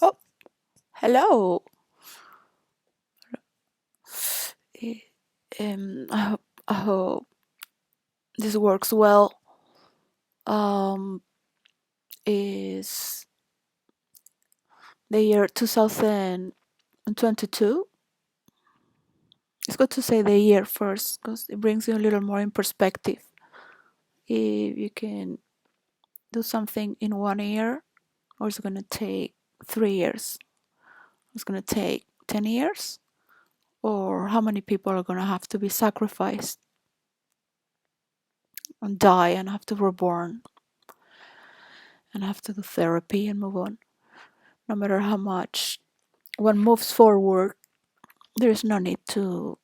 Oh, hello. Eh, I hope this works well. Um, is the year 2022? It's good to say the year first because it brings you a little more in perspective. If you can do something in 1 year, or it's gonna take 3 years, it's gonna take 10 years, or how many people are gonna have to be sacrificed and die and have to reborn and have to do therapy and move on. No matter how much one moves forward, there's no need to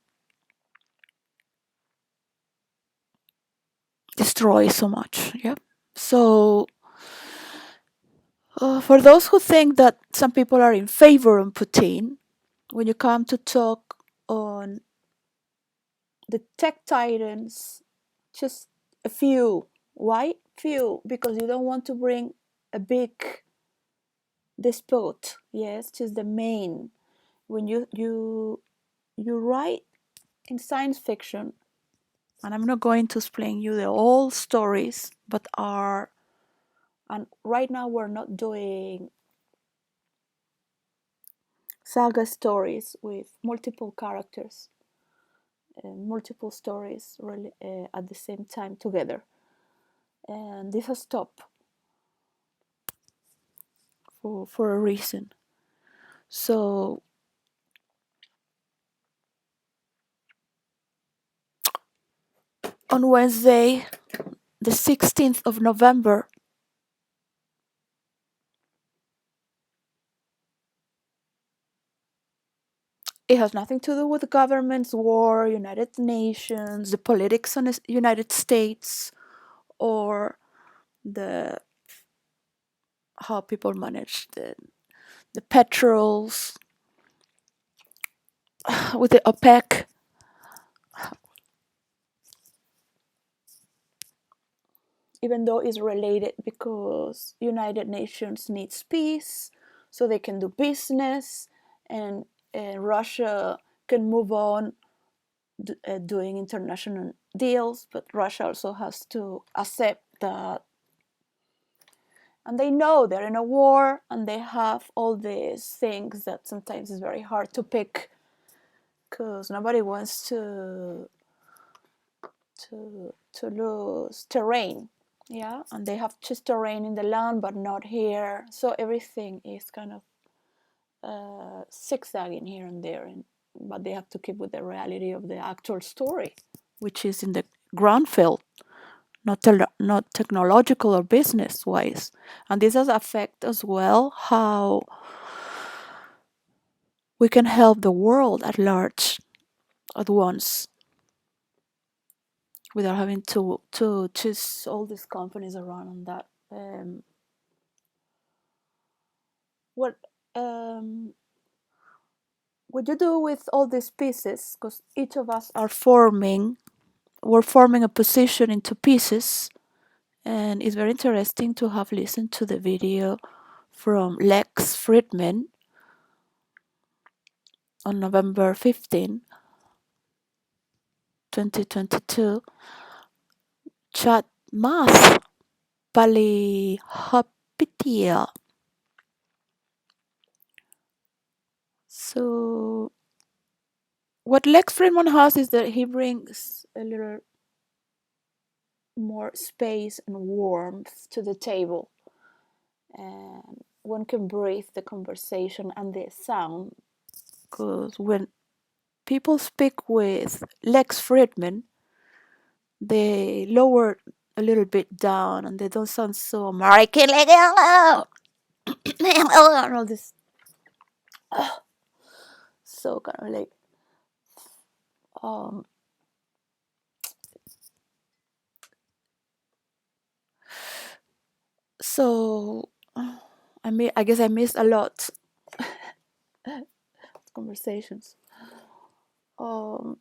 destroy so much. Yeah. So, for those who think that some people are in favor of Putin, when you come to talk on the tech titans, just a few. Why few? Because you don't want to bring a big despot. Yes, just the main. When you write in science fiction, and I'm not going to explain you the whole stories, but are and right now we're not doing saga stories with multiple characters and multiple stories really at the same time together, and this has stopped for a reason. So on Wednesday, the 16th of November, it has nothing to do with governments, war, United Nations, the politics on the United States, or the how people manage the petrols with the OPEC. Even though it's related because United Nations needs peace so they can do business, and Russia can move on doing international deals, but Russia also has to accept that, and they know they're in a war and they have all these things that sometimes is very hard to pick because nobody wants to lose terrain. Yeah, and they have just terrain in the land but not here, so everything is kind of zigzagging here and there, but they have to keep with the reality of the actual story, which is in the ground field, not technological or business wise. And this has affect as well how we can help the world at large at once without having to choose all these companies around on that. What what you do with all these pieces, because each of us are we're forming a position into pieces, and it's very interesting to have listened to the video from Lex Friedman on November 15, 2022. Chat Math Palihapitia. So what Lex Friedman has is that he brings a little more space and warmth to the table, and one can breathe the conversation and the sound. Because when people speak with Lex Friedman, they lower a little bit down and they don't sound so American, like hello, hello, and all this. So kind of like um so I guess I missed a lot of conversations. um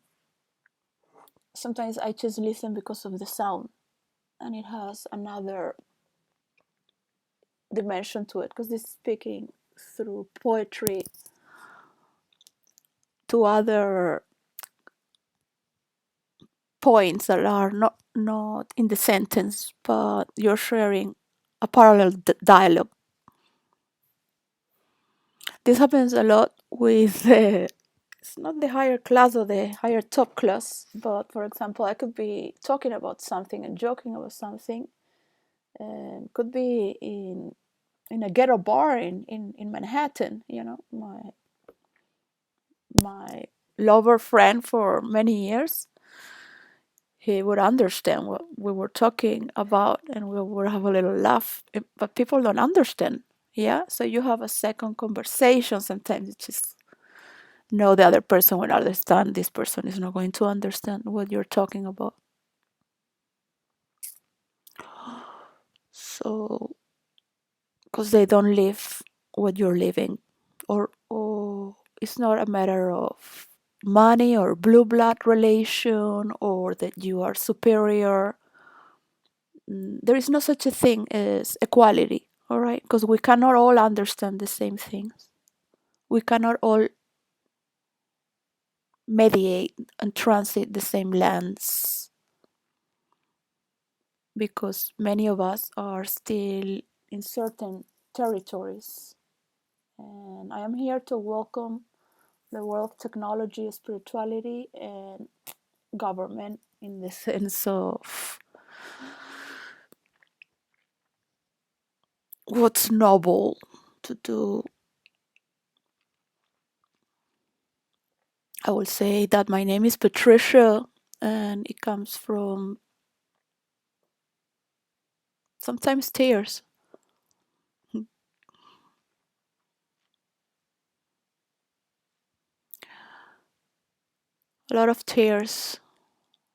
Sometimes I just listen because of the sound, and it has another dimension to it because this speaking through poetry to other points that are not in the sentence, but you're sharing a parallel dialogue. This happens a lot with the, it's not the higher class or the higher top class, but for example, I could be talking about something and joking about something, and could be in a ghetto bar in Manhattan. My lover friend for many years, he would understand what we were talking about and we would have a little laugh. But people don't understand. Yeah. So you have a second conversation. Sometimes you just know the other person will understand. This person is not going to understand what you're talking about. So, because they don't live what you're living, or it's not a matter of money or blue blood relation or that you are superior. There is no such a thing as equality, all right? Because we cannot all understand the same things. We cannot all mediate and transit the same lands because many of us are still in certain territories. And I am here to welcome the world of technology, spirituality, and government in the sense of what's noble to do. I will say that my name is Patricia, and it comes from sometimes tears. A lot of tears.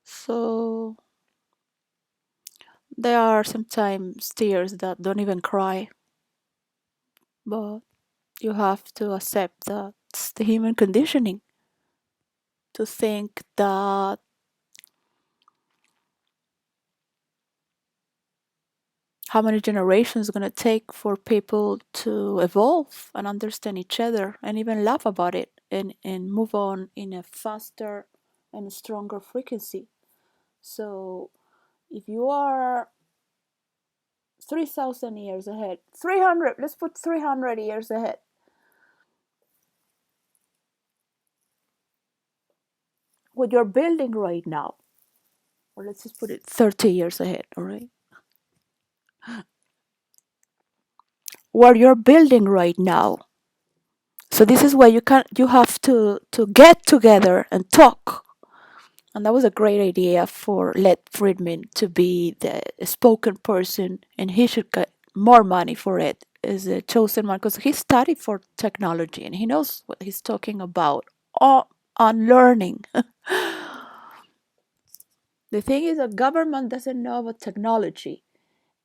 So there are sometimes tears that don't even cry, but you have to accept that it's the human conditioning to think that how many generations is going to take for people to evolve and understand each other and even laugh about it and move on in a faster and stronger frequency. So if you are 3,000 years ahead, 300, let's put 300 years ahead, what you're building right now, or let's just put it 30 years ahead, all right? What you're building right now. So this is where you have to get together and talk. And that was a great idea for Let Friedman to be the spoken person, and he should get more money for it as a chosen one because he studied for technology and he knows what he's talking about on learning. The thing is, a government doesn't know about technology,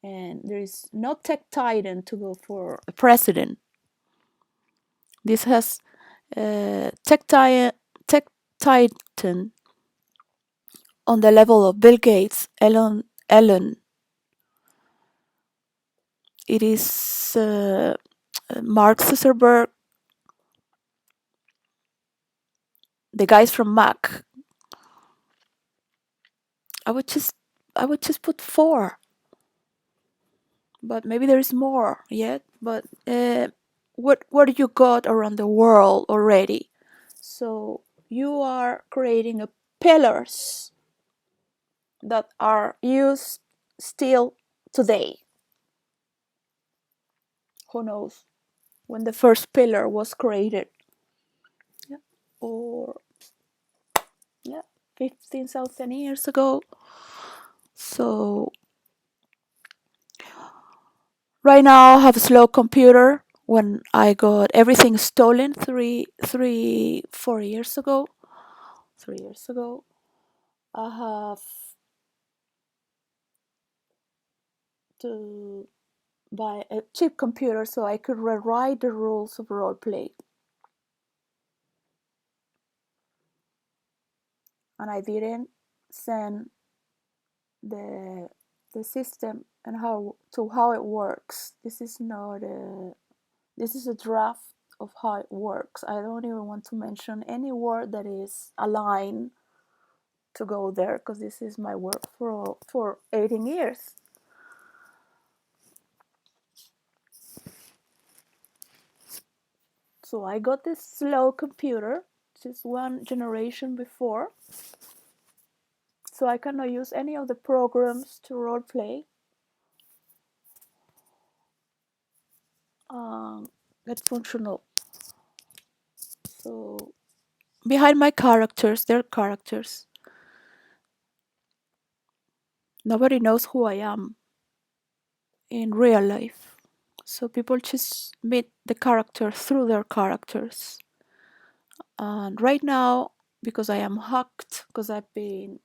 and there is no tech titan to go for a president. This has tech titan on the level of Bill Gates, Elon. It is Mark Zuckerberg, the guys from Mac. I would just I would just put four, but maybe there is more yet. But what do you got around the world already? So you are creating a pillars that are used still today. Who knows when the first pillar was created? Yeah. Or yeah, 15,000 years ago. So right now I have a slow computer. When I got everything stolen 4 years ago, 3 years ago, I have to buy a cheap computer so I could rewrite the rules of roleplay. And I didn't send the the system and how it works. This is not This is a draft of how it works. I don't even want to mention any word that is aligned to go there because this is my work for 18 years. So I got this slow computer, just one generation before, so I cannot use any of the programs to roleplay. That's functional. So behind my characters, they're characters. Nobody knows who I am in real life. So people just meet the character through their characters. And right now, because I am hacked, because I've been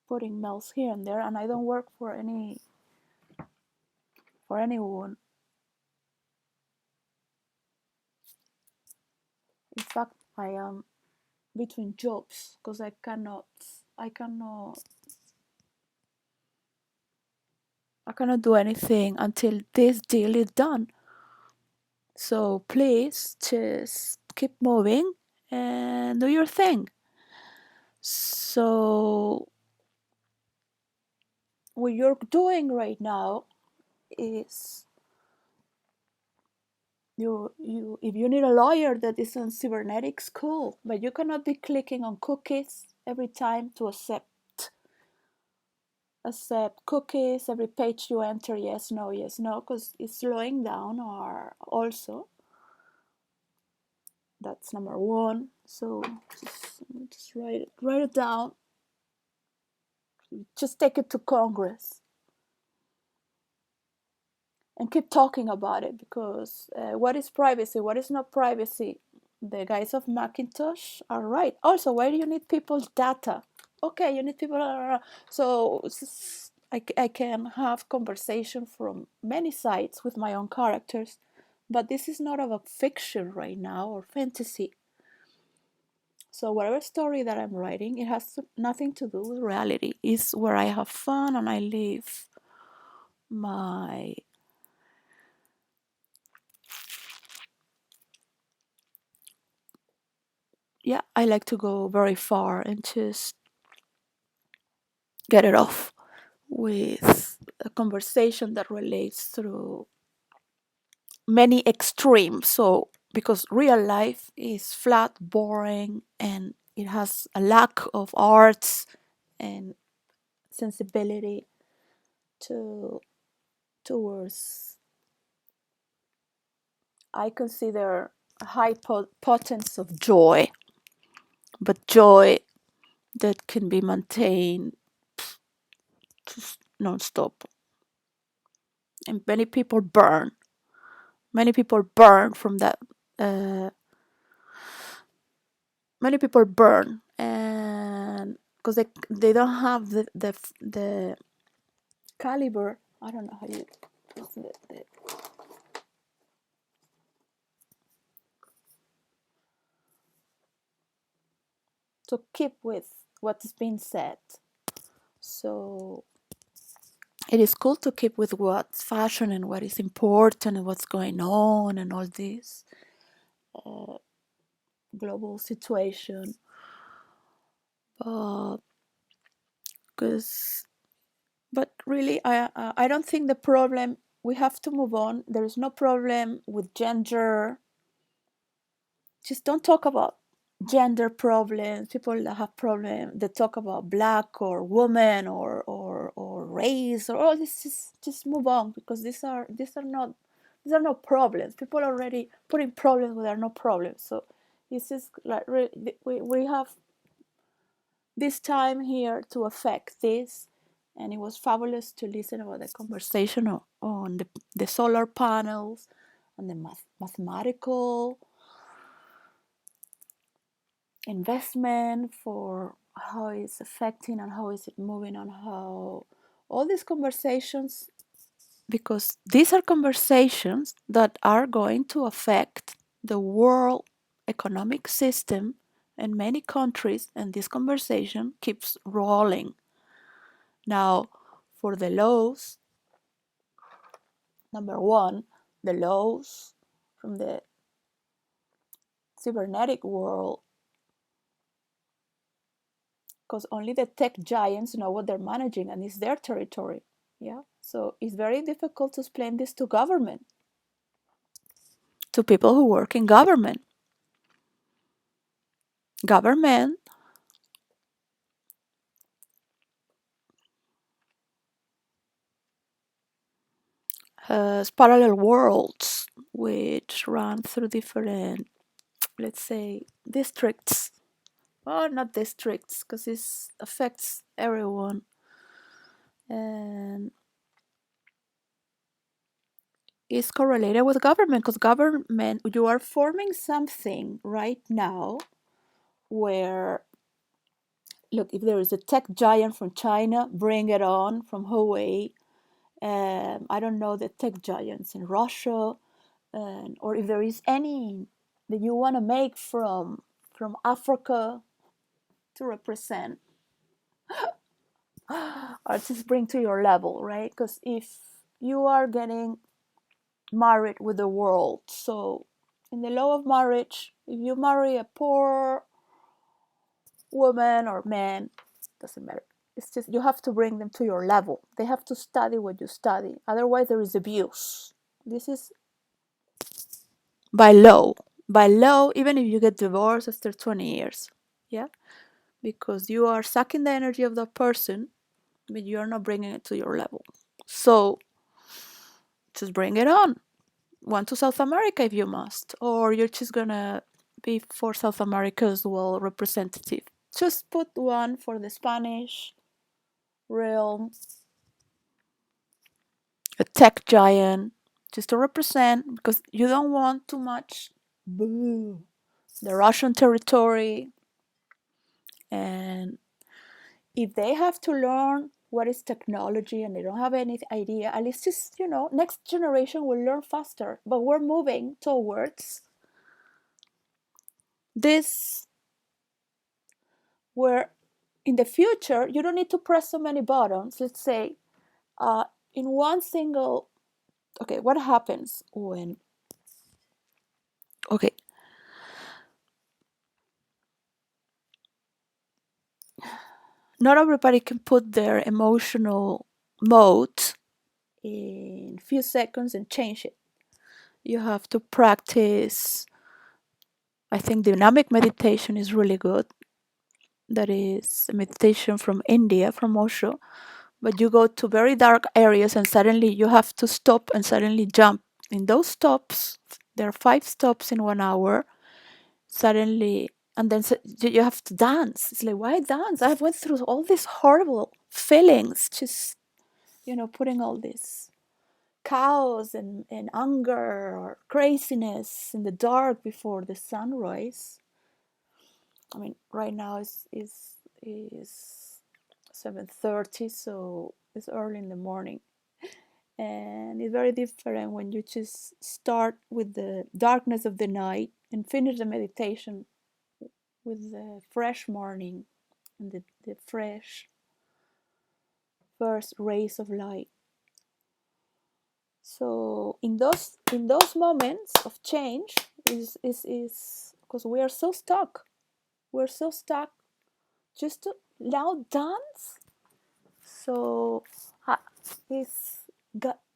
putting mails here and there, and I don't work for anyone. In fact, I am between jobs because I cannot do anything until this deal is done. So please just keep moving and do your thing. So what you're doing right now is you if you need a lawyer that is on cybernetics, cool, but you cannot be clicking on cookies every time to accept cookies every page you enter, yes no, because it's slowing down. Or also, that's number one. So just write it down. Just take it to Congress and keep talking about it, because what is privacy, what is not privacy? The guys of Macintosh are right. Also, why do you need people's data? Okay, you need people. So I can have conversation from many sides with my own characters, but this is not about fiction right now or fantasy. So whatever story that I'm writing, it has nothing to do with reality. It's where I have fun and I live my yeah, I like to go very far and just get it off with a conversation that relates through many extremes. So, because real life is flat, boring, and it has a lack of arts and sensibility to towards, I consider, a high potence of joy, but joy that can be maintained non-stop. And many people burn from that. uh, Many people burn, and because they don't have the caliber. I don't know how you to keep with what's been said. So it is cool to keep with what's fashion and what is important and what's going on and all this global situation. But because but really, I don't think the problem. We have to move on. There is no problem with gender. Just don't talk about gender problems. People that have problems, they talk about black or woman or race or all this. Just move on, because these are not problems. People are already putting problems where there are no problems. So this is like we have this time here to affect this. And it was fabulous to listen about the conversation on the solar panels and the mathematical investment for how it's affecting and how is it moving on, how all these conversations, because these are conversations that are going to affect the world economic system in many countries, and this conversation keeps rolling. Now, for the laws, number one, the laws from the cybernetic world, because only the tech giants know what they're managing and it's their territory. Yeah, so it's very difficult to explain this to government, to people who work in government. Government has parallel worlds which run through different, let's say, districts. Well, not districts, because this affects everyone. And is correlated with government, because government, you are forming something right now where, look, if there is a tech giant from China, bring it on, from Huawei. I don't know the tech giants in Russia, or if there is any that you want to make from Africa to represent, or just bring to your level, right? Because if you are getting married with the world, so in the law of marriage, if you marry a poor woman or man, doesn't matter. It's just you have to bring them to your level. They have to study what you study. Otherwise, there is abuse. This is by law. By law, even if you get divorced after 20 years. Yeah? Because you are sucking the energy of that person, but you are not bringing it to your level. So just bring it on. One to South America if you must. Or you're just gonna be for South America as well representative. Just put one for the Spanish realm, a tech giant, just to represent, because you don't want too much boo, the Russian territory. And if they have to learn what is technology and they don't have any idea, at least just, next generation will learn faster. But we're moving towards this where in the future you don't need to press so many buttons. Let's say in one single, okay, what happens when, okay, not everybody can put their emotional mode in a few seconds and change it. You have to practice. I think dynamic meditation is really good. That is a meditation from India, from Osho. But you go to very dark areas and suddenly you have to stop and suddenly jump. In those stops, there are 5 stops in 1 hour. Suddenly, and then you have to dance. It's like, why dance? I went through all these horrible feelings, just putting all this chaos and anger or craziness in the dark before the sunrise. I mean, right now is 7:30, so it's early in the morning, and it's very different when you just start with the darkness of the night and finish the meditation with the fresh morning and the fresh first rays of light. So in those moments of change is because we are so stuck. We're so stuck just to now dance. So is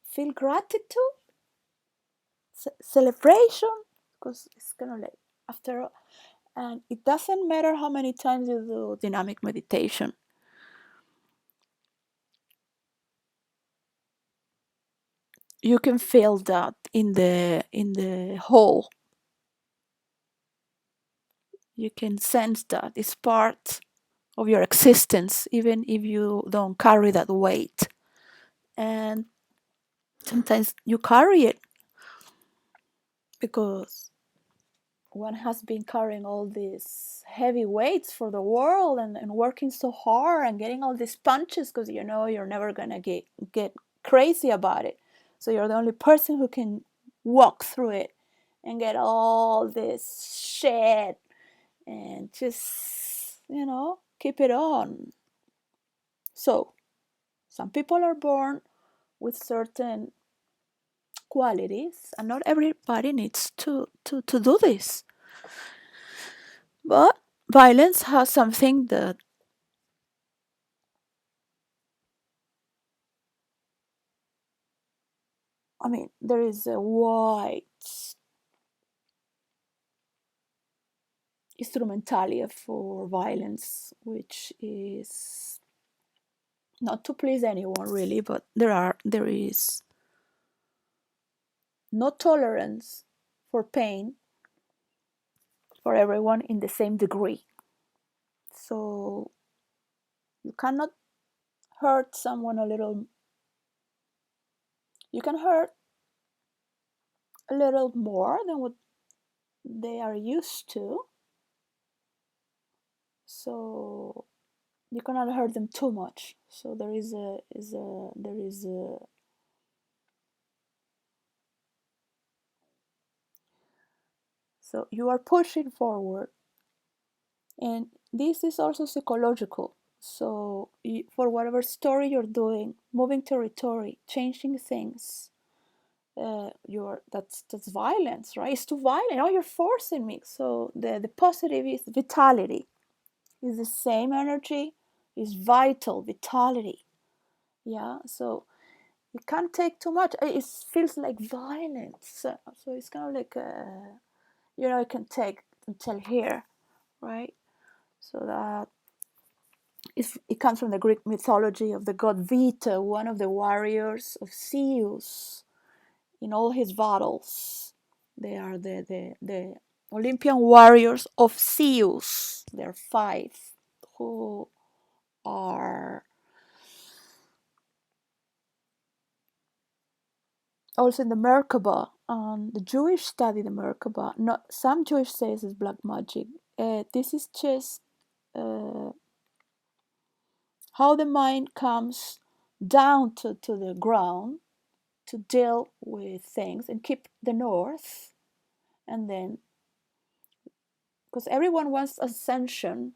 feel gratitude, celebration, because it's gonna like after, and it doesn't matter how many times you do dynamic meditation. You can feel that in the whole. You can sense that it's part of your existence, even if you don't carry that weight. And sometimes you carry it because one has been carrying all these heavy weights for the world and working so hard and getting all these punches because you're never gonna get crazy about it. So you're the only person who can walk through it and get all this shit and just keep it on. So some people are born with certain qualities, and not everybody needs to do this. But violence has something that, I mean, there is a wide instrumentalia for violence, which is not to please anyone really, but there is no tolerance for pain for everyone in the same degree. So you cannot hurt someone a little. You can hurt a little more than what they are used to. So you cannot hurt them too much. So there is a so you are pushing forward, and this is also psychological. So for whatever story you're doing, moving territory, changing things, you're that's violence, right? It's too violent. Oh, you're forcing me. So the positive is vitality. Is the same energy, is vital vitality. Yeah. So you can't take too much. It feels like violence. So it's kind of like it can take until here, right? So that it comes from the Greek mythology of the god Vita, one of the warriors of Zeus in all his battles. They are the Olympian warriors of Zeus. There are five who are also in the Merkaba. The Jewish study the Merkaba. Not some Jewish says it's black magic. This is just uh, how the mind comes down to the ground to deal with things and keep the north, and then because everyone wants ascension,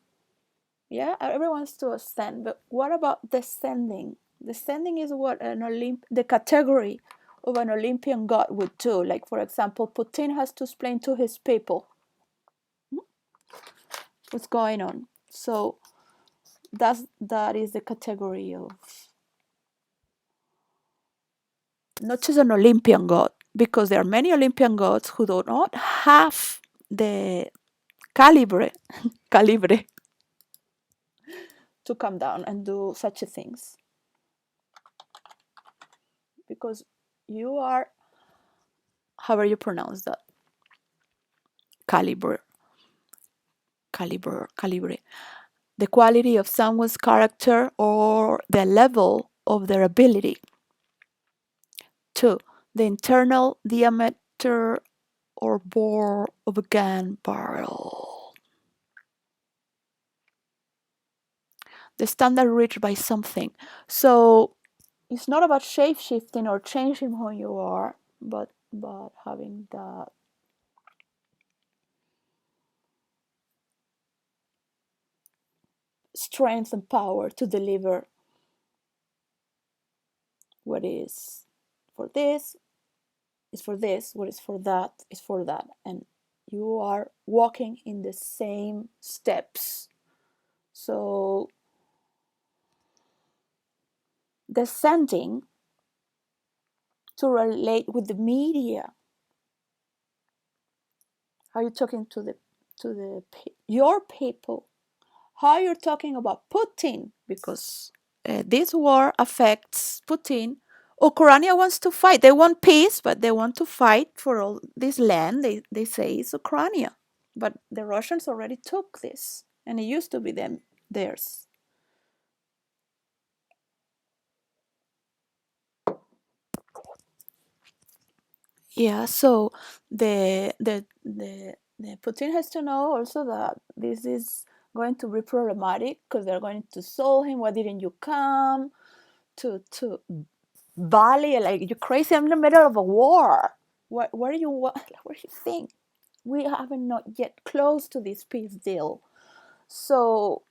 yeah, everyone wants to ascend, but what about descending? Descending is what the category of an Olympian god would do. Like for example, Putin has to explain to his people what's going on. So that is the category of not just an Olympian god, because there are many Olympian gods who do not have the calibre calibre to come down and do such things, because you are, however you pronounce that, calibre calibre, the quality of someone's character or the level of their ability. Two, the internal diameter or bore of a gun barrel. The standard reached by something. So it's not about shape shifting or changing who you are, but having that strength and power to deliver what is for this is for this, what is for that is for that, and you are walking in the same steps. So descending to relate with the media, how you're talking to the your people, how you're talking about Putin, because this war affects Putin. Ukraine wants to fight. They want peace, but they want to fight for all this land. They say it's Ukraine, but the Russians already took this, and it used to be theirs. Yeah, so the Putin has to know also that this is going to be problematic, because they're going to sell him. Why didn't you come to Bali? Like, you're crazy! I'm in the middle of a war. Where do you Where do you think? We haven't not yet close to this peace deal. So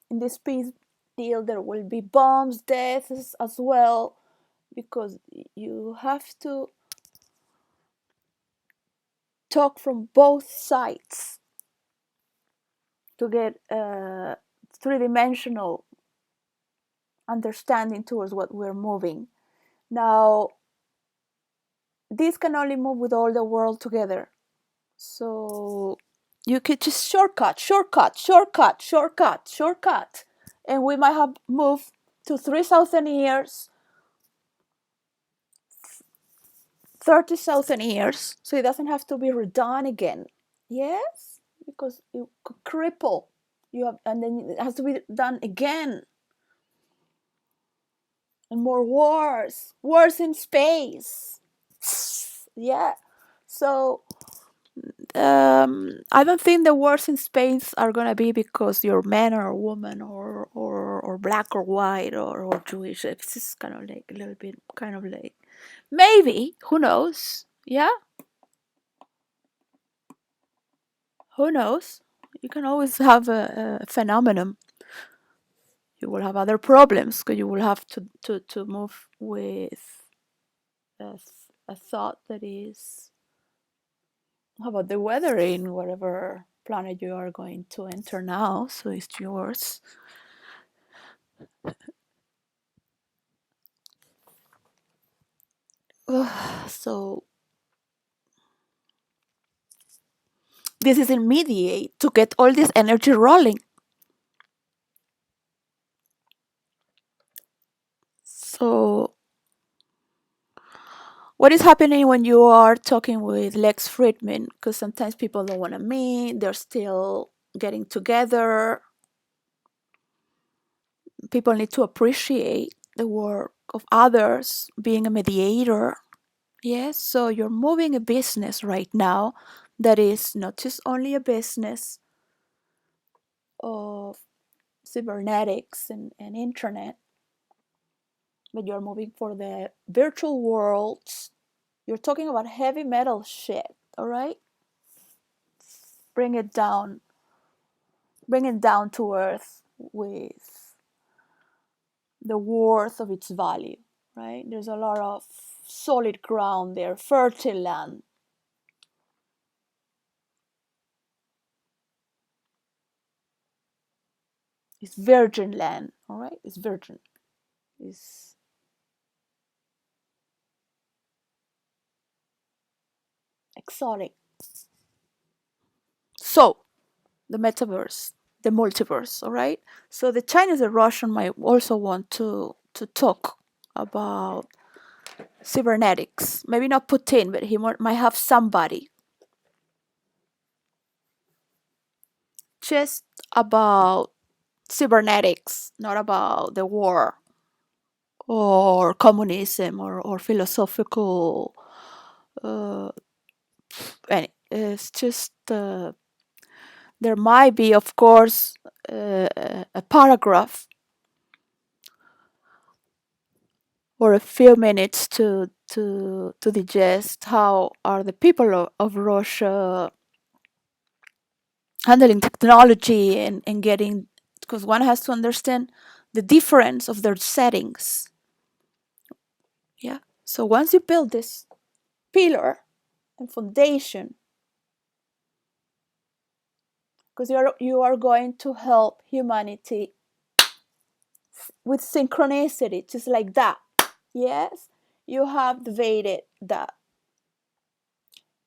in this peace deal, there will be bombs, deaths as well, because you have to talk from both sides to get a three-dimensional understanding towards what we're moving. Now, this can only move with all the world together. So you could just shortcut, shortcut, shortcut, shortcut, shortcut. And we might have moved to 3,000 years, 30,000 years, so it doesn't have to be redone again. Yes, because it could cripple you have, and then it has to be done again. And more wars, wars in space. Yeah. So I don't think the wars in space are gonna be because you're man or woman or black or white or Jewish. It's just kind of like a little bit kind of like maybe, who knows? Yeah, who knows? You can always have a phenomenon. You will have other problems because you will have to move with a thought that is, how about the weather in whatever planet you are going to enter now? So it's yours. So this is immediate to get all this energy rolling. So what is happening when you are talking with Lex Friedman? Because sometimes people don't want to meet, they're still getting together. People need to appreciate the work of others, being a mediator. Yes, so you're moving a business right now that is not just only a business of cybernetics and internet, but you're moving for the virtual worlds. You're talking about heavy metal shit, all right? Bring it down, bring it down to earth with the worth of its value, right? There's a lot of solid ground there, fertile land. It's virgin land, all right? It's virgin. It's exotic. So, the metaverse, the multiverse, all right? So the Chinese and Russian might also want to talk about cybernetics. Maybe not Putin, but he might have somebody just about cybernetics, not about the war or communism or philosophical. Uh, and it's just there might be, of course, a paragraph or a few minutes to digest how are the people of Russia handling technology and getting, because one has to understand the difference of their settings. Yeah. So once you build this pillar and foundation, because you are going to help humanity with synchronicity, just like that. Yes, you have debated that,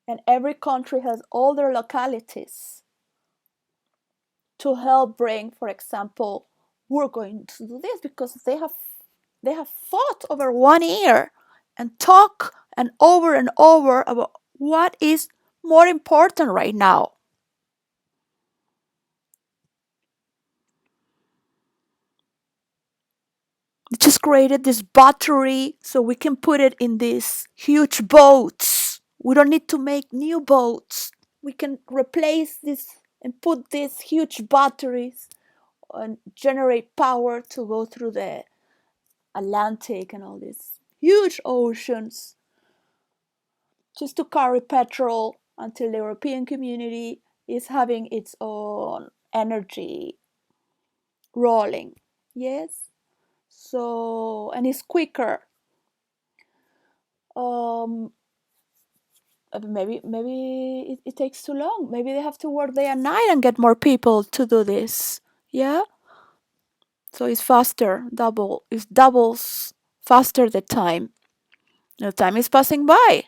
and every country has all their localities to help bring, for example, we're going to do this because they have fought over 1 year and talk and over about what is more important right now. They just created this battery so we can put it in these huge boats. We don't need to make new boats. We can replace this and put these huge batteries and generate power to go through the Atlantic and all these huge oceans just to carry petrol until the European community is having its own energy rolling. Yes? So, and it's quicker. Um, maybe it takes too long. Maybe they have to work day and night and get more people to do this. Yeah. So it's faster, it doubles faster the time. The time is passing by.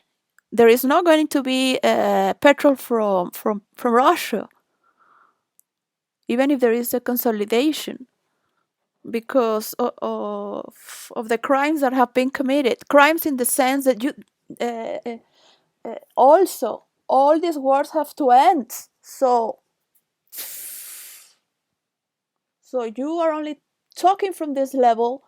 There is not going to be petrol from Russia, even if there is a consolidation, because of the crimes that have been committed. Crimes in the sense that you uh, uh, also all these wars have to end. So you are only talking from this level.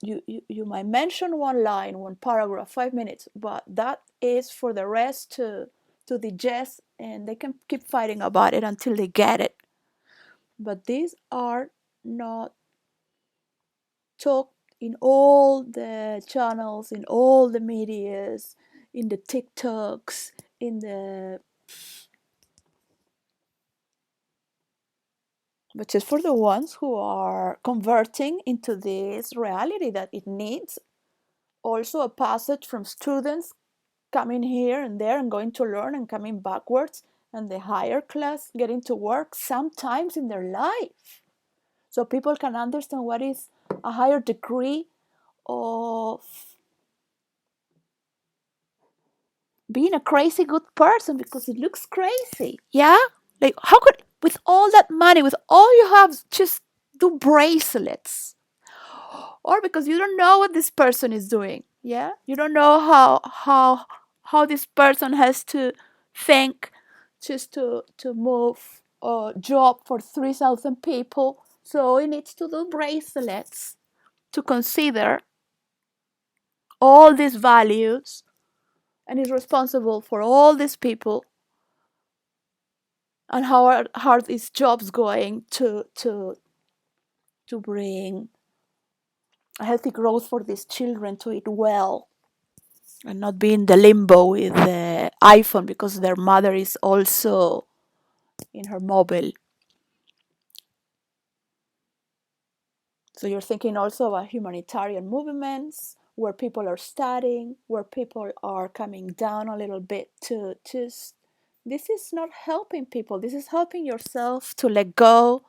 You might mention one line, one paragraph, 5 minutes, but that is for the rest to digest, and they can keep fighting about it until they get it. But these are not talked in all the channels, in all the medias, in the TikToks, in the but just for the ones who are converting into this reality that it needs also a passage from students coming here and there and going to learn and coming backwards, and the higher class getting to work sometimes in their life, so people can understand what is a higher degree of being a crazy good person, because it looks crazy. Yeah, like how could, with all that money, with all you have, just do bracelets? Or because you don't know what this person is doing. Yeah, you don't know how this person has to think just to move a job for 3,000 people, so he needs to do bracelets to consider all these values, and is responsible for all these people, and how hard is jobs going to bring a healthy growth for these children to eat well and not be in the limbo with the iPhone because their mother is also in her mobile. So you're thinking also about humanitarian movements where people are studying, where people are coming down a little bit to just, this is not helping people. This is helping yourself to let go,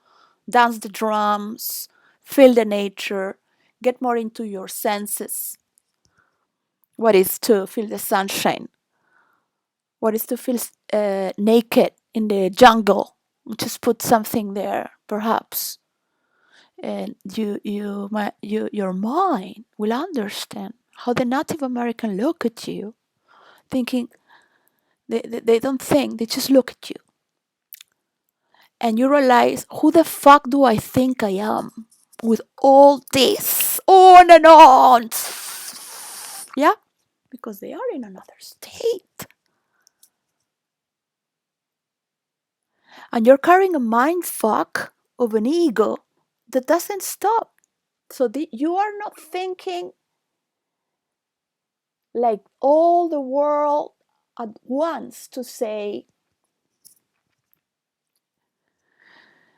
dance the drums, feel the nature, get more into your senses. What is to feel the sunshine? What is to feel naked in the jungle? Just put something there, perhaps, and your mind will understand how the Native American look at you, thinking they don't think, they just look at you, and you realize, who the fuck do I think I am with all this on and on? Yeah, because they are in another state, and you're carrying a mind fuck of an ego that doesn't stop. So you are not thinking like all the world at once to say,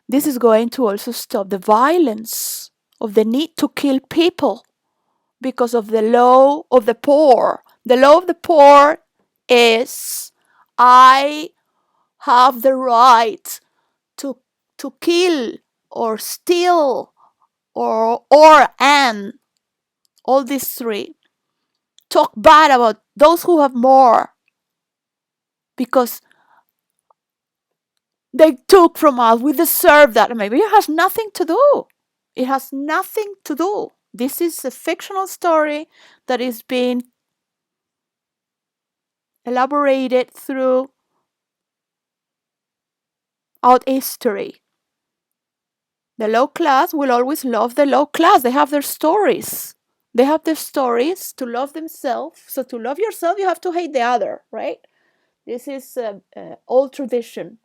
this is going to also stop the violence of the need to kill people because of the law of the poor. The law of the poor is, I have the right to kill or steal or and all these three, talk bad about those who have more because they took from us, we deserve that. Maybe it has nothing to do. It has nothing to do. This is a fictional story that is being elaborated throughout history. The low class will always love the low class. They have their stories. They have their stories to love themselves. So to love yourself, you have to hate the other, right? This is old tradition.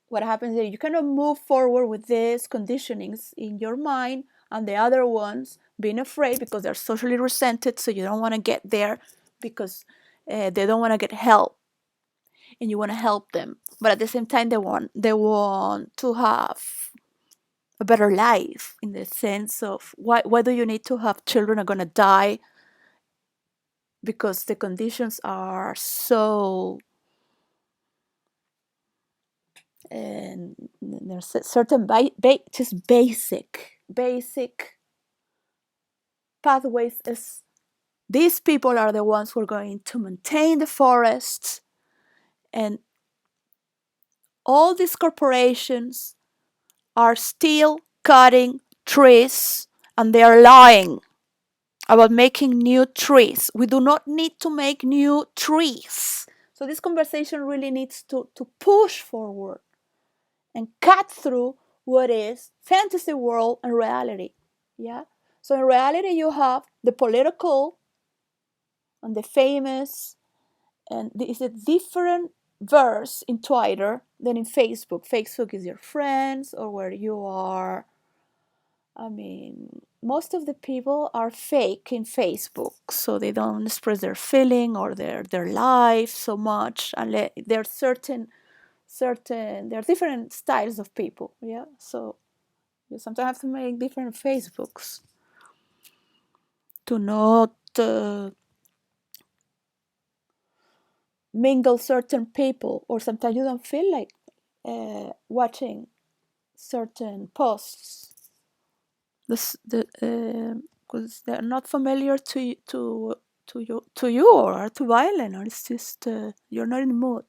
What happens is you cannot move forward with these conditionings in your mind, and the other ones being afraid because they're socially resented, so you don't want to get there because they don't want to get help, and you want to help them, but at the same time they want to have a better life, in the sense of, why do you need to have children are going to die because the conditions are so, and there's a certain just basic pathways. Is these people are the ones who are going to maintain the forests, and all these corporations are still cutting trees, and they are lying about making new trees. We do not need to make new trees. So this conversation really needs to push forward and cut through what is fantasy world and reality. Yeah. So in reality, you have the political and the famous, and it's a different verse in Twitter than in Facebook. Facebook is your friends or where you are. I mean, most of the people are fake in Facebook, so they don't express their feeling or their life so much. Unless there are there are different styles of people. Yeah, so you sometimes have to make different Facebooks to not mingle certain people, or sometimes you don't feel like watching certain posts. Because they're not familiar to you or are too violent, or it's just you're not in the mood.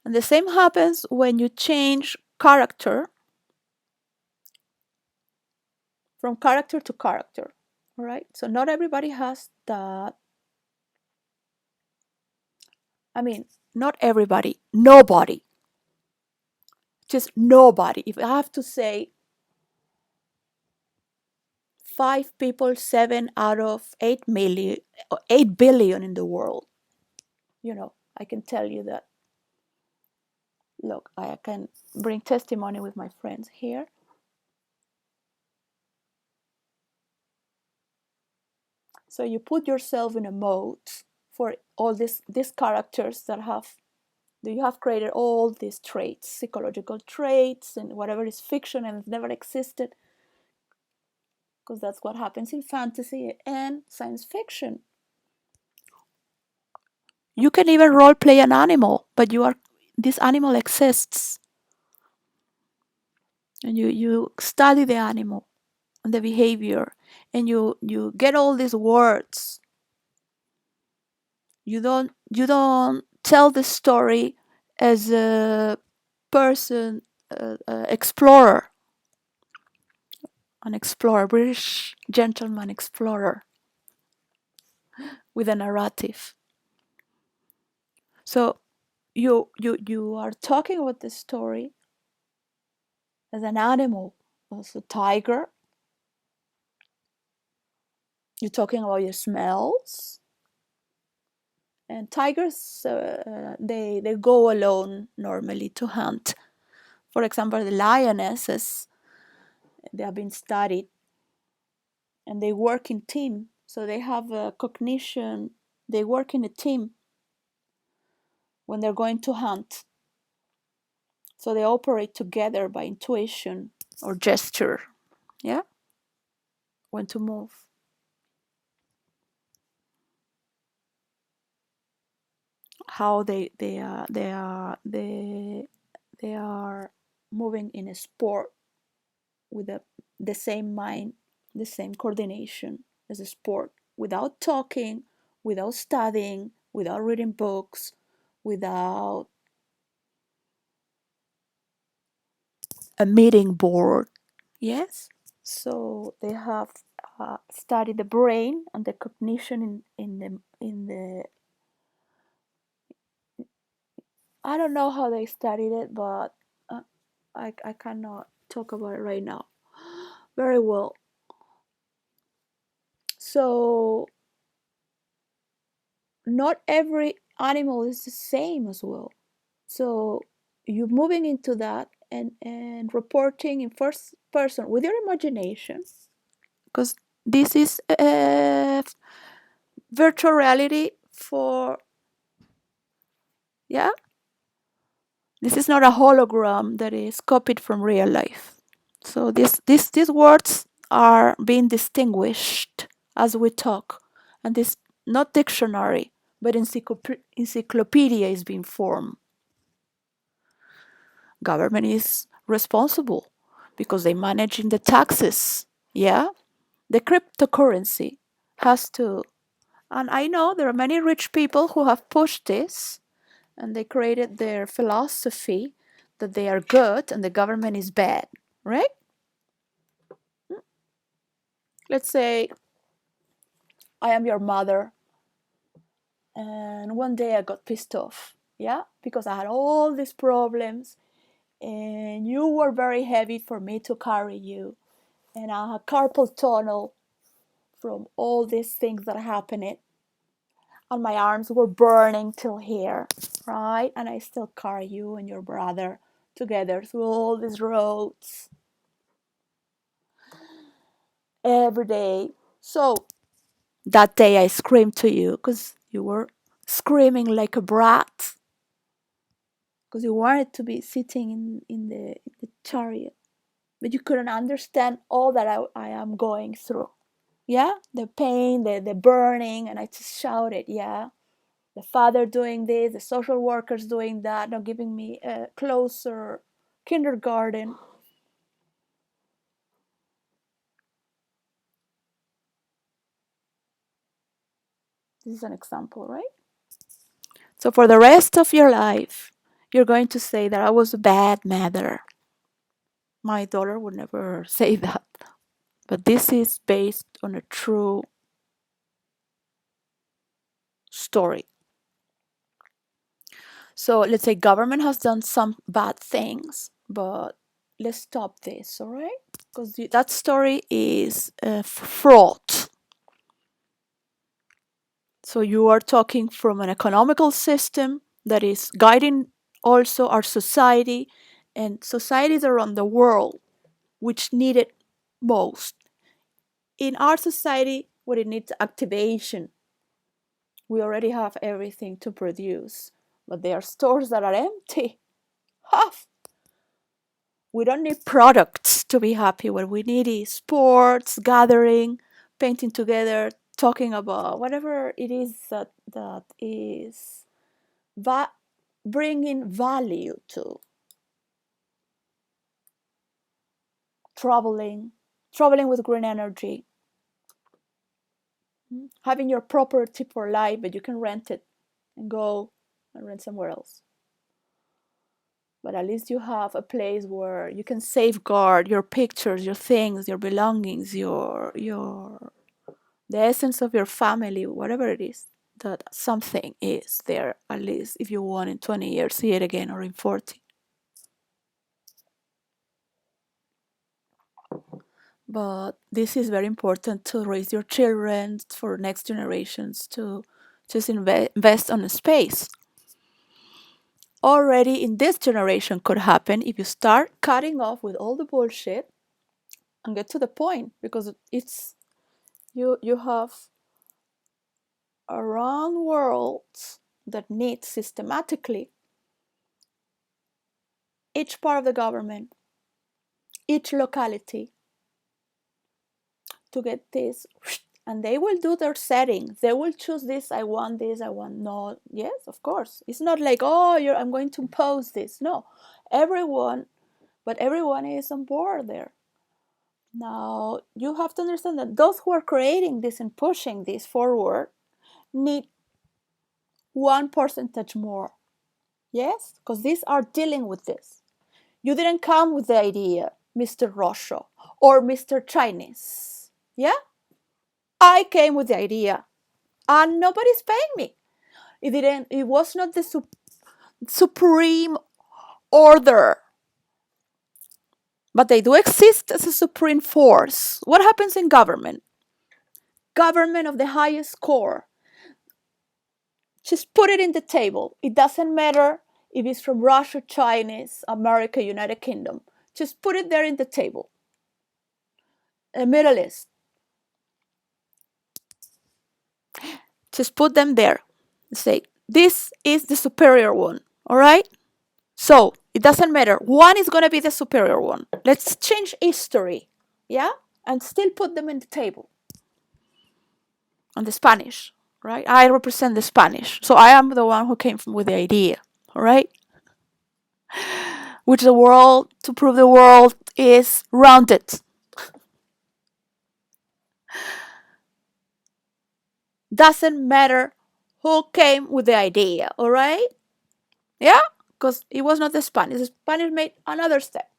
And the same happens when you change character from character to character. All right, so not everybody has that. I mean, not everybody, nobody, just nobody. If I have to say 5 people, 7 out of 8 million, or 8 billion in the world, I can tell you that. Look, I can bring testimony with my friends here. So you put yourself in a mode for all these characters that you have created all these traits, psychological traits, and whatever is fiction and never existed, because that's what happens in fantasy and science fiction. You can even role play an animal, but this animal exists, and you study the animal and the behavior, and you get all these words. You don't tell the story as a person, explorer, an explorer, British gentleman explorer with a narrative. So you are talking about the story as an animal, as a tiger. You're talking about your smells. And tigers, they go alone normally to hunt. For example, the lionesses, they have been studied, and they work in team. So they have a cognition. They work in a team when they're going to hunt. So they operate together by intuition or gesture. Yeah, when to move. How they are moving in a sport with the same mind, the same coordination as a sport, without talking, without studying, without reading books, without a meeting board. Yes. So they have studied the brain and the cognition in the. I don't know how they studied it, but I cannot talk about it right now. Very well. So not every animal is the same as well. So you're moving into that, and reporting in first person with your imagination, because this is virtual reality for, yeah, this is not a hologram that is copied from real life. So these words are being distinguished as we talk, And this not dictionary, but encyclopedia is being formed. Government is responsible because they managing the taxes. Yeah, the cryptocurrency has to. And I know there are many rich people who have pushed this, and they created their philosophy that they are good and the government is bad, right? Let's say I am your mother, and one day I got pissed off, yeah, because I had all these problems, and you were very heavy for me to carry you, and I had carpal tunnel from all these things that happened, and my arms were burning till here, right? And I still carry you and your brother together through all these roads every day. So that day I screamed to you because you were screaming like a brat because you wanted to be sitting in the chariot, but you couldn't understand all that I am going through. Yeah, the pain, the burning, and I just shouted, yeah, the father doing this, the social workers doing that, not giving me a closer kindergarten. This is an example, right? So for the rest of your life, you're going to say that I was a bad mother. My daughter would never say that. But this is based on a true story. So let's say government has done some bad things, but let's stop this, all right? Because that story is fraught. So you are talking from an economical system that is guiding also our society and societies around the world which need it most. In our society, what it needs activation. We already have everything to produce, but there are stores that are empty. Half. We don't need products to be happy. What we need is sports, gathering, painting together, talking about whatever it is that is bringing value to traveling, traveling with green energy, having your property for life, but you can rent it and go and rent somewhere else. But at least you have a place where you can safeguard your pictures, your things, your belongings, your the essence of your family, whatever it is, that something is there, at least if you want in 20 years see it again or in 40. But this is very important to raise your children for next generations to just invest on a space. Already in this generation could happen if you start cutting off with all the bullshit and get to the point, because it's you have around worlds that need systematically each part of the government, each locality to get this, and they will do their settings. They will choose this. I want this. I want no. Yes, of course. It's not like, oh, I'm going to impose this. No, everyone, but everyone is on board there. Now you have to understand that those who are creating this and pushing this forward need 1% more. Yes, because these are dealing with this. You didn't come with the idea, Mr. Rosho or Mr. Chinese. Yeah? I came with the idea and nobody's paying me. It was not the supreme order. But they do exist as a supreme force. What happens in government? Government of the highest core. Just put it in the table. It doesn't matter if it's from Russia, Chinese, America, United Kingdom. Just put it there in the table. A Middle East. Just put them there. Say, this is the superior one. All right? So it doesn't matter. One is going to be the superior one. Let's change history. Yeah? And still put them in the table. and the Spanish, right? I represent the Spanish. So I am the one who came from with the idea, all right? Which the world, to prove the world is rounded. Doesn't matter who came with the idea, all right? Yeah? Because it was not the Spanish. The Spanish made another step.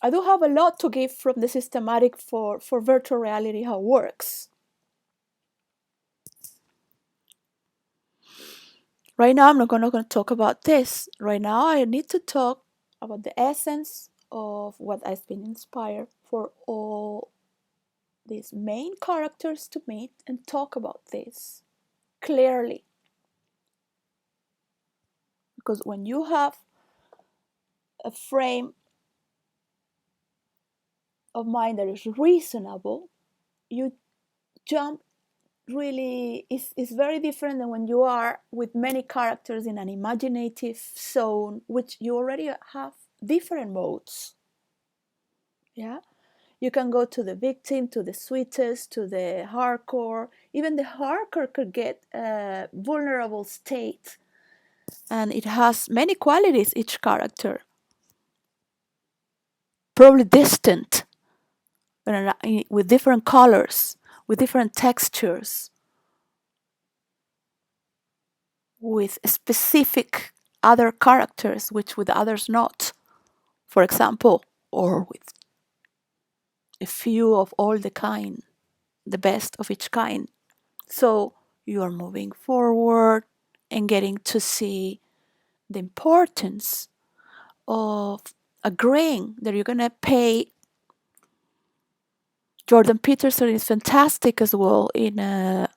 I do have a lot to give from the systematic for virtual reality, how it works. Right now, I'm not going to talk about this. Right now, I need to talk about the essence of what has been inspired for all these main characters to meet and talk about this clearly. Because when you have a frame of mind that is reasonable, you jump really is very different than when you are with many characters in an imaginative zone, which you already have different modes. Yeah, you can go to the victim, to the sweetest, to the hardcore. Even the hardcore could get a vulnerable state, and it has many qualities, each character. Probably distant, with different colors, with different textures, with specific other characters, which with others not, for example, or with a few of all the kind, the best of each kind. So you are moving forward and getting to see the importance of agreeing that you're going to pay. Jordan Peterson is fantastic as well in the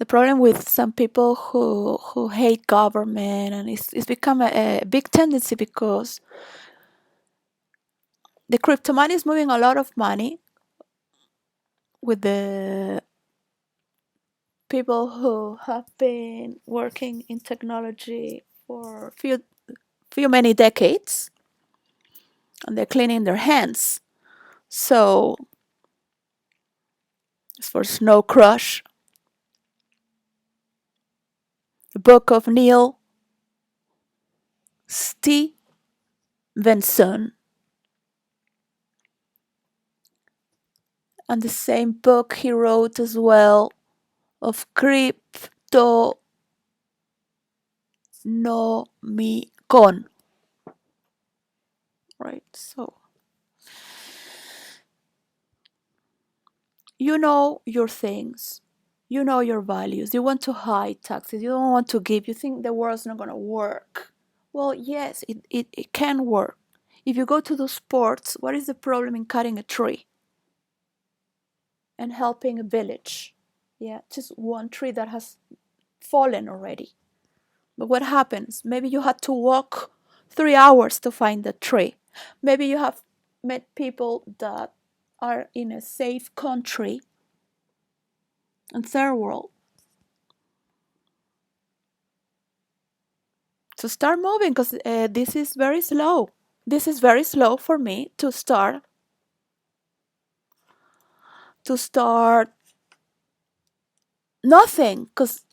problem with some people who hate government, and it's become a big tendency because the crypto money is moving a lot of money with the people who have been working in technology for few many decades, and they're cleaning their hands. So as for Snow Crush, the book of Neil Stephenson, and the same book he wrote as well of Cryptonomicon. Right, so you know your things, you know your values, you want to hide taxes, you don't want to give, you think the world's not going to work. Well, yes, it can work. If you go to the sports, what is the problem in cutting a tree and helping a village? Yeah, just one tree that has fallen already. But what happens? Maybe you had to walk 3 hours to find the tree. Maybe you have met people that are in a safe country and third world. So start moving because this is very slow. This is very slow for me to start nothing because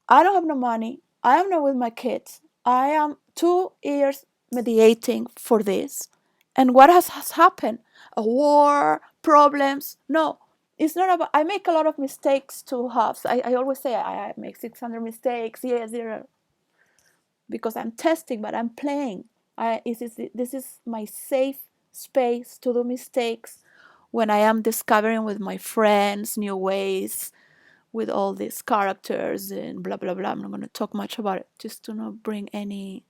I don't have no money. I am not with my kids. I am 2 years mediating for this. And what has happened? A war, problems? No, it's not about. I make a lot of mistakes to have. I always say I make 600 mistakes. Yes, there are, because I'm testing, but I'm playing. This is my safe space to do mistakes when I am discovering with my friends new ways with all these characters and blah blah blah. I'm not going to talk much about it, just to not bring any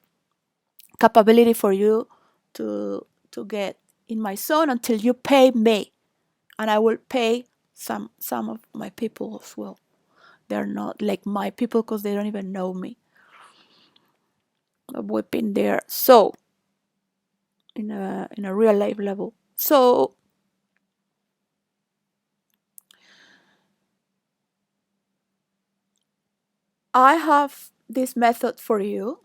capability for you to get in my zone until you pay me, and I will pay some of my people as well. They're not like my people because they don't even know me. We've been there, so in a real life level. So I have this method for you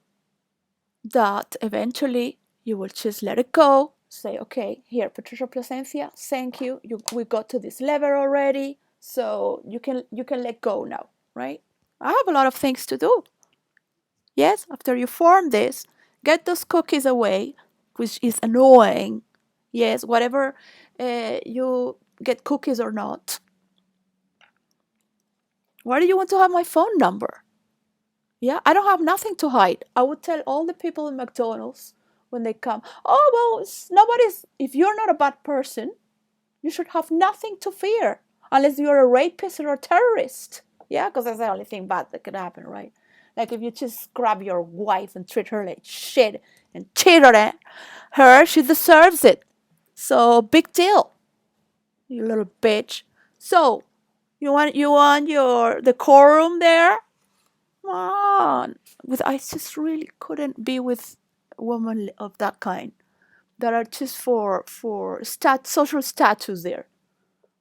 that eventually you will just let it go, say, okay, here, Patricia Placencia, thank you. We got to this level already, so you can let go now, right? I have a lot of things to do. Yes, after you form this, get those cookies away, which is annoying. Yes, whatever you get cookies or not. Why do you want to have my phone number? Yeah, I don't have nothing to hide. I would tell all the people in McDonald's when they come, oh, well, nobody's, if you're not a bad person, you should have nothing to fear unless you're a rapist or a terrorist. Yeah, because that's the only thing bad that could happen, right? Like if you just grab your wife and treat her like shit and cheat on her, she deserves it. So big deal, you little bitch. So you want your decorum there? Come on. I just really couldn't be with women of that kind that are just for social status there.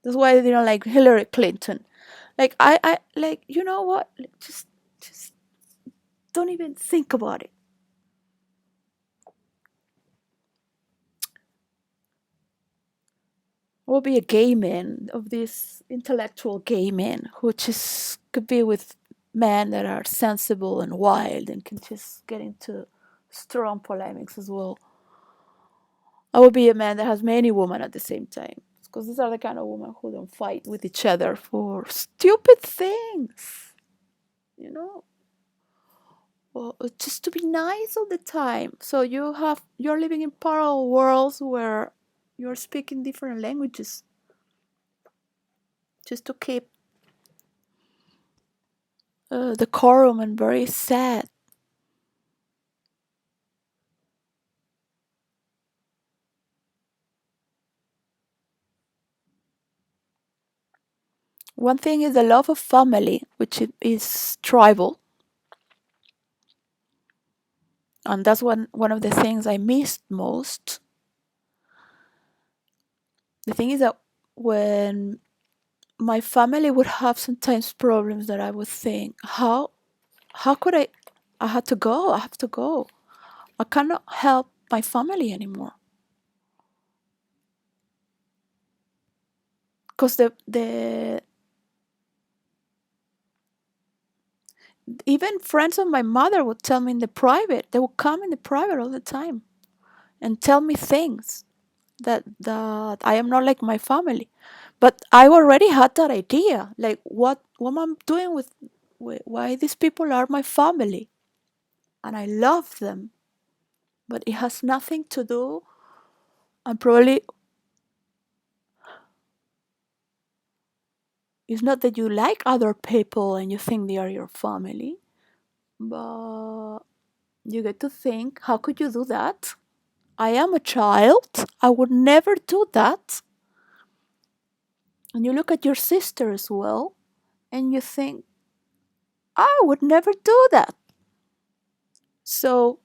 That's why they don't like Hillary Clinton. Like I like, you know what? Like, just don't even think about it. I will be a gay man of these intellectual gay men who just could be with men that are sensible and wild and can just get into strong polemics as well. I will be a man that has many women at the same time. Because these are the kind of women who don't fight with each other for stupid things. You know? Well, just to be nice all the time. So you're living in parallel worlds where you're speaking different languages just to keep decorum and very sad. One thing is the love of family, which is tribal, and that's one of the things I missed most. The thing is that when my family would have sometimes problems that I would think, how could I had to go. I have to go. I cannot help my family anymore. Because the even friends of my mother would tell me in the private. They would come in the private all the time and tell me things that I am not like my family. But I already had that idea. Like what am I doing with why these people are my family, and I love them. But it has nothing to do. And probably it's not that you like other people and you think they are your family, but you get to think, how could you do that? I am a child. I would never do that. And you look at your sister as well, and you think, I would never do that. So,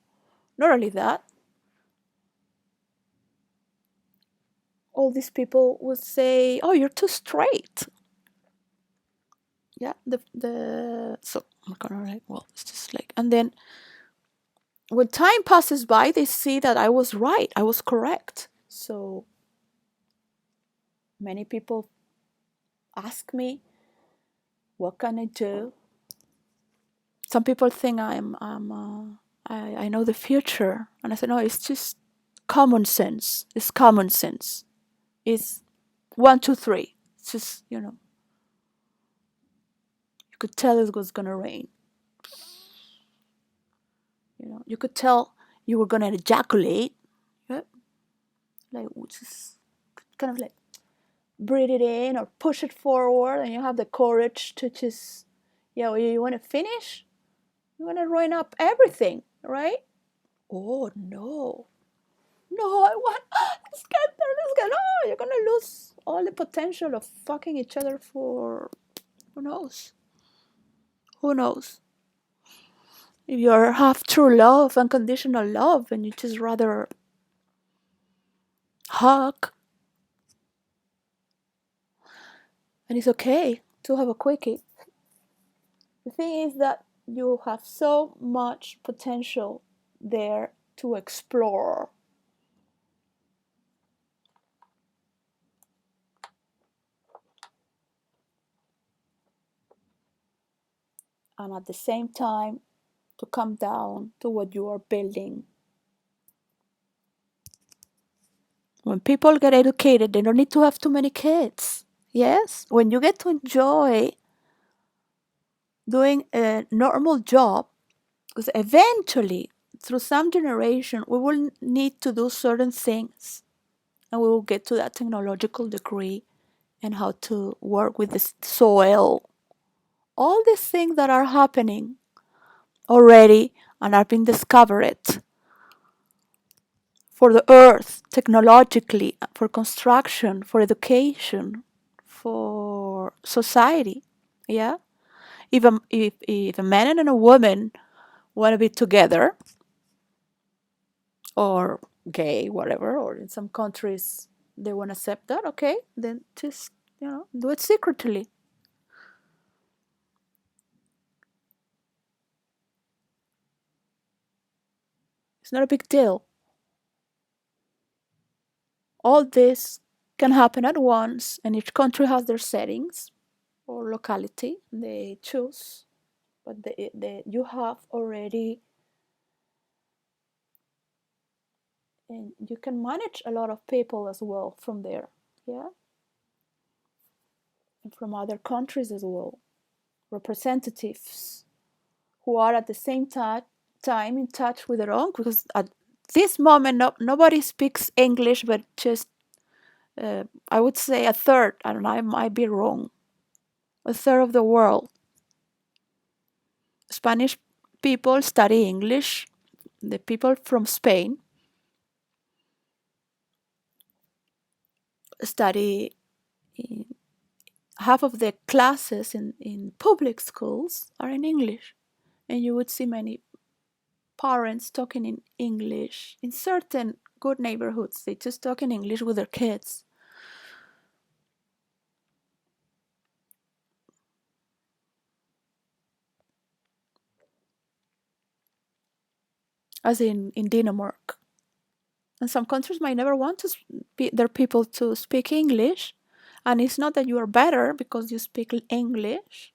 not only that, all these people would say, "Oh, you're too straight." Yeah, the so I'm kind of like, well, it's just like, and then when time passes by, they see that I was right, I was correct. So many people ask me, "What can I do?" Some people think I know the future, and I said, no, it's just common sense. It's common sense. It's one, two, three. It's just, you could tell it was gonna rain. You could tell you were gonna ejaculate. Yeah, like just kind of like breathe it in or push it forward, and you have the courage to just, yeah, well, you want to finish. You want to ruin up everything, right? Oh no, no, I want. Let's get there. Let's get. Oh, you're gonna lose all the potential of fucking each other for who knows? Who knows? If you have true love, unconditional love, and you just rather hug, and it's okay to have a quickie. The thing is that you have so much potential there to explore. and at the same time to come down to what you are building. When people get educated, they don't need to have too many kids. Yes, when you get to enjoy doing a normal job, because eventually, through some generation, we will need to do certain things and we will get to that technological degree and how to work with the soil. All these things that are happening already and are being discovered for the earth, technologically, for construction, for education, for society. Yeah? If a man and a woman want to be together, or gay, whatever, or in some countries they want to accept that, okay, then just, do it secretly. It's not a big deal. All this can happen at once, and each country has their settings or locality they choose, but you have already, and you can manage a lot of people as well from there. Yeah, and from other countries as well, representatives who are at the same time in touch with their own, because at this moment nobody speaks English, but just I would say a third, I don't know, I might be wrong, a third of the world. Spanish people study English. The people from Spain study in, half of the classes in public schools are in English. And you would see many parents talking in English in certain good neighborhoods. They just talk in English with their kids. As in Denmark. And some countries might never want to their people to speak English. And it's not that you are better because you speak English,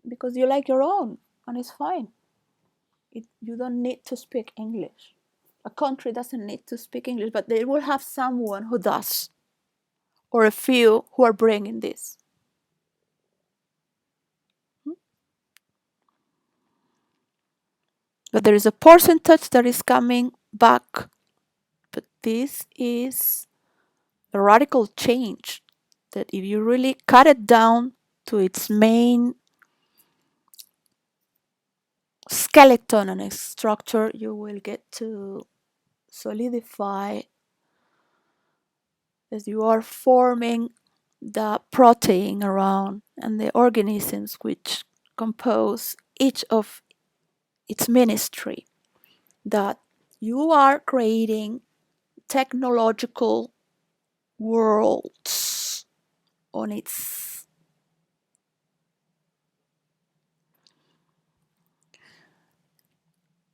because you like your own, and it's fine. You don't need to speak English. A country doesn't need to speak English, but they will have someone who does, or a few who are bringing this. But there is a percentage that is coming back. But this is a radical change that if you really cut it down to its main skeleton and its structure, you will get to solidify as you are forming the protein around and the organisms which compose each of its ministry, that you are creating technological worlds on its,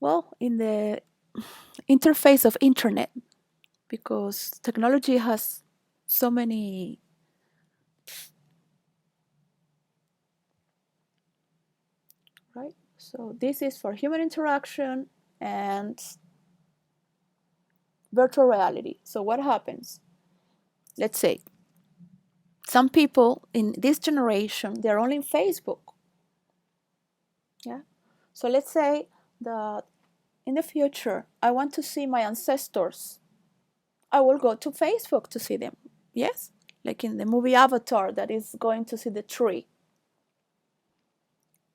well, in the interface of internet, because technology has so many, right? So this is for human interaction and virtual reality. So what happens? Let's say some people in this generation, they're only in Facebook. Yeah. So let's say that in the future I want to see my ancestors. I will go to Facebook to see them. Yes? Like in the movie Avatar, that is going to see the tree.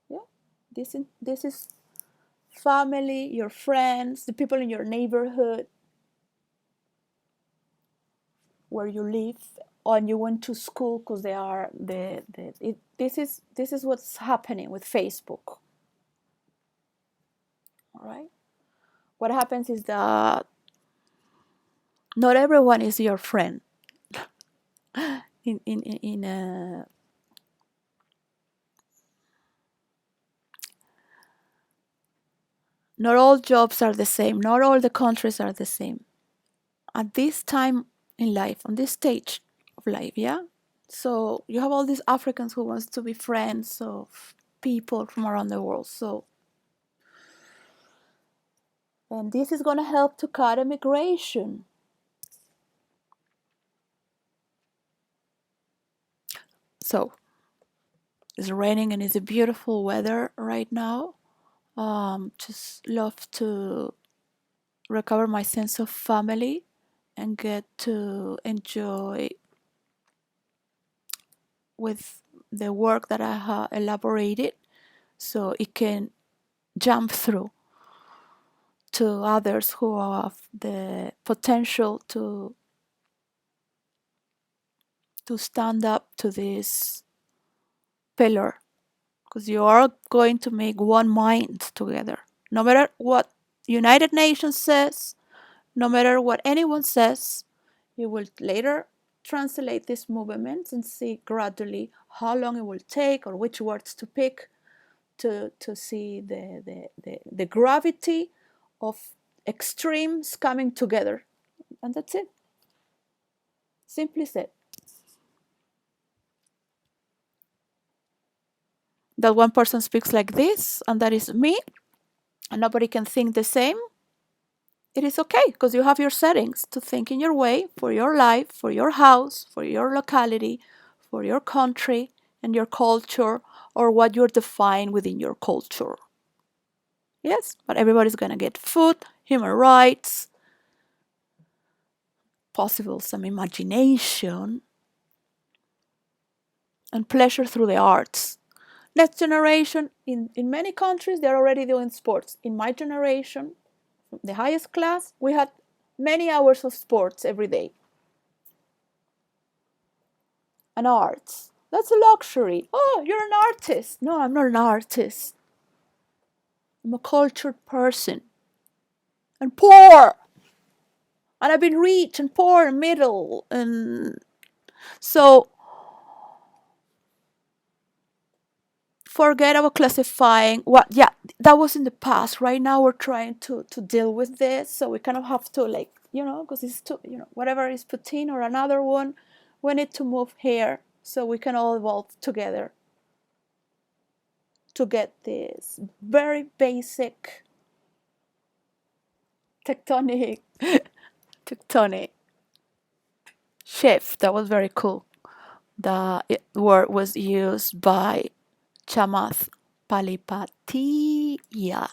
Yeah. This is family, your friends, the people in your neighborhood where you live, and you went to school, because they are this is what's happening with Facebook. All right. What happens is that not everyone is your friend. In a, not all jobs are the same. Not all the countries are the same. At this time in life, on this stage of life, yeah, So you have all these Africans who wants to be friends of people from around the world. So, and this is going to help to cut immigration. So it's raining and it's a beautiful weather right now. Just love to recover my sense of family and get to enjoy with the work that I have elaborated so it can jump through to others who have the potential to stand up to this pillar, because you are going to make one mind together. No matter what United Nations says, no matter what anyone says, you will later translate these movements and see gradually how long it will take or which words to pick to see the gravity of extremes coming together. And that's it. Simply said. That one person speaks like this, and that is me, and nobody can think the same, it is okay because you have your settings to think in your way for your life, for your house, for your locality, for your country and your culture, or what you're defined within your culture. Yes, but everybody's gonna get food, human rights, possible some imagination, and pleasure through the arts. Next generation, in many countries, they're already doing sports. In my generation, the highest class, we had many hours of sports every day. And arts. That's a luxury. Oh, you're an artist. No, I'm not an artist. I'm a cultured person. And poor. And I've been rich and poor and middle. And so forget about classifying what, yeah, that was in the past. Right now we're trying to deal with this. So we kind of have to, like, because it's too, whatever is Putin or another one, we need to move here so we can all evolve together to get this very basic tectonic tectonic shift. That was very cool. The word was used by Chamath Palihapitiya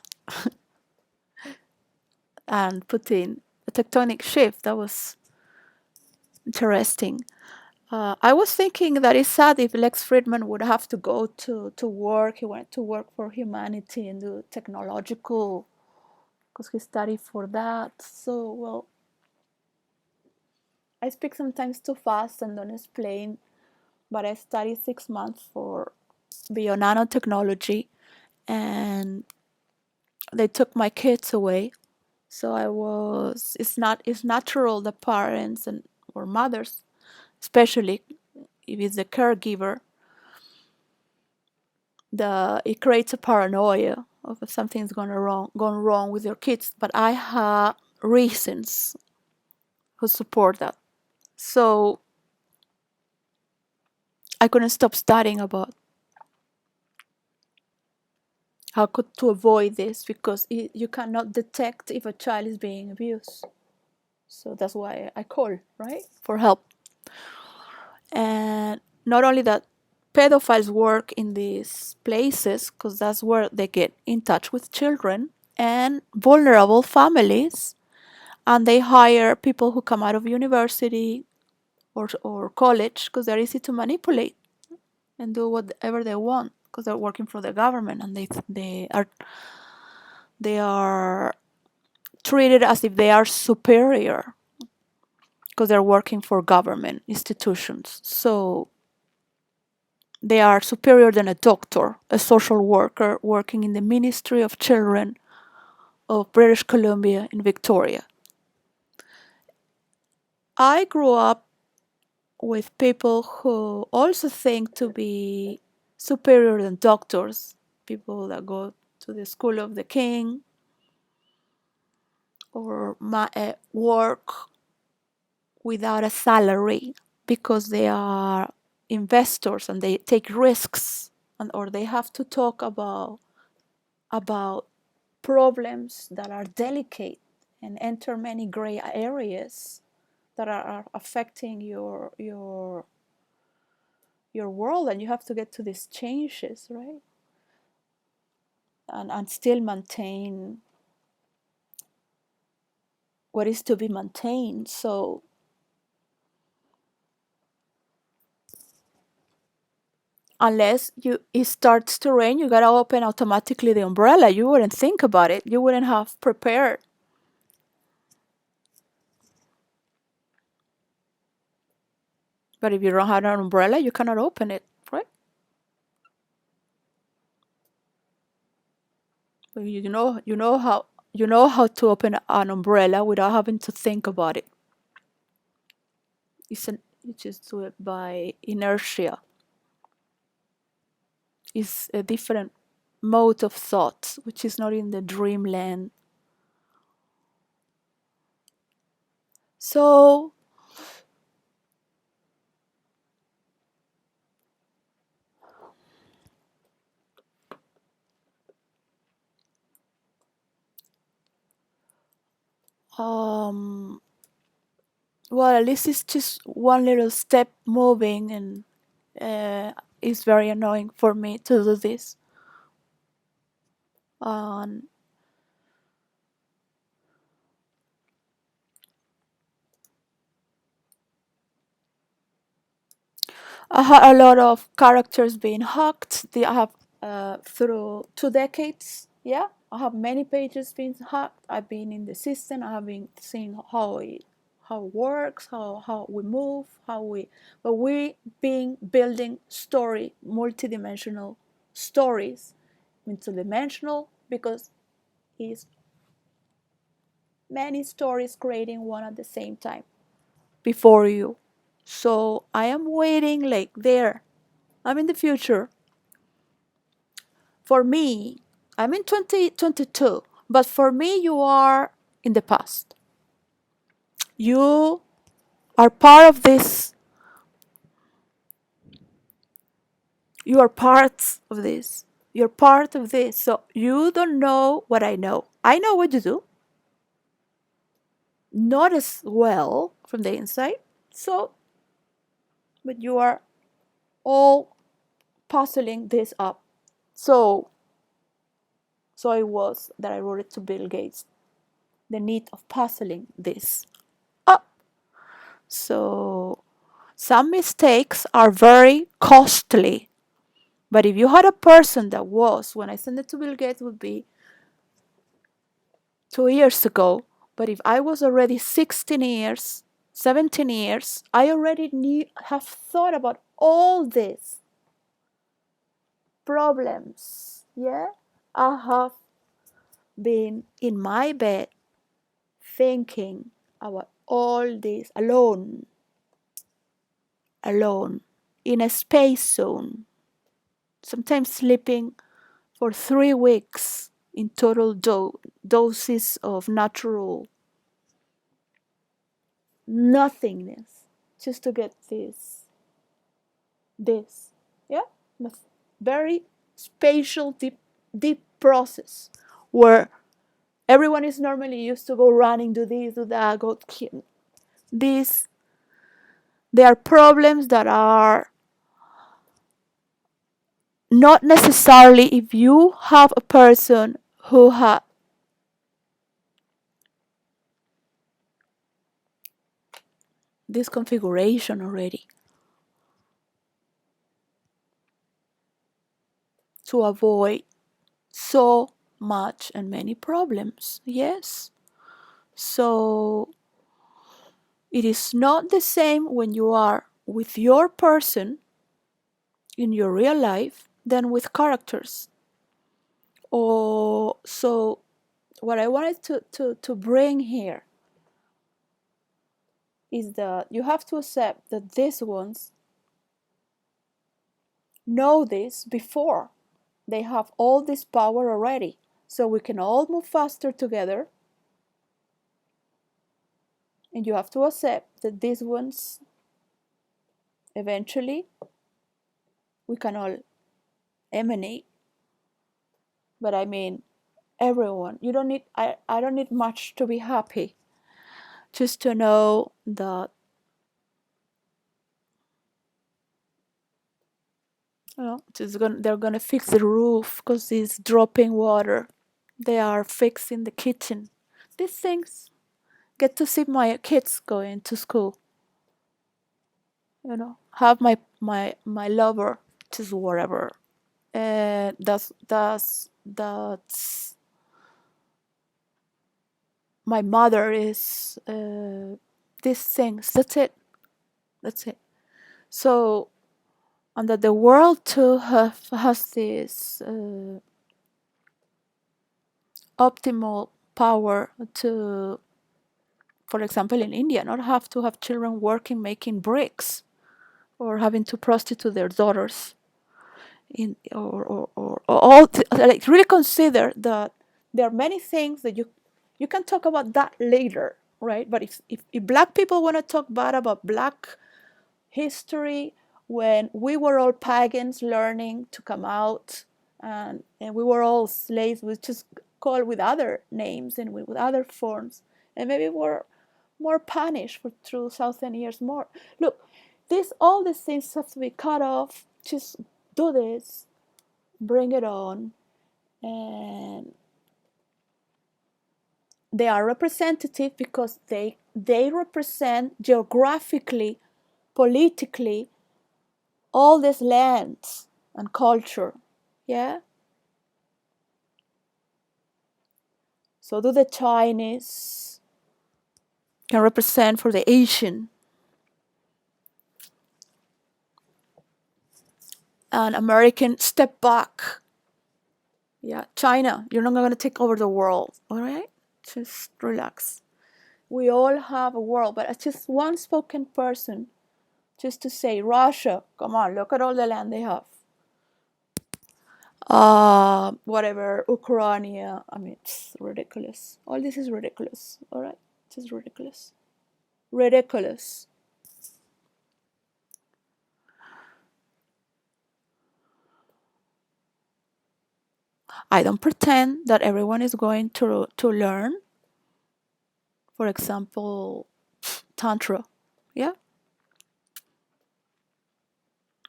and Putin. A tectonic shift. That was interesting. I was thinking that it's sad if Lex Friedman would have to go to work. He went to work for humanity and do technological, because he studied for that. So, well, I speak sometimes too fast and don't explain, but I studied 6 months for bio nanotechnology, and they took my kids away. So it's natural the parents and or mothers, especially if it's the caregiver, it creates a paranoia of if something's gone wrong with your kids. But I have reasons who support that. So I couldn't stop studying about how to avoid this, because you cannot detect if a child is being abused. So that's why I call, right, for help. And not only that, pedophiles work in these places because that's where they get in touch with children and vulnerable families, and they hire people who come out of university or college because they're easy to manipulate and do whatever they want because they're working for the government, and they are treated as if they are superior because they're working for government institutions. So they are superior than a doctor, a social worker working in the Ministry of Children of British Columbia in Victoria. I grew up with people who also think to be superior than doctors, people that go to the School of the King or work without a salary because they are investors and they take risks, or they have to talk about problems that are delicate and enter many gray areas that are affecting your world, and you have to get to these changes, right? And still maintain what is to be maintained. So unless it starts to rain, you gotta open automatically the umbrella. You wouldn't think about it. You wouldn't have prepared. But if you don't have an umbrella, you cannot open it, right? You know how to open an umbrella without having to think about it. You just do it by inertia. It's a different mode of thought, which is not in the dreamland. So, um, well, at least it's just one little step moving, and it's very annoying for me to do this. Um, I had a lot of characters being hacked. I have through 2 decades. Yeah, I have many pages being hacked. I've been in the system. I have been seeing how it works, how we move, but we been building multidimensional stories, interdimensional because it's many stories creating one at the same time before you. So I am waiting like there. I'm in the future. For me, I'm in 2022, but for me, you are in the past. You are part of this. You are part of this. You're part of this. So you don't know what I know. I know what you do, not as well from the inside. So, but you are all puzzling this up. So, so it was that I wrote it to Bill Gates, the need of puzzling this up. So some mistakes are very costly. But if you had a person that was, when I sent it to Bill Gates, would be 2 years ago. But if I was already 16 years, 17 years, I already have thought about all these problems. Yeah, I have been in my bed thinking about all this alone, in a space zone, sometimes sleeping for 3 weeks in total doses of natural nothingness just to get this. Yeah, very spatial, deep process where everyone is normally used to go running, do this, do that, go this. There are problems that are not necessarily if you have a person who has this configuration already to avoid so much and many problems. Yes. So it is not the same when you are with your person in your real life than with characters. Or so what I wanted to bring here is that you have to accept that these ones know this before. They have all this power already. So we can all move faster together. And you have to accept that these ones eventually we can all emanate. But I mean, everyone. You don't need. I don't need much to be happy. Just to know that they're gonna fix the roof because it's dropping water. They are fixing the kitchen. These things. Get to see my kids going to school. Have my lover, just whatever. That's my mother is these things. That's it. That's it. So, and that the world too has this optimal power to, for example, in India, not have to have children working making bricks or having to prostitute their daughters in or all like really consider that there are many things that you can talk about that later, right? But if black people want to talk bad about black history when we were all pagans learning to come out, and we were all slaves, we just called with other names and with other forms, and maybe we're more punished for 2,000 years more. Look, all these things have to be cut off. Just do this, bring it on, and they are representative because they represent geographically, politically, all these lands and culture. Yeah. So do the Chinese can represent for the Asian, and American step back. Yeah, China, you're not going to take over the world, all right? Just relax. We all have a world, but it's just one spoken person just to say, Russia, come on, look at all the land they have. Whatever, Ukraine, I mean, it's ridiculous. All this is ridiculous, all right? Just ridiculous. Ridiculous. I don't pretend that everyone is going to learn, for example, Tantra, yeah?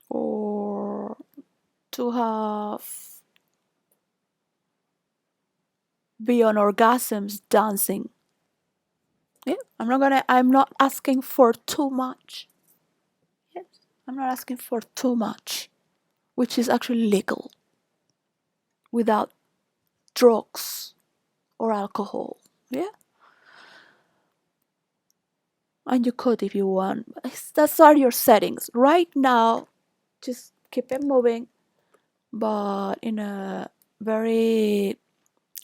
Or to have beyond orgasms dancing. Yeah, I'm not asking for too much. Yes, I'm not asking for too much, which is actually legal without drugs or alcohol. Yeah, and you could if you want. That's are your settings. Right now, just keep it moving, but in a very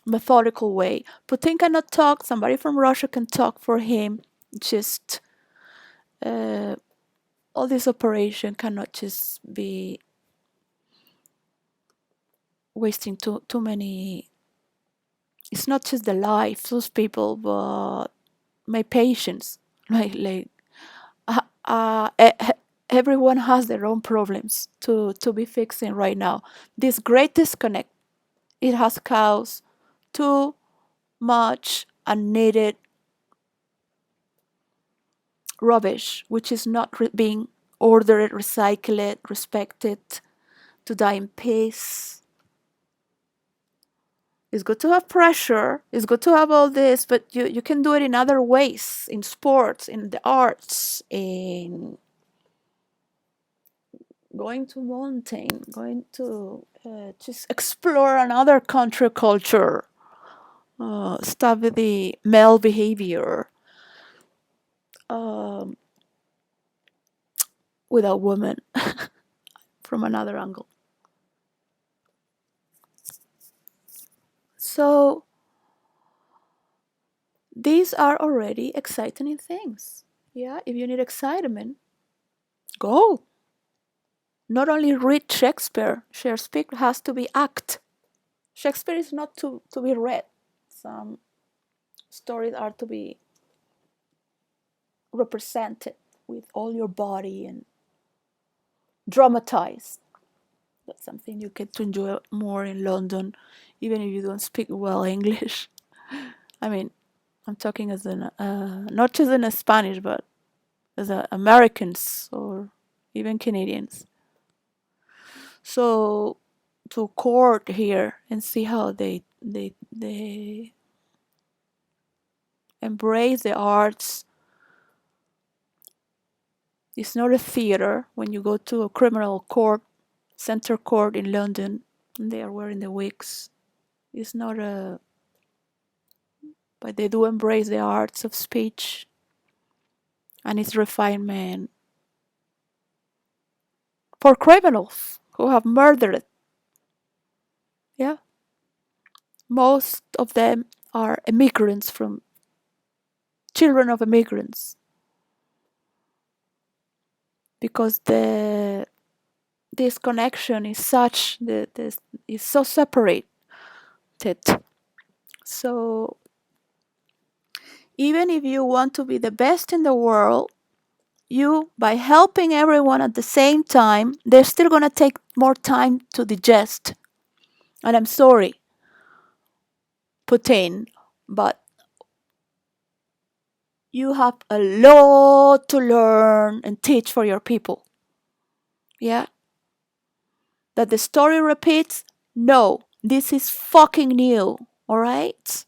methodical way. Putin cannot talk. Somebody from Russia can talk for him. Just uh, all this operation cannot just be wasting too many. It's not just the life those people, but my patience. Like uh, uh, e- everyone has their own problems to be fixing right now. This great disconnect, it has caused too much unneeded rubbish, which is not being ordered, recycled, respected, to die in peace. It's good to have pressure. It's good to have all this, but you can do it in other ways, in sports, in the arts, in going to mountain, going to just explore another country culture, study the male behavior um, with a woman from another angle. So these are already exciting things. Yeah, if you need excitement, go. Not only read Shakespeare. Shakespeare has to be act. Shakespeare is not to be read. Some stories are to be represented with all your body and dramatized. That's something you get to enjoy more in London, even if you don't speak well English. I mean, I'm talking as an not just in a Spanish, but as a Americans or even Canadians. So to court here and see how they embrace the arts. It's not a theater. When you go to a criminal court, center court in London, and they are wearing the wigs. It's not a, but they do embrace the arts of speech and its refinement for criminals who have murdered. Yeah, most of them are immigrants from children of immigrants because the this connection is such that this is so separated. So even if you want to be the best in the world, you by helping everyone at the same time, they're still gonna take more time to digest. And I'm sorry, Putin, but you have a lot to learn and teach for your people. Yeah? That the story repeats? No, this is fucking new, alright?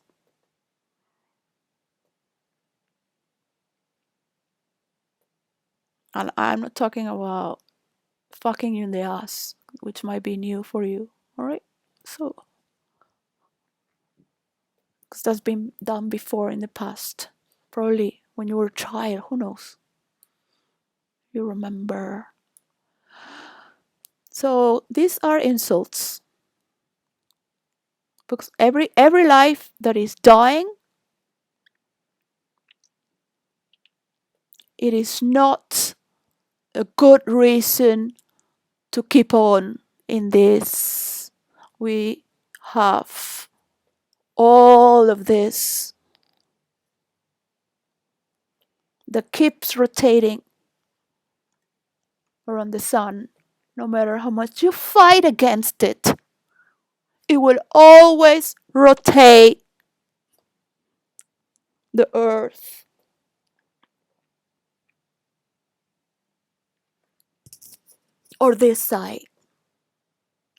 And I'm not talking about fucking you in the ass, which might be new for you, alright? So, because that's been done before in the past. Probably when you were a child, who knows? You remember. So these are insults. Because every life that is dying, it is not a good reason to keep on in this. We have all of this that keeps rotating around the sun. No matter how much you fight against it, it will always rotate the earth. Or this side.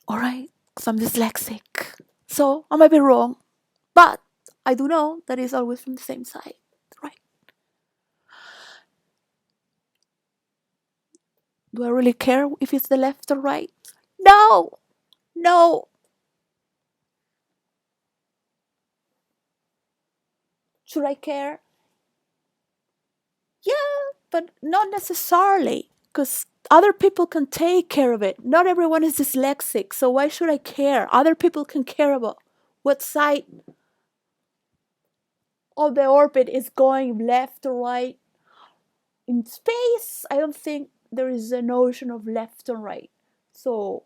Alright? Because I'm dyslexic. So I might be wrong. But I do know that it's always from the same side. Right? Do I really care if it's the left or right? No! No! Should I care? Yeah, but not necessarily. Because other people can take care of it. Not everyone is dyslexic, so why should I care? Other people can care about what side of the orbit is going left or right. In space, I don't think there is a notion of left or right. So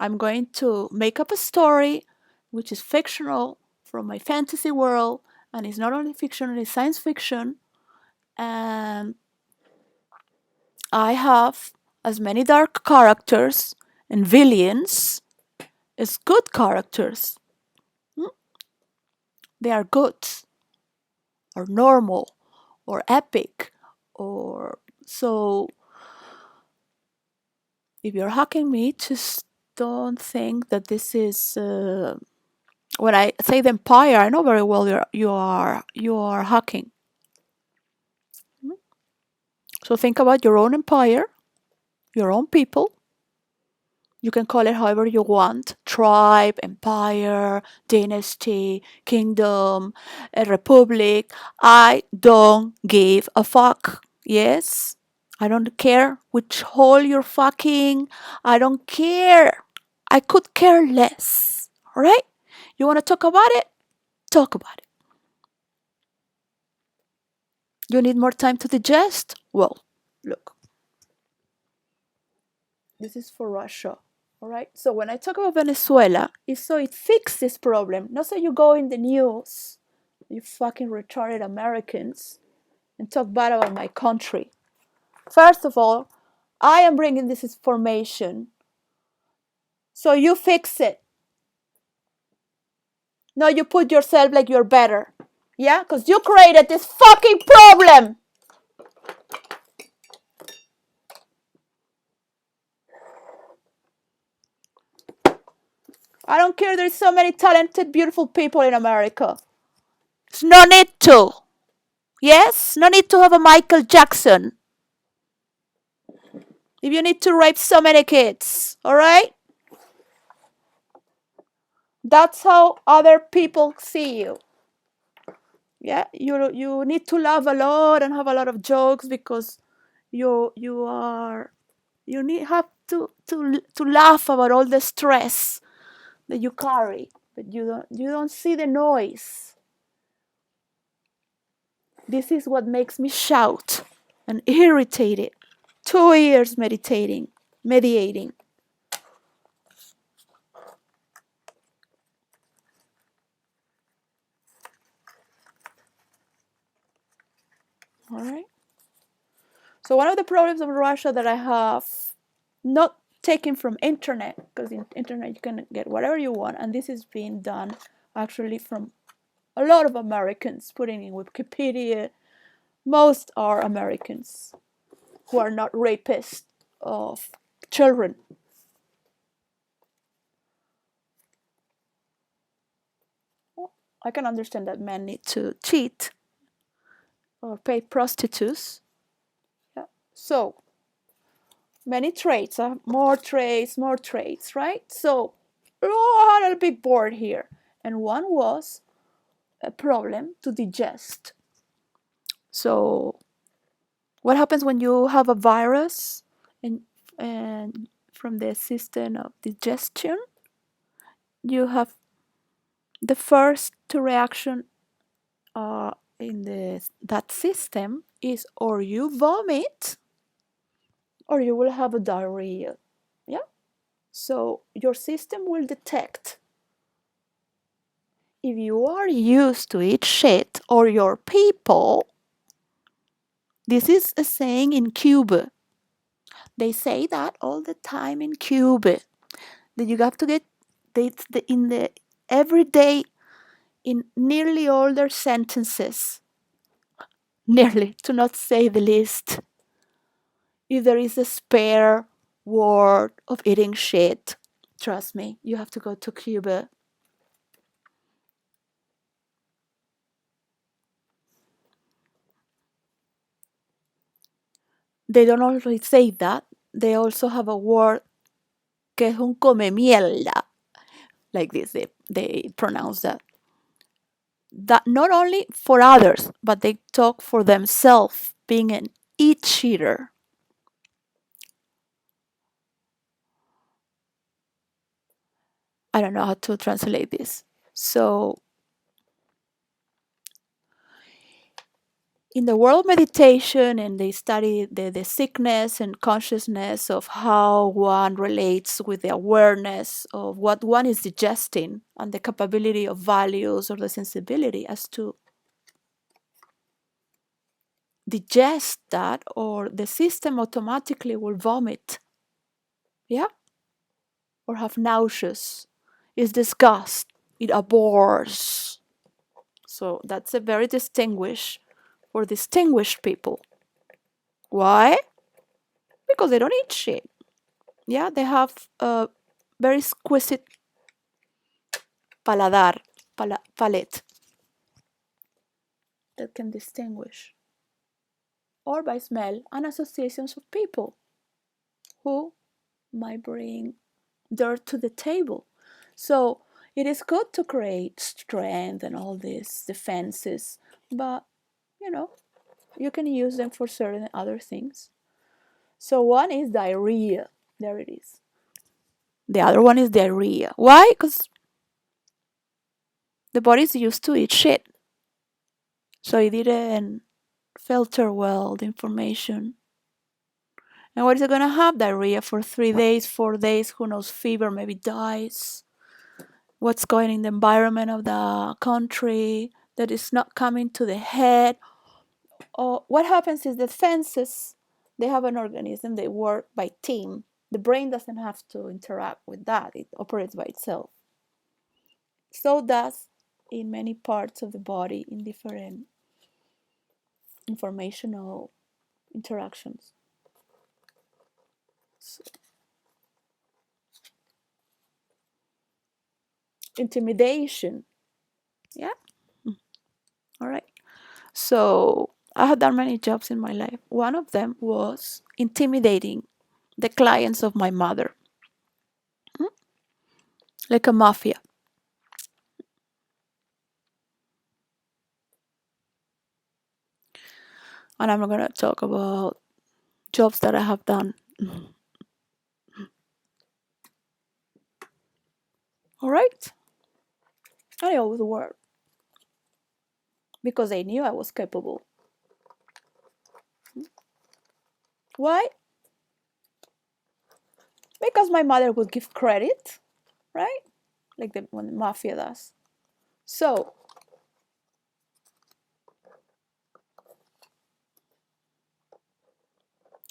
I'm going to make up a story which is fictional from my fantasy world, and it's not only fiction, it's science fiction. And I have as many dark characters and villains as good characters. They are good, or normal, or epic, or so. If you're hacking me, just don't think that this is. When I say the empire, I know very well you are hacking. So think about your own empire, your own people. You can call it however you want: tribe, empire, dynasty, kingdom, a republic. I don't give a fuck. Yes? I don't care which hole you're fucking. I don't care. I could care less. Alright? You want to talk about it? Talk about it. You need more time to digest? Well, look, this is for Russia. All right. So when I talk about Venezuela, it's so it fixes this problem. Not so you go in the news, you fucking retarded Americans, and talk bad about my country. First of all, I am bringing this information. So you fix it. No, you put yourself like you're better. Yeah? Because you created this fucking problem. I don't care. There's so many talented, beautiful people in America. There's no need to. Yes? No need to have a Michael Jackson. If you need to rape so many kids. Alright? That's how other people see you. Yeah? You need to laugh a lot and have a lot of jokes because you are you need have to laugh about all the stress that you carry, but you don't see the noise. This is what makes me shout and irritated. 2 years mediating. All right. So one of the problems of Russia that I have, not taken from internet, because in internet you can get whatever you want, and this is being done actually from a lot of Americans putting in Wikipedia. Most are Americans who are not rapists of children. Well, I can understand that men need to cheat or pay prostitutes. Yeah. So many traits, more traits, right? So I had a big board here, and one was a problem to digest. So what happens when you have a virus and from the system of digestion, you have the first two reaction in that system is or you vomit or you will have a diarrhea. Yeah. So your system will detect if you are used to eat shit or your people. This is a saying in Cuba. They say that all the time in Cuba. That you have to get in the every day in nearly all their sentences. Nearly, to not say the least. If there is a spare word of eating shit, trust me, you have to go to Cuba. They don't only say that, they also have a word que es un come mierda. Like this, they pronounce that. That not only for others, but they talk for themselves, being an eat eater. I don't know how to translate this. So, in the world of meditation, and they study the sickness and consciousness of how one relates with the awareness of what one is digesting and the capability of values or the sensibility as to digest that, or the system automatically will vomit, yeah, or have nauseous, is disgust, it abhors. So that's a very distinguished people. Why? Because they don't eat shit. Yeah, they have a very exquisite paladar, palate that can distinguish, or by smell and associations of people who might bring dirt to the table. So it is good to create strength and all these defenses, but you know, you can use them for certain other things. So one is diarrhea. There it is. The other one is diarrhea. Why? Because the body's used to eat shit. So it didn't filter well the information. And what is it going to have? Diarrhea for 3 days, 4 days, who knows, fever, maybe dies. What's going in the environment of the country that is not coming to the head. Or what happens is the fences They have an organism, they work by team. The brain doesn't have to interact with that, it operates by itself. So does in many parts of the body in different informational interactions. So, intimidation. Yeah. All right. So I had done many jobs in my life. One of them was intimidating the clients of my mother, like a mafia. And I'm not going to talk about jobs that I have done. All right. I always worked because I knew I was capable. Why? Because my mother would give credit, right? Like when the mafia does. So,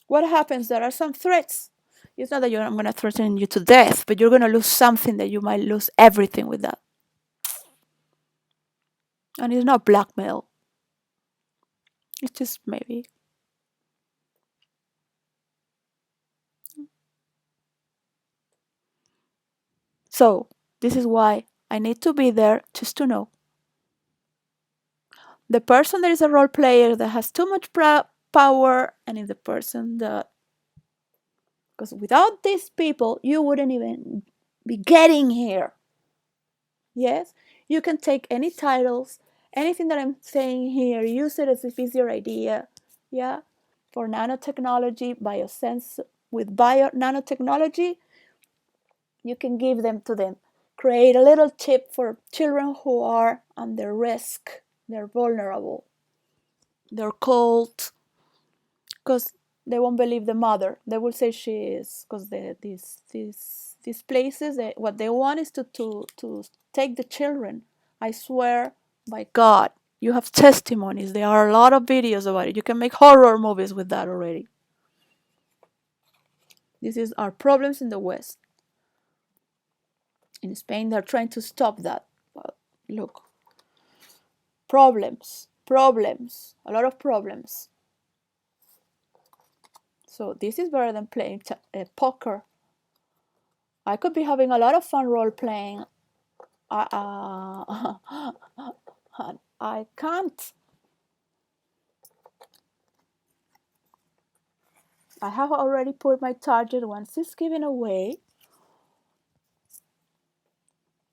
what happens? There are some threats. It's not that I'm going to threaten you to death, but you're going to lose something that you might lose everything with that. And it's not blackmail. It's just maybe. So, this is why I need to be there just to know. The person that is a role player that has too much power, and is the person that. Because without these people, you wouldn't even be getting here. Yes? You can take any titles, anything that I'm saying here, use it as if it's your idea. Yeah? For nanotechnology, biosense, with nanotechnology, you can give them to them. Create a little chip for children who are under risk. They're vulnerable. They're cold because they won't believe the mother. They will say she is because these places what they want is to take the children. I swear by God, you have testimonies. There are a lot of videos about it. You can make horror movies with that already. This is our problems in the West. In Spain, they're trying to stop that. But look, problems, a lot of problems. So this is better than playing poker. I could be having a lot of fun role playing. I can't. I have already put my target. Once it's given away,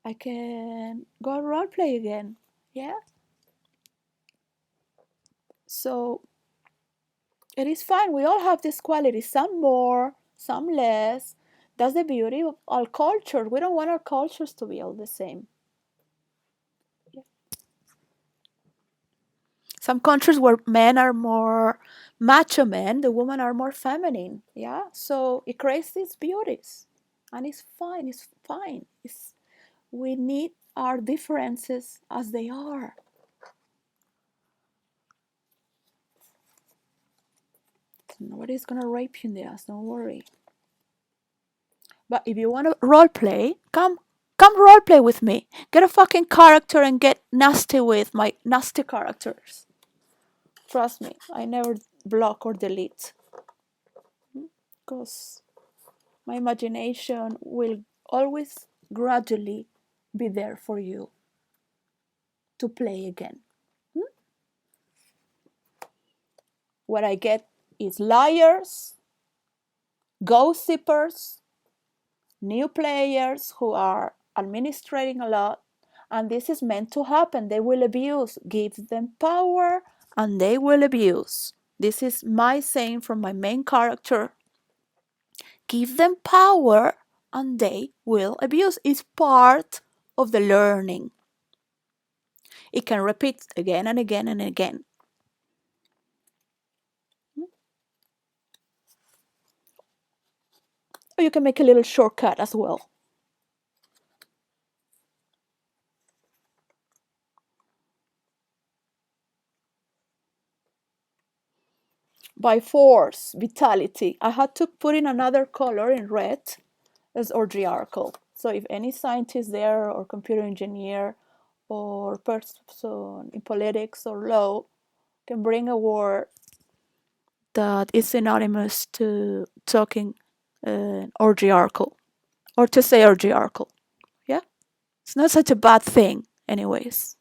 I can go role play again. Yeah. So it is fine. We all have this quality. Some more, some less. That's the beauty of our culture. We don't want our cultures to be all the same. Some countries where men are more macho men, the women are more feminine. Yeah. So it creates these beauties. And it's fine. It's fine. We need our differences as they are. Nobody's gonna rape you in the ass, don't worry. But if you want to role play, come role play with me. Get a fucking character and get nasty with my nasty characters. Trust me, I never block or delete. Because my imagination will always gradually be there for you to play again. What I get is liars, gossipers, new players who are administrating a lot, and this is meant to happen. They will abuse. Give them power and they will abuse. This is my saying from my main character. Give them power and they will abuse. It's part of the learning. It can repeat again and again and again. Or you can make a little shortcut as well. by force, vitality. I had to put in another color in red as orgiarchal. So if any scientist there or computer engineer or person in politics or law can bring a word that is synonymous to talking orgiarchal or to say orgiarchal. Yeah, it's not such a bad thing, anyways.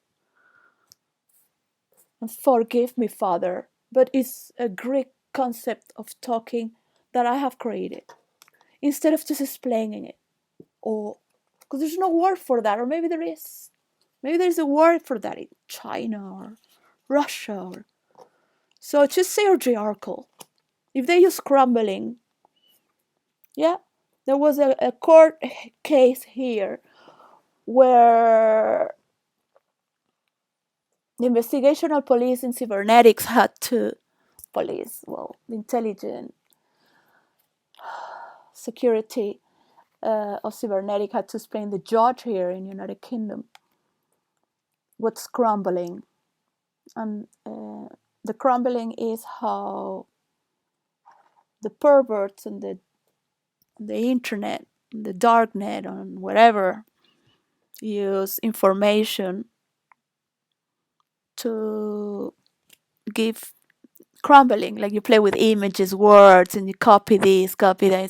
And forgive me, Father, but it's a Greek concept of talking that I have created instead of just explaining it. Or because there's no word for that, or maybe there is. Maybe there's a word for that in China or Russia. So just say orgiarchal. If they use crumbling, yeah, there was a court case here where the investigational police in cybernetics had to police, well, the intelligent security of cybernetic had to explain the judge here in the United Kingdom what's crumbling. And the crumbling is how the perverts and the internet, the dark net, and whatever use information to give crumbling, like you play with images, words, and you copy this, copy that.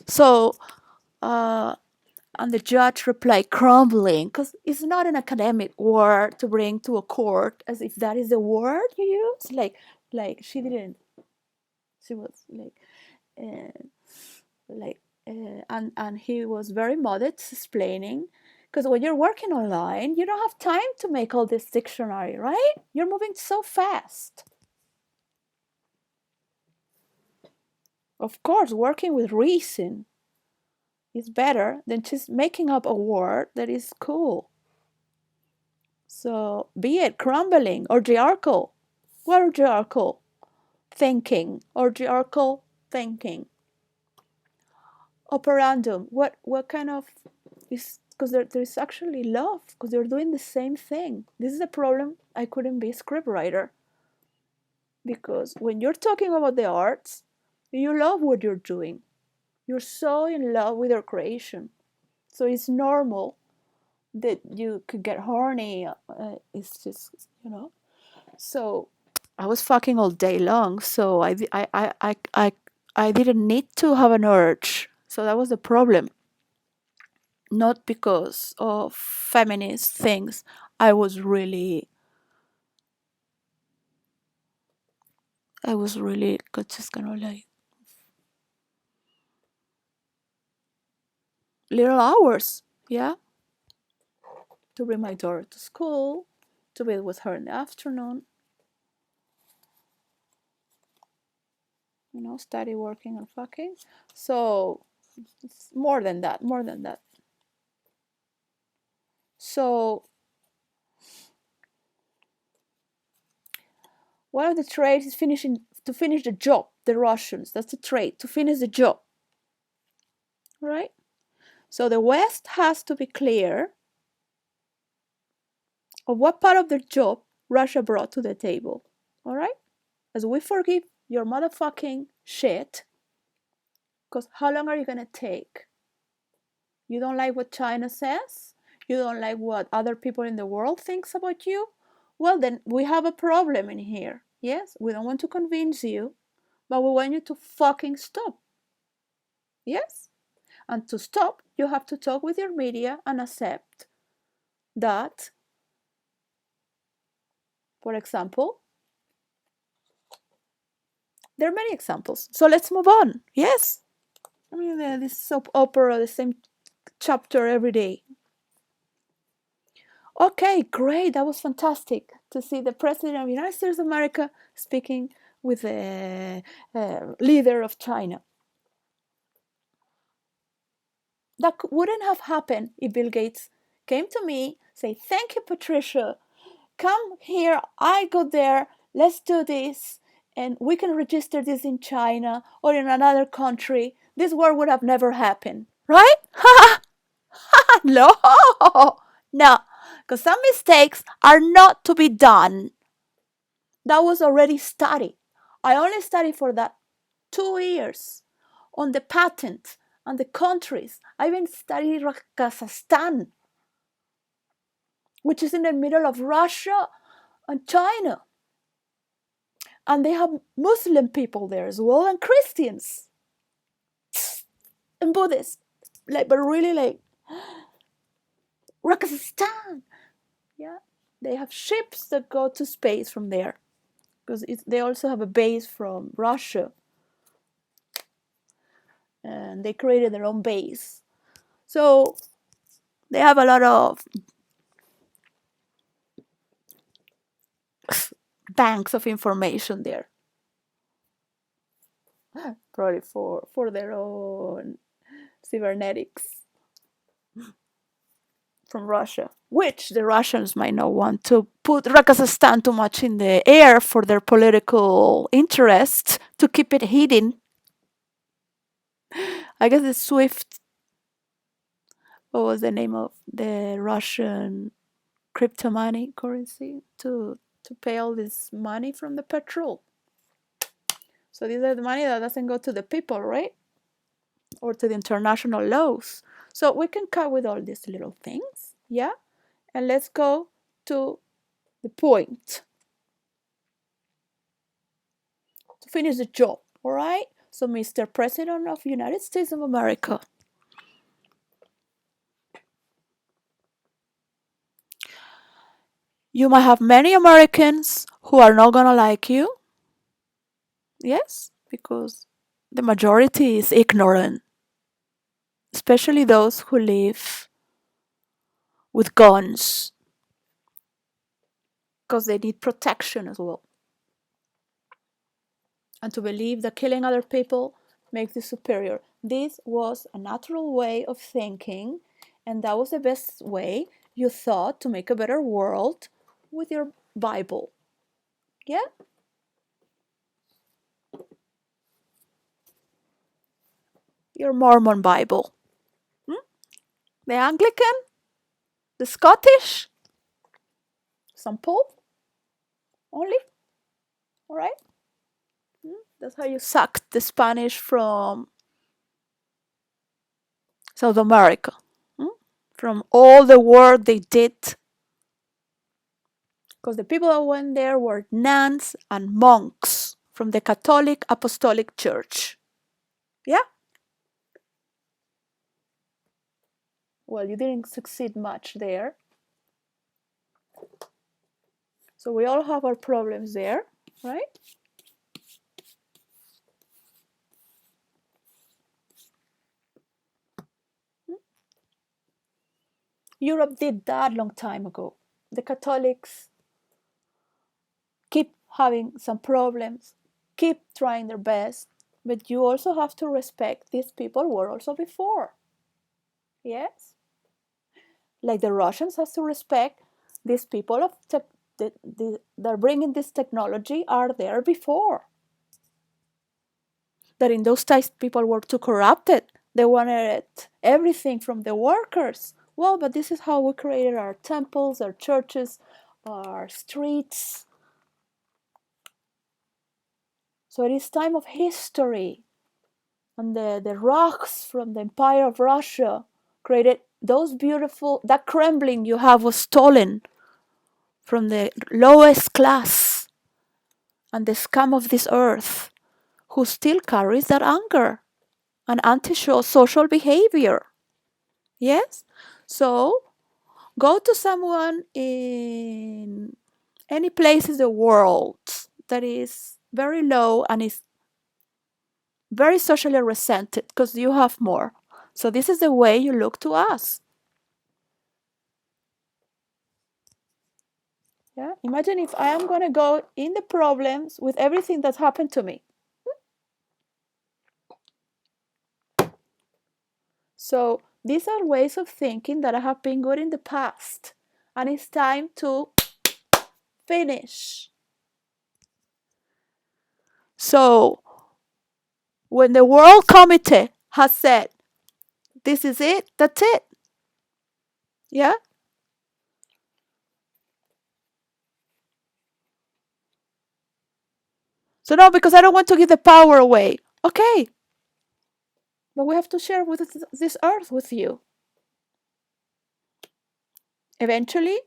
So, and the judge replied, crumbling, because it's not an academic word to bring to a court as if that is the word you use. Like she didn't. She was uh, like, and he was very modest explaining. Because when you're working online, you don't have time to make all this dictionary, right? You're moving so fast. Of course, working with reason is better than just making up a word that is cool. So, be it crumbling, orgiarchal. What orgiarchal? Thinking. Orgiarchal thinking. Operandum. What kind of is, because there's actually love, because they're doing the same thing. This is the problem. I couldn't be a scriptwriter. Because when you're talking about the arts, you love what you're doing. You're so in love with your creation. So it's normal that you could get horny. It's just, So I was fucking all day long. So I didn't need to have an urge. So that was the problem. Not because of feminist things. I was really, just kind of like little hours. Yeah. To bring my daughter to school, to be with her in the afternoon, study, working, and fucking. So it's more than that. So one of the trades is to finish the job. The Russians, that's the trade, to finish the job. Right? So the West has to be clear of what part of the job Russia brought to the table. All right? As we forgive your motherfucking shit, because how long are you going to take? You don't like what China says? You don't like what other people in the world thinks about you? Well, then we have a problem in here. Yes, we don't want to convince you, but we want you to fucking stop. Yes? And to stop, you have to talk with your media and accept that, for example, there are many examples. So let's move on. Yes? I mean, this soap opera, the same chapter every day. Okay, great. That was fantastic to see the President of the United States of America speaking with the leader of China. That wouldn't have happened if Bill Gates came to me, say, thank you, Patricia. Come here, I go there, let's do this, and we can register this in China or in another country. This war would have never happened, right? No, no, because some mistakes are not to be done. That was already studied. I only studied for that 2 years on the patent and the countries. I even studied Kazakhstan, which is in the middle of Russia and China. And they have Muslim people there as well, and Christians and Buddhists. But really Kazakhstan. Yeah, they have ships that go to space from there, because they also have a base from Russia, and they created their own base. So they have a lot of banks of information there, probably for their own cybernetics from Russia, which the Russians might not want to put Kazakhstan too much in the air for their political interests, to keep it hidden. I guess the SWIFT, what was the name of the Russian crypto money currency, to pay all this money from the petrol. So these are the money that doesn't go to the people, right? Or to the international laws. So we can cut with all these little things, yeah? And let's go to the point to finish the job, all right? So, Mr. President of United States of America, you might have many Americans who are not gonna like you, yes, because the majority is ignorant, especially those who live with guns, because they need protection as well. And to believe that killing other people makes you superior. This was a natural way of thinking, and that was the best way you thought to make a better world with your Bible. Yeah? Your Mormon Bible. Hmm? The Anglican? The Scottish? St. Paul? Only? Alright? That's how you sucked the Spanish from South America. From all the work they did. Because the people that went there were nuns and monks from the Catholic Apostolic Church. Yeah? Well, you didn't succeed much there. So we all have our problems there, right? Europe did that long time ago. The Catholics keep having some problems, keep trying their best, but you also have to respect these people were also before. Yes? Like the Russians have to respect these people of that are bringing this technology are there before. That in those times people were too corrupted. They wanted everything from the workers. Well, but this is how we created our temples, our churches, our streets. So it is time of history. And the rocks from the Empire of Russia created those beautiful, that Kremlin you have was stolen from the lowest class and the scum of this earth, who still carries that anger and anti-social behavior. Yes? So go to someone in any place in the world that is very low and is very socially resented because you have more. So this is the way you look to us. Yeah? Imagine if I am going to go in the problems with everything that's happened to me. So these are ways of thinking that have been good in the past. And it's time to finish. So when the World Committee has said, this is it, that's it. Yeah? So no, because I don't want to give the power away. Okay, but we have to share with this earth with you. Eventually,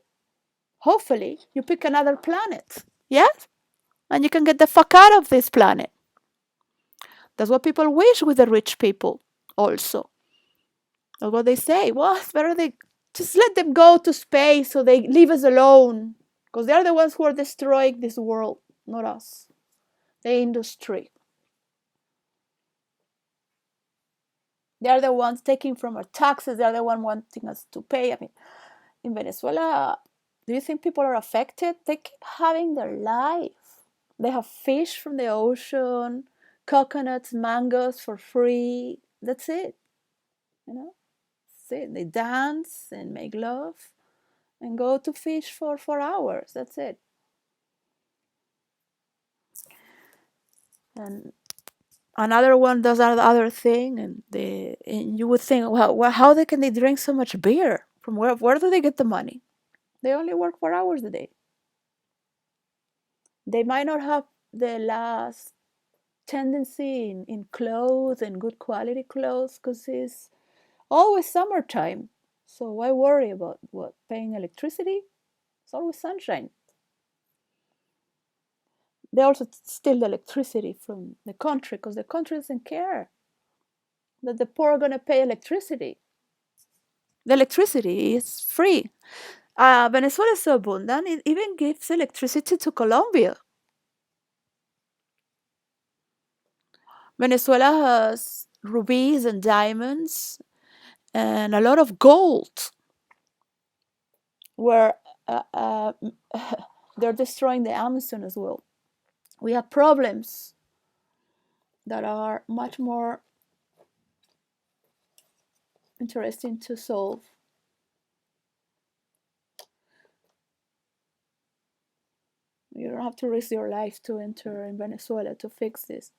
hopefully, you pick another planet. Yes? And you can get the fuck out of this planet. That's what people wish with the rich people also. That's what they say. Well, it's better they just let them go to space so they leave us alone. Because they're the ones who are destroying this world, not us. The industry. They're the ones taking from our taxes. They're the one wanting us to pay. I mean, in Venezuela, do you think people are affected? They keep having their life. They have fish from the ocean, coconuts, mangoes for free. That's it. You know, that's it. They dance and make love and go to fish for 4 hours. That's it. And another one does another thing, and you would think, well, how can they drink so much beer? From where do they get the money? They only work 4 hours a day. They might not have the last tendency in clothes and good quality clothes because it's always summertime. So why worry about what paying electricity? It's always sunshine. They also steal the electricity from the country because the country doesn't care that the poor are going to pay electricity. The electricity is free. Venezuela is so abundant, it even gives electricity to Colombia. Venezuela has rubies and diamonds and a lot of gold, where they're destroying the Amazon as well. We have problems that are much more interesting to solve. You don't have to risk your life to enter in Venezuela to fix this.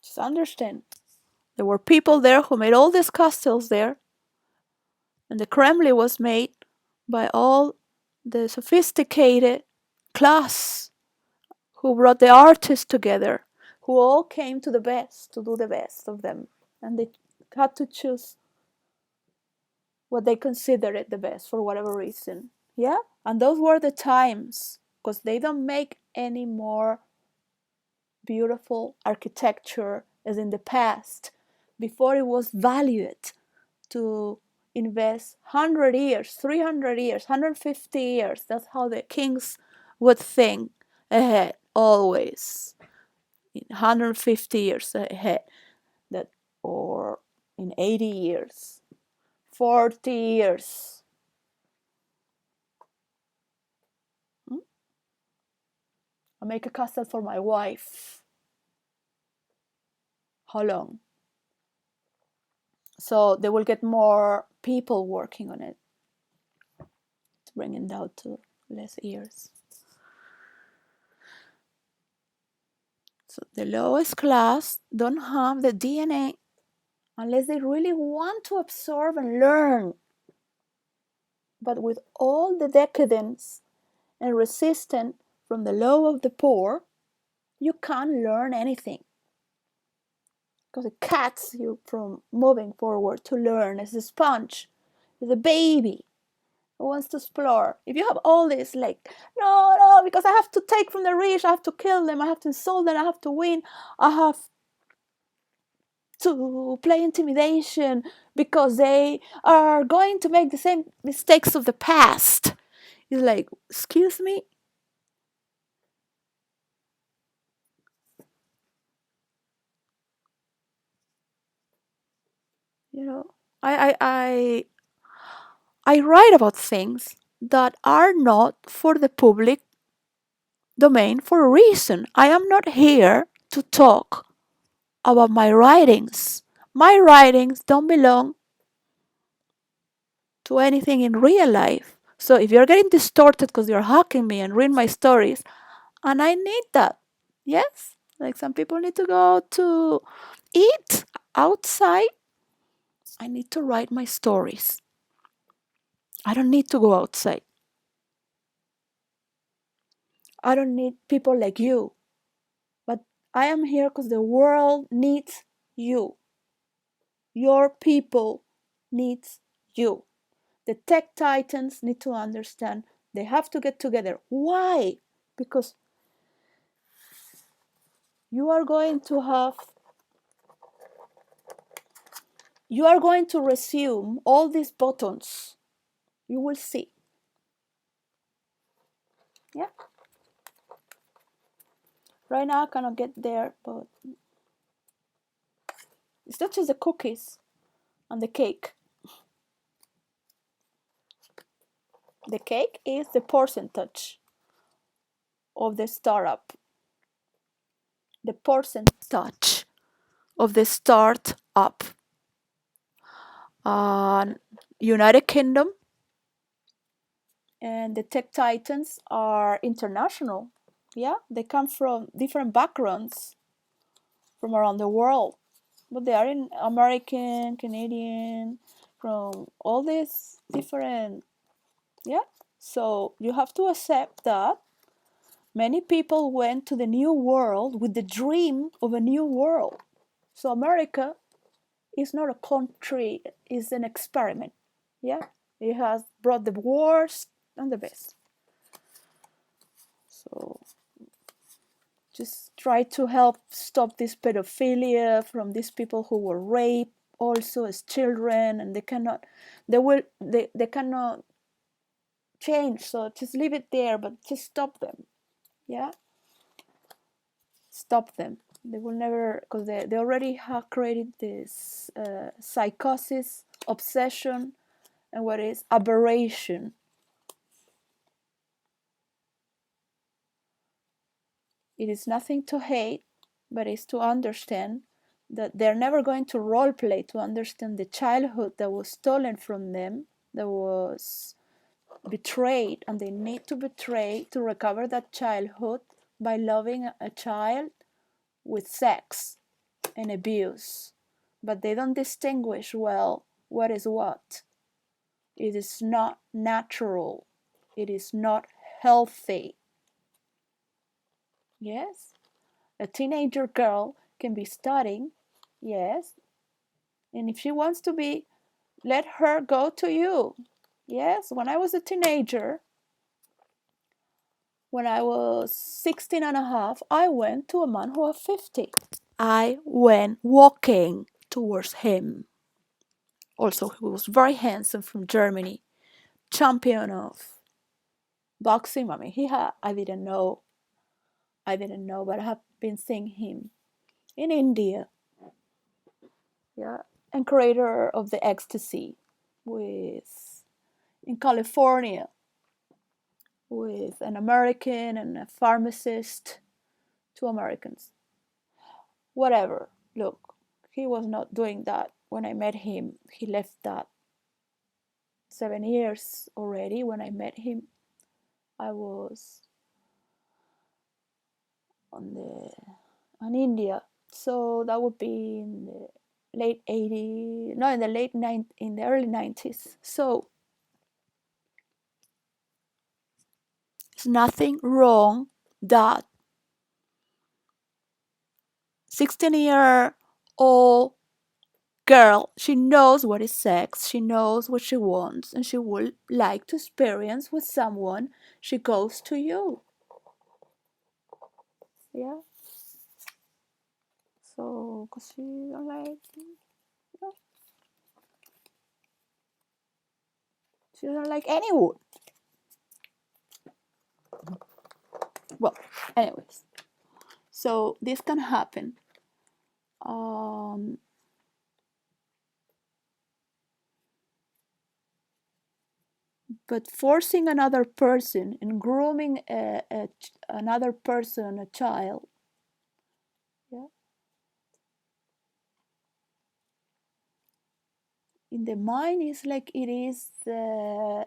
Just understand. There were people there who made all these castles there, and the Kremlin was made by all the sophisticated class who brought the artists together, who all came to the best, to do the best of them. And they had to choose what they considered the best for whatever reason. Yeah? And those were the times, because they don't make any more beautiful architecture as in the past. Before it was valued to invest 100 years, 300 years, 150 years. That's how the kings would think ahead, always. 150 years ahead, that, or in 80 years, 40 years. I make a castle for my wife. How long? So they will get more people working on it to bring it down to less years. So the lowest class don't have the DNA unless they really want to absorb and learn. But with all the decadence and resistance from the low of the poor, you can't learn anything. Because it cuts you from moving forward to learn as a sponge, as a baby who wants to explore. If you have all this, like, no, because I have to take from the rich, I have to kill them, I have to insult them, I have to win, I have to play intimidation because they are going to make the same mistakes of the past. It's like, excuse me? You know, I write about things that are not for the public domain for a reason. I am not here to talk about my writings. My writings don't belong to anything in real life. So if you're getting distorted because you're hacking me and read my stories, and I need that. Yes, like some people need to go to eat outside. I need to write my stories. I don't need to go outside. I don't need people like you. But I am here because the world needs you. Your people needs you. The tech titans need to understand they have to get together. Why? Because you are going to have you are going to resume all these buttons. You will see. Yeah. Right now I cannot get there, but it's not just the cookies and the cake. The cake is the percentage of the startup. The percentage of the startup. United Kingdom and the tech titans are international. Yeah, they come from different backgrounds from around the world, but they are in American, Canadian, from all these different. Yeah, so you have to accept that many people went to the new world with the dream of a new world. So America is not a country, it's an experiment. Yeah, it has brought the worst and the best. So just try to help stop this pedophilia from these people who were raped also as children, and they cannot change, so just leave it there, but just stop them. Yeah, stop them. They will never, because they already have created this psychosis, obsession, and what is aberration. It is nothing to hate, but it's to understand that they're never going to role play to understand the childhood that was stolen from them, that was betrayed, and they need to betray to recover that childhood by loving a child with sex and abuse. But they don't distinguish well what is what. It is not natural. It is not healthy. Yes? A teenager girl can be studying, yes, and if she wants to be, let her go to you. Yes, when I was a teenager, when I was 16 and a half, I went to a man who was 50. I went walking towards him. Also, he was very handsome, from Germany, champion of boxing. I mean, I didn't know, but I have been seeing him in India. Yeah, and creator of the ecstasy with in California with an American and a pharmacist, two Americans. Whatever. Look, he was not doing that when I met him. He left that 7 years already. When I met him, I was on the on India. So that would be in the late 80s, no, in the in the early 90s. So there's nothing wrong that 16-year-old girl, she knows what is sex, she knows what she wants, and she would like to experience with someone. She goes to you. Yeah. So, because she don't like, you know, she don't like anyone. Well, anyways, so this can happen. Um, but forcing another person and grooming another person, a child, yeah, in the mind is like it is a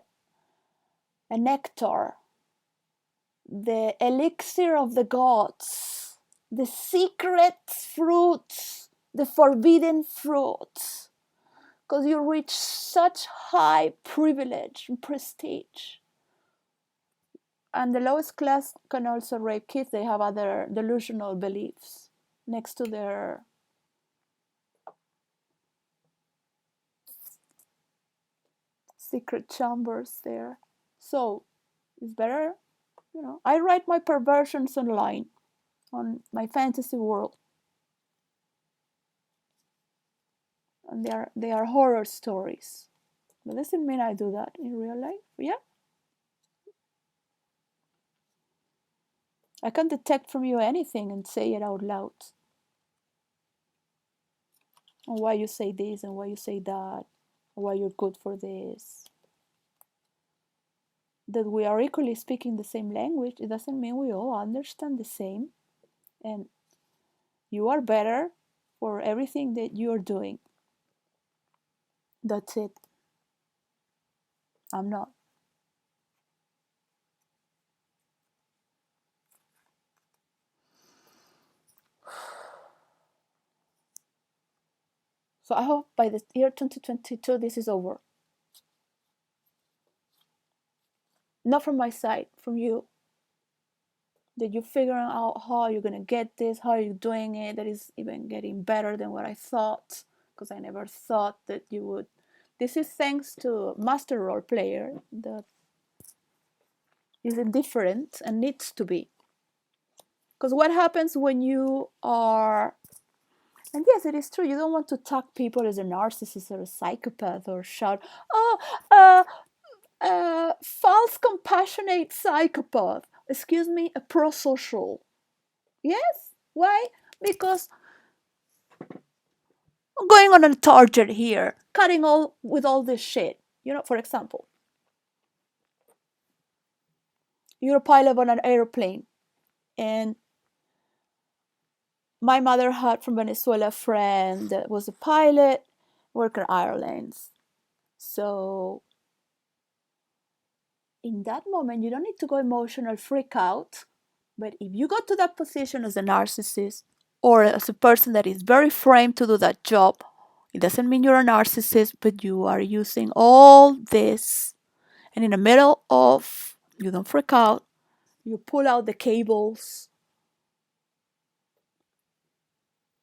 nectar, the elixir of the gods, the secret fruits, the forbidden fruits. because you reach such high privilege and prestige. And the lowest class can also rape kids. They have other delusional beliefs next to their secret chambers there. So it's better, I write my perversions online on my fantasy world. And they are horror stories. But doesn't mean I do that in real life. Yeah. I can detect from you anything and say it out loud. And why you say this and why you say that, why you're good for this. That we are equally speaking the same language, it doesn't mean we all understand the same. And you are better for everything that you're doing. That's it. I'm not. So I hope by the year 2022 this is over. Not from my side, from you. That you're figuring out how you're gonna get this, how you're doing it, that is even getting better than what I thought, because I never thought that you would. This is thanks to Master Role Player that is indifferent and needs to be. Because what happens when you are, and yes, it is true, you don't want to tag people as a narcissist or a psychopath or shout, oh, false compassionate psychopath. Excuse me, a prosocial. Yes? Why? Because I'm going on a target here, cutting all with all this shit. For example, you're a pilot on an airplane, and my mother had from Venezuela a friend that was a pilot, working Airlines. So in that moment, you don't need to go emotional, freak out. But if you go to that position as a narcissist or as a person that is very framed to do that job, it doesn't mean you're a narcissist, but you are using all this. And in the middle of, you don't freak out, you pull out the cables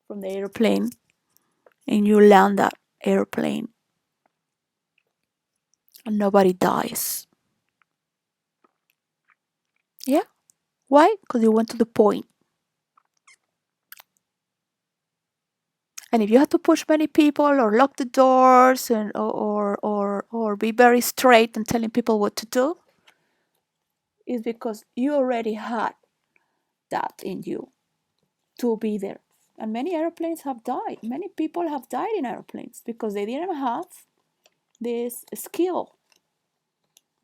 from the airplane and you land that airplane and nobody dies. Yeah? Why? Because you went to the point. And if you have to push many people or lock the doors and or be very straight and telling people what to do, it's because you already had that in you to be there. And many airplanes have died. Many people have died in airplanes because they didn't have this skill.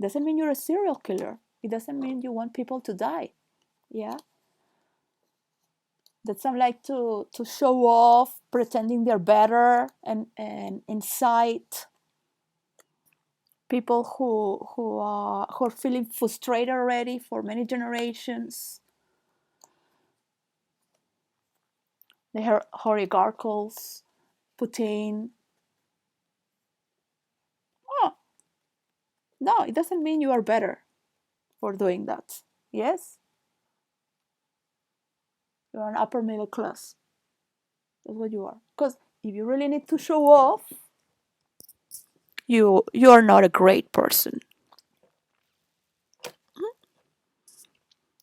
Doesn't mean you're a serial killer. It doesn't mean you want people to die. Yeah. That some like to show off, pretending they're better, and incite people who are feeling frustrated already for many generations. The oligarchs, Putin. Oh, no, it doesn't mean you are better for doing that. Yes, you're an upper middle class. That's what you are. Because if you really need to show off, you are not a great person.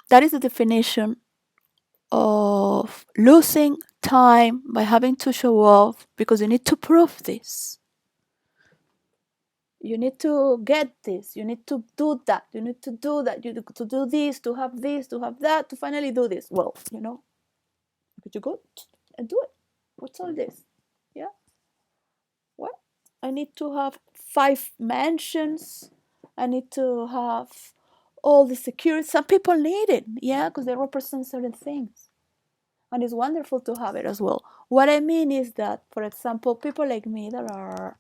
That is the definition of losing time by having to show off because you need to prove this. You need to get this. You need to do that. You need to do that. You need to do this, to have that, to finally do this. Well, could you go and do it? What's all this? Yeah. What? I need to have 5 mansions. I need to have all the security. Some people need it, yeah, because they represent certain things. And it's wonderful to have it as well. What I mean is that, for example, people like me that are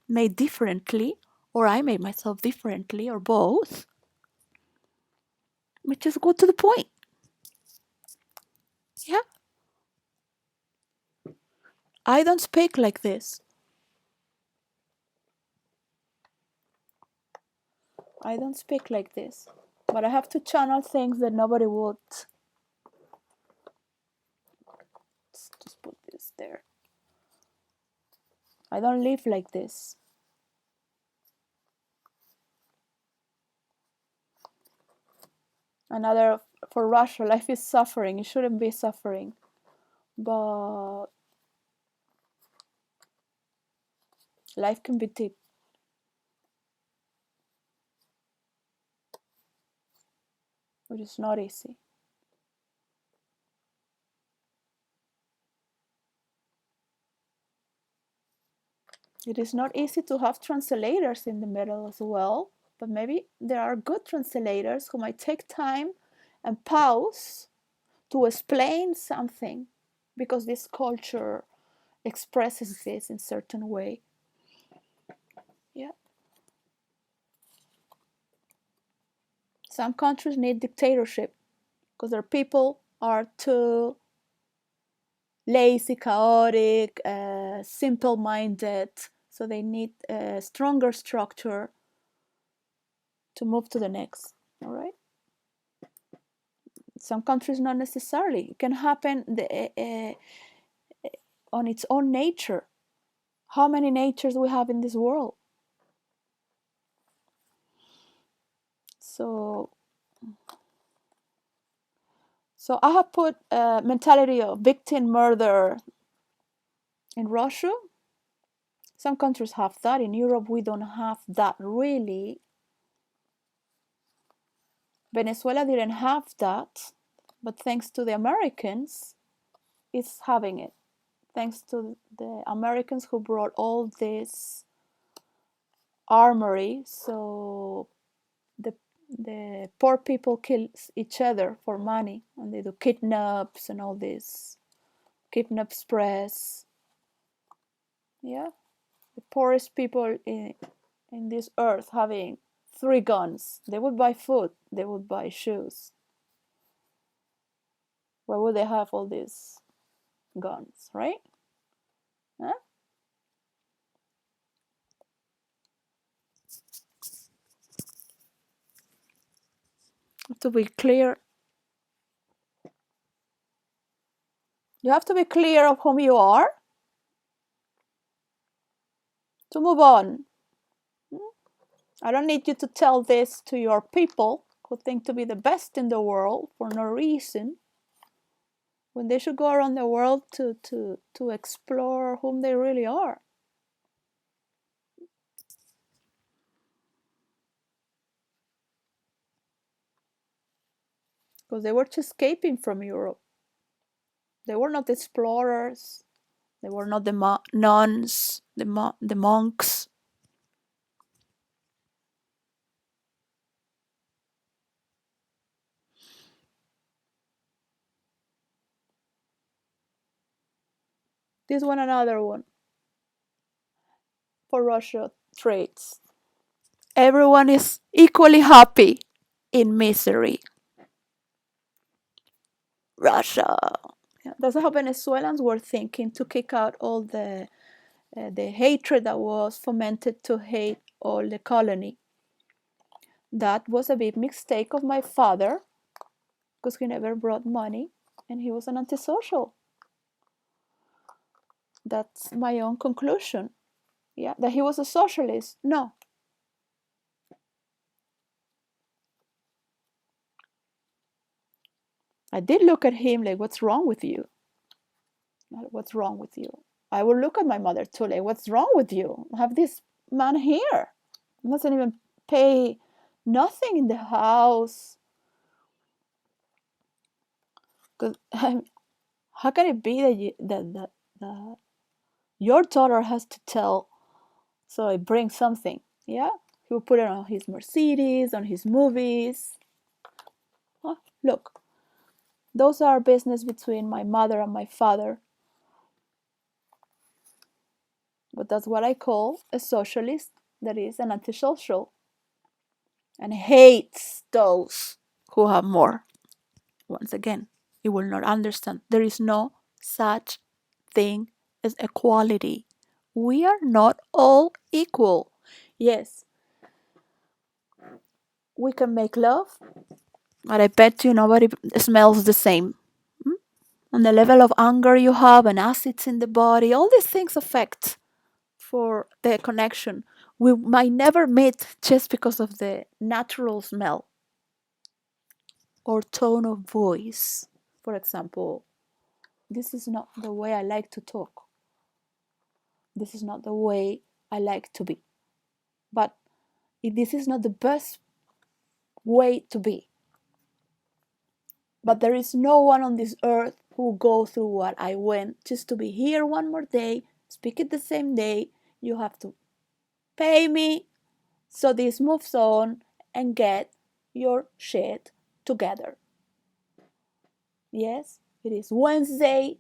made differently, or I made myself differently, or both, we just go to the point. Yeah. I don't speak like this. I don't speak like this, but I have to channel things that nobody would. Let's just put this there. I don't live like this. Another for Russia, life is suffering. It shouldn't be suffering, but life can be deep. Which is not easy. It is not easy to have translators in the middle as well, but maybe there are good translators who might take time and pause to explain something because this culture expresses this in certain way. Yeah. Some countries need dictatorship because their people are too lazy, chaotic, simple-minded, so they need a stronger structure to move to the next. All right. Some countries not necessarily. It can happen on its own nature. How many natures we have in this world? So, so I have put a mentality of victim murder in Russia. Some countries have that. In Europe, we don't have that really. Venezuela didn't have that, but thanks to the Americans, it's having it. Thanks to the Americans who brought all this armory, so the the poor people kill each other for money, and they do kidnaps and all this kidnap spreads. Yeah, the poorest people in this earth having 3 guns. They would buy food, they would buy shoes. Why would they have all these guns, right? Huh? To be clear, you have to be clear of whom you are to move on. I don't need you to tell this to your people who think to be the best in the world for no reason, when they should go around the world to explore whom they really are. Because they were just escaping from Europe. They were not explorers. They were not the nuns, the monks. This one, another one for Russia traits. Everyone is equally happy in misery. Russia. Yeah, that's how Venezuelans were thinking to kick out all the hatred that was fomented to hate all the colony. That was a big mistake of my father because he never brought money and he was an antisocial. That's my own conclusion. Yeah, that he was a socialist. No. I did look at him like, what's wrong with you? What's wrong with you? I will look at my mother too, like, what's wrong with you? Have this man here. He doesn't even pay nothing in the house. Because how can it be that, that your daughter has to tell, so I bring something? Yeah, he will put it on his Mercedes, on his movies. Oh, look, those are business between my mother and my father. But that's what I call a socialist, that is an antisocial, and hates those who have more. Once again, you will not understand. There is no such thing as equality. We are not all equal. Yes, we can make love, but I bet you nobody smells the same. Mm? And the level of anger you have and acids in the body, all these things affect for the connection. We might never meet just because of the natural smell or tone of voice. For example, this is not the way I like to talk. This is not the way I like to be. But this is not the best way to be. But there is no one on this earth who will go through what I went just to be here one more day, speak it the same day. You have to pay me so this moves on and get your shit together. Yes, it is Wednesday,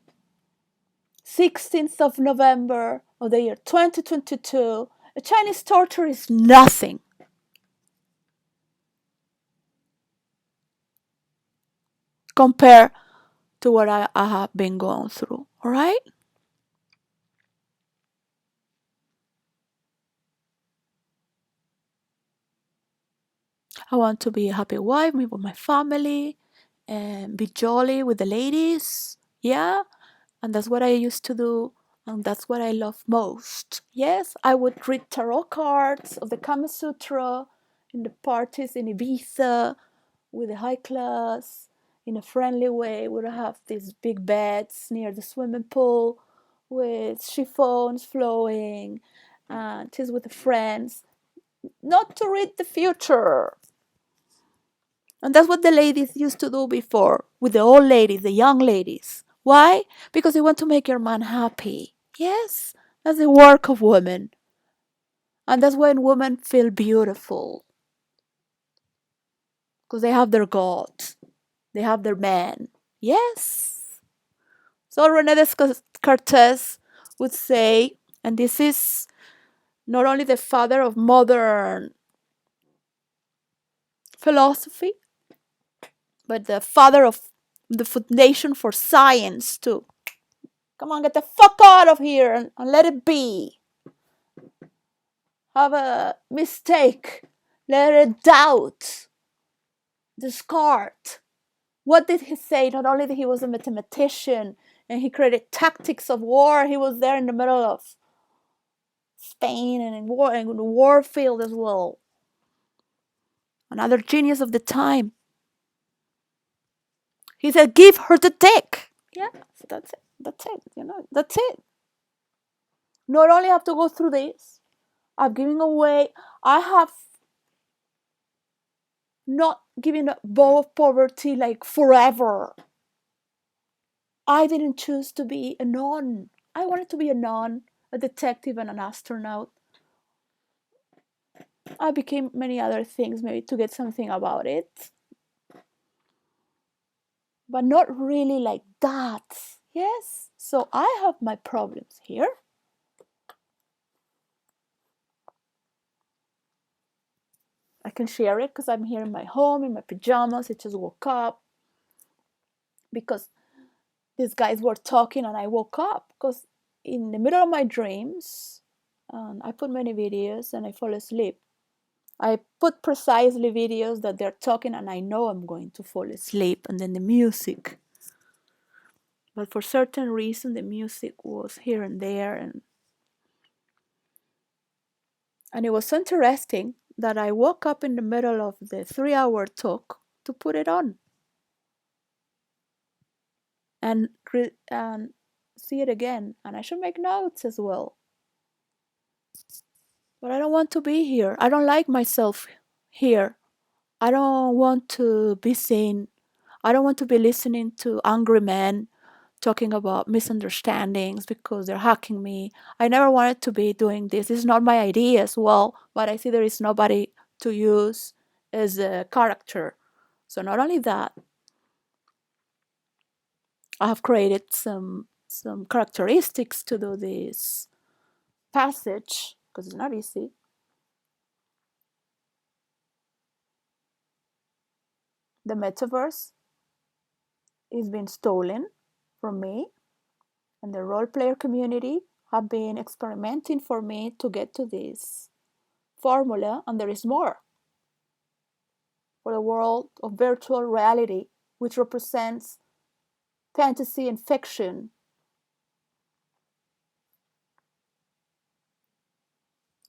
16th of November of the year 2022. A Chinese torture is nothing. Compared to what I have been going through. All right? I want to be a happy wife, be with my family, and be jolly with the ladies. Yeah? And that's what I used to do. And that's what I love most. Yes, I would read tarot cards of the Kama Sutra in the parties in Ibiza with the high class in a friendly way. Would have these big beds near the swimming pool with chiffons flowing and just with the friends. Not to read the future. And that's what the ladies used to do before with the old ladies, the young ladies. Why? Because they want to make your man happy. Yes, that's the work of women. And that's when women feel beautiful. Because they have their God. They have their man. Yes. So Rene Descartes would say, and this is not only the father of modern philosophy, but the father of the foundation for science too. Come on, get the fuck out of here and let it be. Have a mistake. Let it doubt. Discard. What did he say? Not only that he was a mathematician and he created tactics of war, he was there in the middle of Spain and in the war field as well. Another genius of the time. He said, give her the dick. Yeah, so that's it. That's it. That's it. Not only have to go through this, I'm giving away. I have not giving up both poverty like forever. I didn't choose to be a nun. I wanted to be a nun, a detective, and an astronaut. I became many other things, maybe to get something about it, but not really like that. Yes, so I have my problems here. I can share it because I'm here in my home, in my pajamas. I just woke up because these guys were talking and I woke up because in the middle of my dreams, I put many videos and I fall asleep. I put precisely videos that they're talking and I know I'm going to fall asleep, and then the music. But for certain reason, the music was here and there, and it was interesting that I woke up in the middle of the 3-hour talk to put it on and see it again. And I should make notes as well. But I don't want to be here. I don't like myself here. I don't want to be seen. I don't want to be listening to angry men talking about misunderstandings because they're hacking me. I never wanted to be doing this. This is not my idea as well, but I see there is nobody to use as a character. So not only that, I have created some characteristics to do this passage because it's not easy. The metaverse is being stolen from me, and the role player community have been experimenting for me to get to this formula, and there is more. for the world of virtual reality, which represents fantasy and fiction.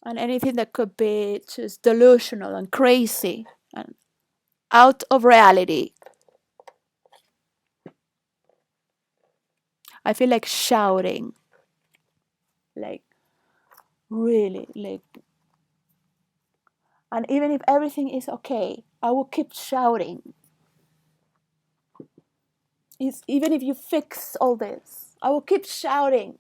And anything that could be just delusional and crazy and out of reality. I feel like shouting, like really, like, and even if everything is okay, I will keep shouting. Even if you fix all this, I will keep shouting.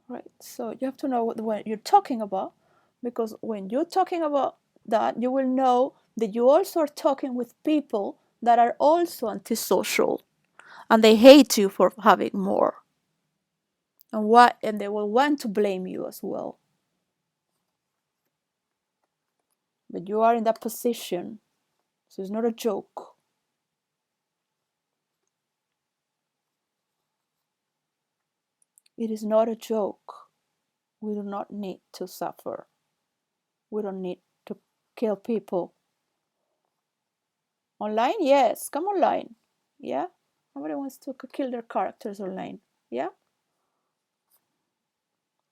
Right, so you have to know what you're talking about, because when you're talking about that, you will know that you also are talking with people that are also antisocial, and they hate you for having more, and they will want to blame you as well. But you are in that position, so it's not a joke. It is not a joke. We do not need to suffer. We don't need to kill people. Online, yes, come online. Yeah, nobody wants to kill their characters online. Yeah,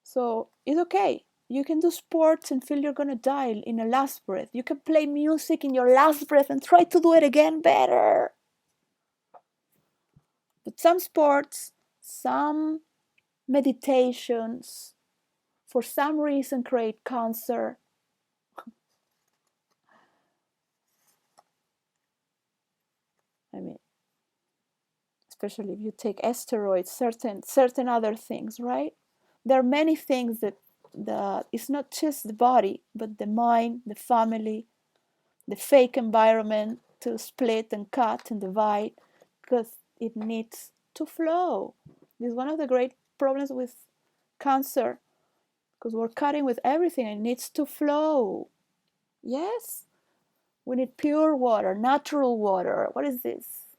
so it's okay. You can do sports and feel you're gonna die in a last breath. You can play music in your last breath and try to do it again better. But some sports, some meditations, for some reason create cancer. I mean, especially if you take steroids, certain other things, right? There are many things that it's not just the body, but the mind, the family, the fake environment to split and cut and divide, because it needs to flow. This is one of the great problems with cancer, because we're cutting with everything and it needs to flow. Yes, we need pure water, natural water. What is this?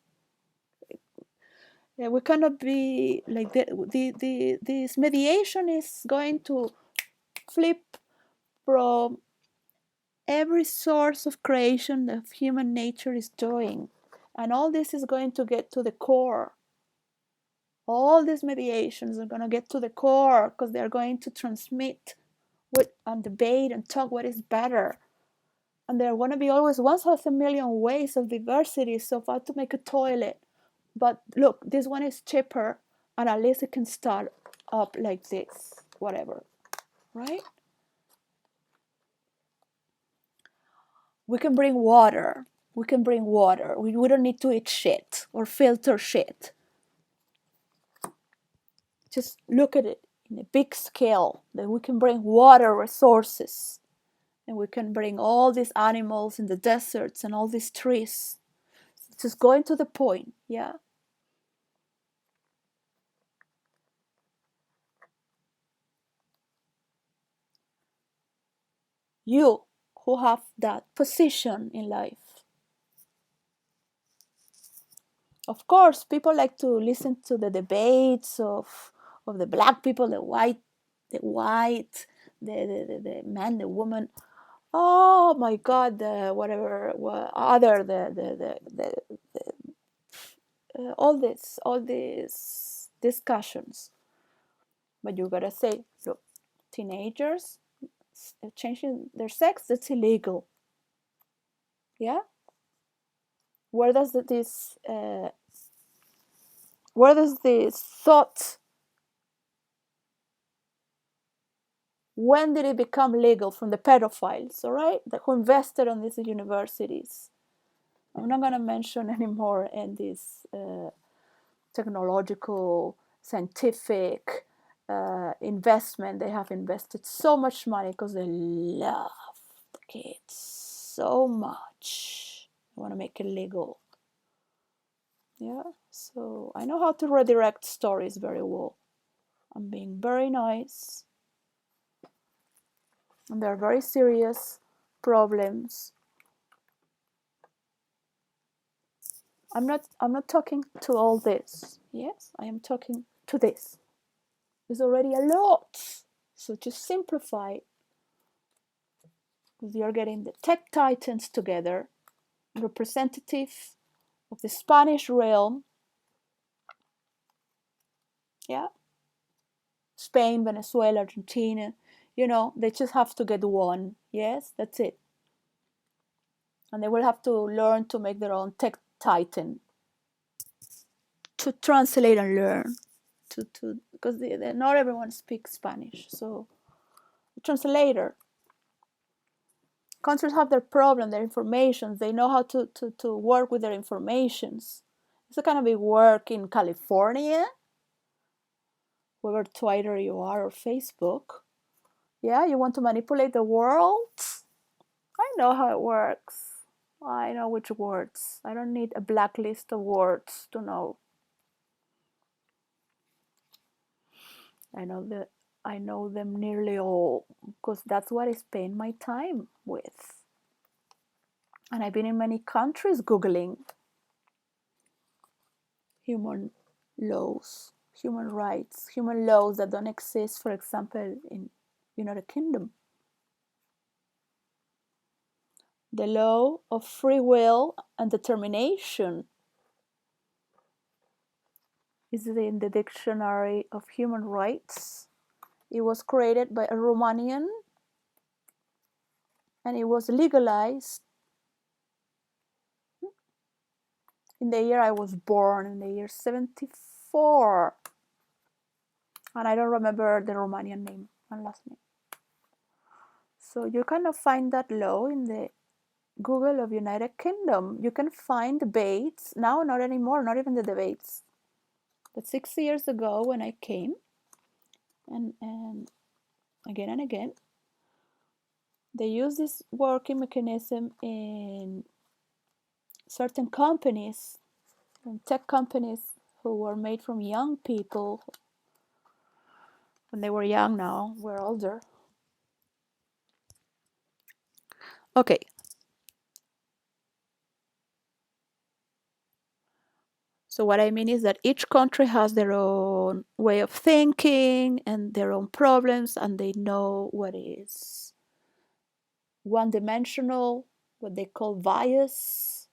Yeah, we cannot be like this mediation is going to flip from every source of creation that human nature is doing. And all this is going to get to the core. All these mediations are going to get to the core, because they're going to transmit and debate and talk what is better. And there are going to be always 1,000,000,000 ways of diversity so far to make a toilet. But look, this one is cheaper, and at least it can start up like this, whatever, right? We can bring water. We can bring water. We don't need to eat shit or filter shit. Just look at it in a big scale, that we can bring water resources, and we can bring all these animals in the deserts and all these trees. Just going to the point, yeah. You who have that position in life. Of course, people like to listen to the debates of the black people, the white, the man, the woman. Oh my God, the whatever other all these discussions. But you gotta say, look, teenagers changing their sex, that's illegal. Yeah. Where does this thought, when did it become legal? From the pedophiles, all right, who invested on these universities. I'm not going to mention anymore in this technological, scientific investment. They have invested so much money because they love the kids so much. They want to make it legal. Yeah, so I know how to redirect stories very well. I'm being very nice, and there are very serious problems. I'm not talking to all this. Yes, I am talking to this. There's already a lot. So just simplify, because you're getting the tech titans together, representative of the Spanish realm. Yeah, Spain, Venezuela, Argentina. They just have to get one. Yes, that's it. And they will have to learn to make their own tech titan to translate and learn to because not everyone speaks Spanish. So a translator. Countries have their problem, their information. They know how to work with their informations. It's a kind of big work in California, whoever Twitter you are or Facebook. Yeah, you want to manipulate the world? I know how it works. I know which words. I don't need a blacklist of words to know. I know that I know them nearly all because that's what I spend my time with. And I've been in many countries googling human laws, human rights, human laws that don't exist, for example, in United Kingdom. The law of free will and determination is in the Dictionary of Human Rights. It was created by a Romanian and it was legalized in the year I was born, in the year 74. And I don't remember the Romanian name and last name. So you kind of find that law in the Google of United Kingdom. You can find debates, now not anymore, not even the debates. But 6 years ago when I came, and again and again, they use this working mechanism in certain companies, tech companies who were made from young people when they were young. Now we're older. Okay, so what I mean is that each country has their own way of thinking and their own problems, and they know what is one dimensional, what they call bias,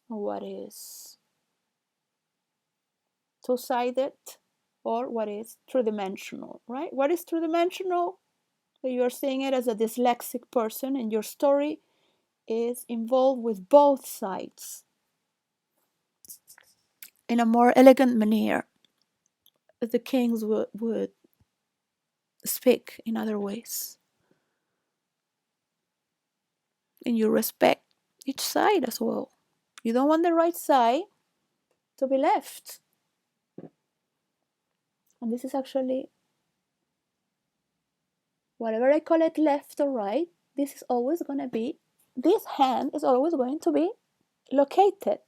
what is two sided, or what is three dimensional, right? What is three dimensional? So you're seeing it as a dyslexic person, and your story is involved with both sides in a more elegant manner. The kings would speak in other ways, and you respect each side as well. You don't want the right side to be left. And this is actually, whatever I call it, left or right, this is always going to be, this hand is always going to be located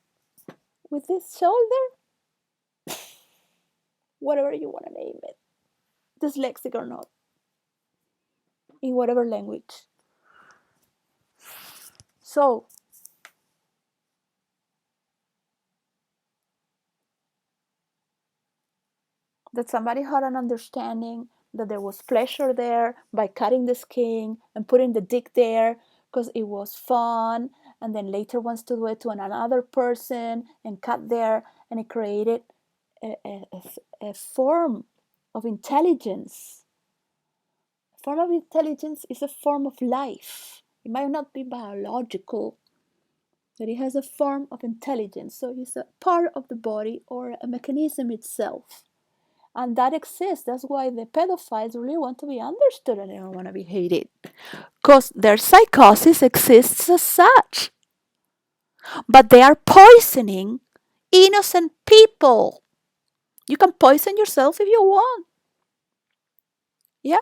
with this shoulder, whatever you want to name it, dyslexic or not, in whatever language. So, that somebody had an understanding that there was pleasure there by cutting the skin and putting the dick there because it was fun, and then later wants to do it to another person and cut there, and it created a form of intelligence. A form of intelligence is a form of life. It might not be biological, but it has a form of intelligence. So it's a part of the body or a mechanism itself. And that exists. That's why the pedophiles really want to be understood and they don't want to be hated. Because their psychosis exists as such. But they are poisoning innocent people. You can poison yourself if you want. Yeah.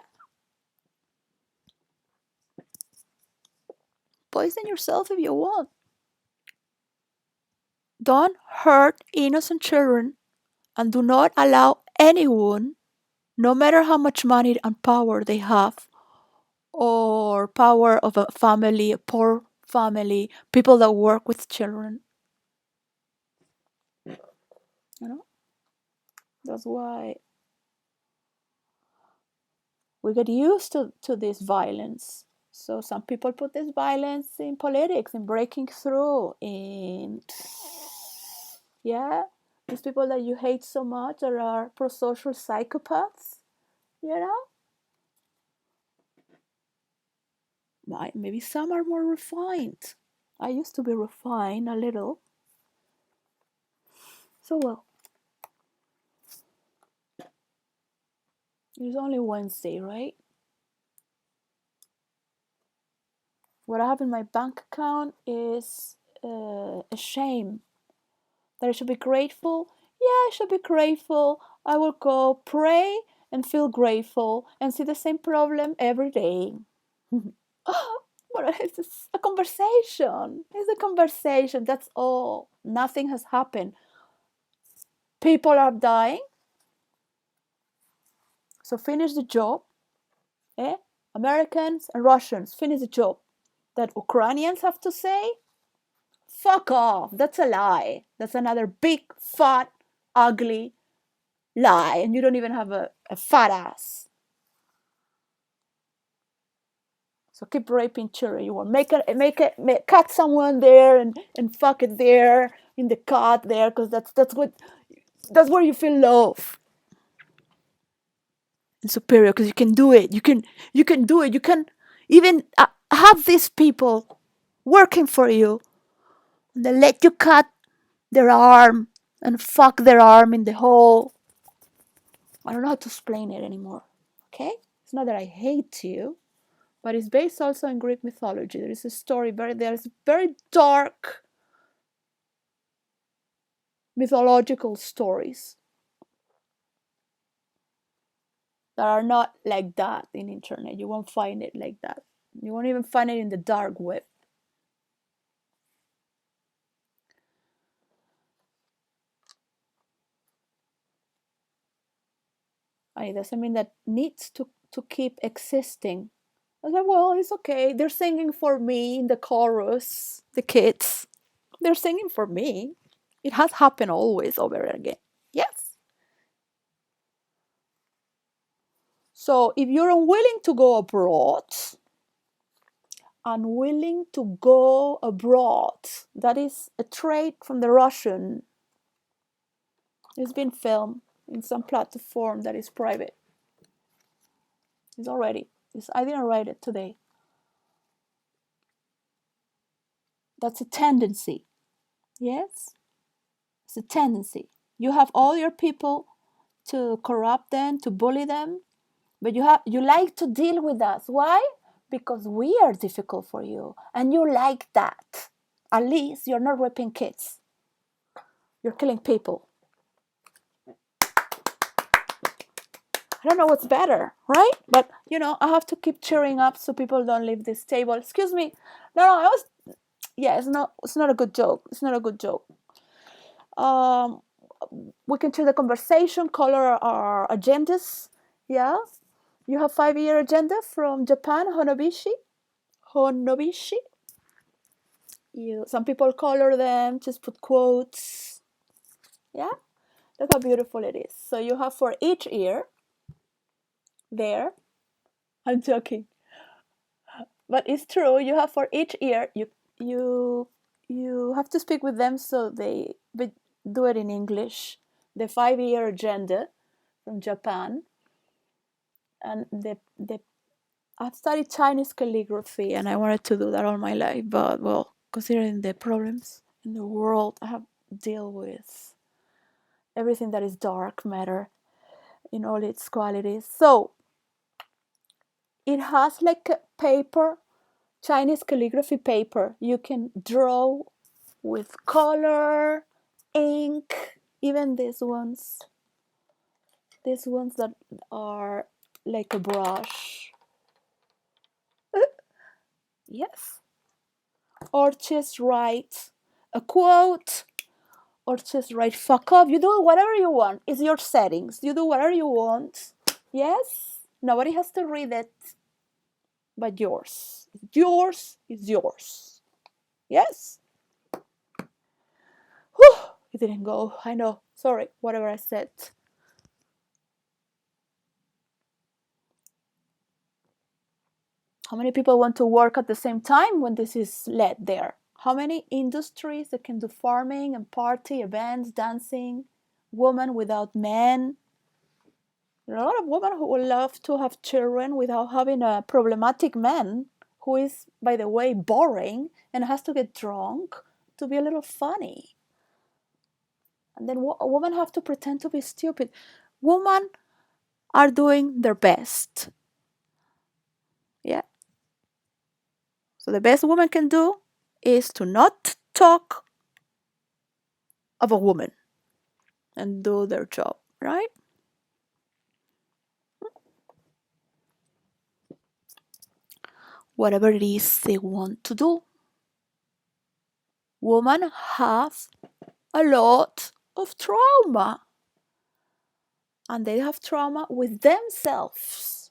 Poison yourself if you want. Don't hurt innocent children and do not allow anyone, no matter how much money and power they have, or power of a family, a poor family, people that work with children. You know, that's why we get used to this violence. So some people put this violence in politics, in breaking through, in yeah, these people that you hate so much that are pro-social psychopaths. You know, maybe some are more refined. I used to be refined a little. So well, it's only Wednesday, right? What I have in my bank account is a shame. That I should be grateful. Yeah, I should be grateful. I will go pray and feel grateful and see the same problem every day. But it's just a conversation. It's a conversation. That's all. Nothing has happened. People are dying. So finish the job. Eh? Americans and Russians finish the job. That Ukrainians have to say, fuck off. That's a lie. That's another big, fat, ugly lie. And you don't even have a fat ass. So keep raping children. You want cut someone there and fuck it there in the cut there because that's where you feel love and superior because you can do it. You can do it. You can even have these people working for you. And they let you cut their arm and fuck their arm in the hole. I don't know how to explain it anymore. Okay, it's not that I hate you, but it's based also in Greek mythology. There is a story there's very dark mythological stories that are not like that in internet. You won't find it like that. You won't even find it in the dark web. And it doesn't mean that needs to keep existing. I was like, well, it's okay. They're singing for me in the chorus, the kids. They're singing for me. It has happened always over again. Yes. So if you're unwilling to go abroad, unwilling to go abroad, that is a trait from the Russian. It's been filmed in some platform that is private. It's already. I didn't write it today. That's a tendency. Yes? It's a tendency. You have all your people to corrupt them, to bully them, but you like to deal with us. Why? Because we are difficult for you, and you like that. At least you're not raping kids. You're killing people. I don't know what's better, right? But I have to keep cheering up so people don't leave this table. Excuse me. No, I was. Yeah, it's not a good joke. It's not a good joke. Um, we can choose the conversation, color our agendas. Yeah, you have 5-year agenda from Japan, Honobishi. Honobishi. Some people color them, just put quotes. Yeah, look how beautiful it is. So you have for each ear there. I'm joking, but it's true. You have for each ear you you have to speak with them so they do it in English. The 5-year agenda from Japan, and the I've studied Chinese calligraphy and I wanted to do that all my life, but well, considering the problems in the world, I have to deal with everything that is dark matter in all its qualities. So it has like a paper, Chinese calligraphy paper. You can draw with color, ink, even these ones that are like a brush. Yes. or just write a quote, or just write fuck off. You do whatever you want. It's your settings. You do whatever you want. Yes? Nobody has to read it but yours. Yours is yours. Yes? Whew, it didn't go. I know. Sorry, whatever I said. How many people want to work at the same time when this is led there? How many industries that can do farming and party, events, dancing, women without men? There are a lot of women who would love to have children without having a problematic man who is, by the way, boring and has to get drunk to be a little funny. And then women have to pretend to be stupid. Women are doing their best. Yeah. So the best woman can do is to not talk of a woman and do their job, right? Whatever it is they want to do. Women have a lot of trauma, and they have trauma with themselves.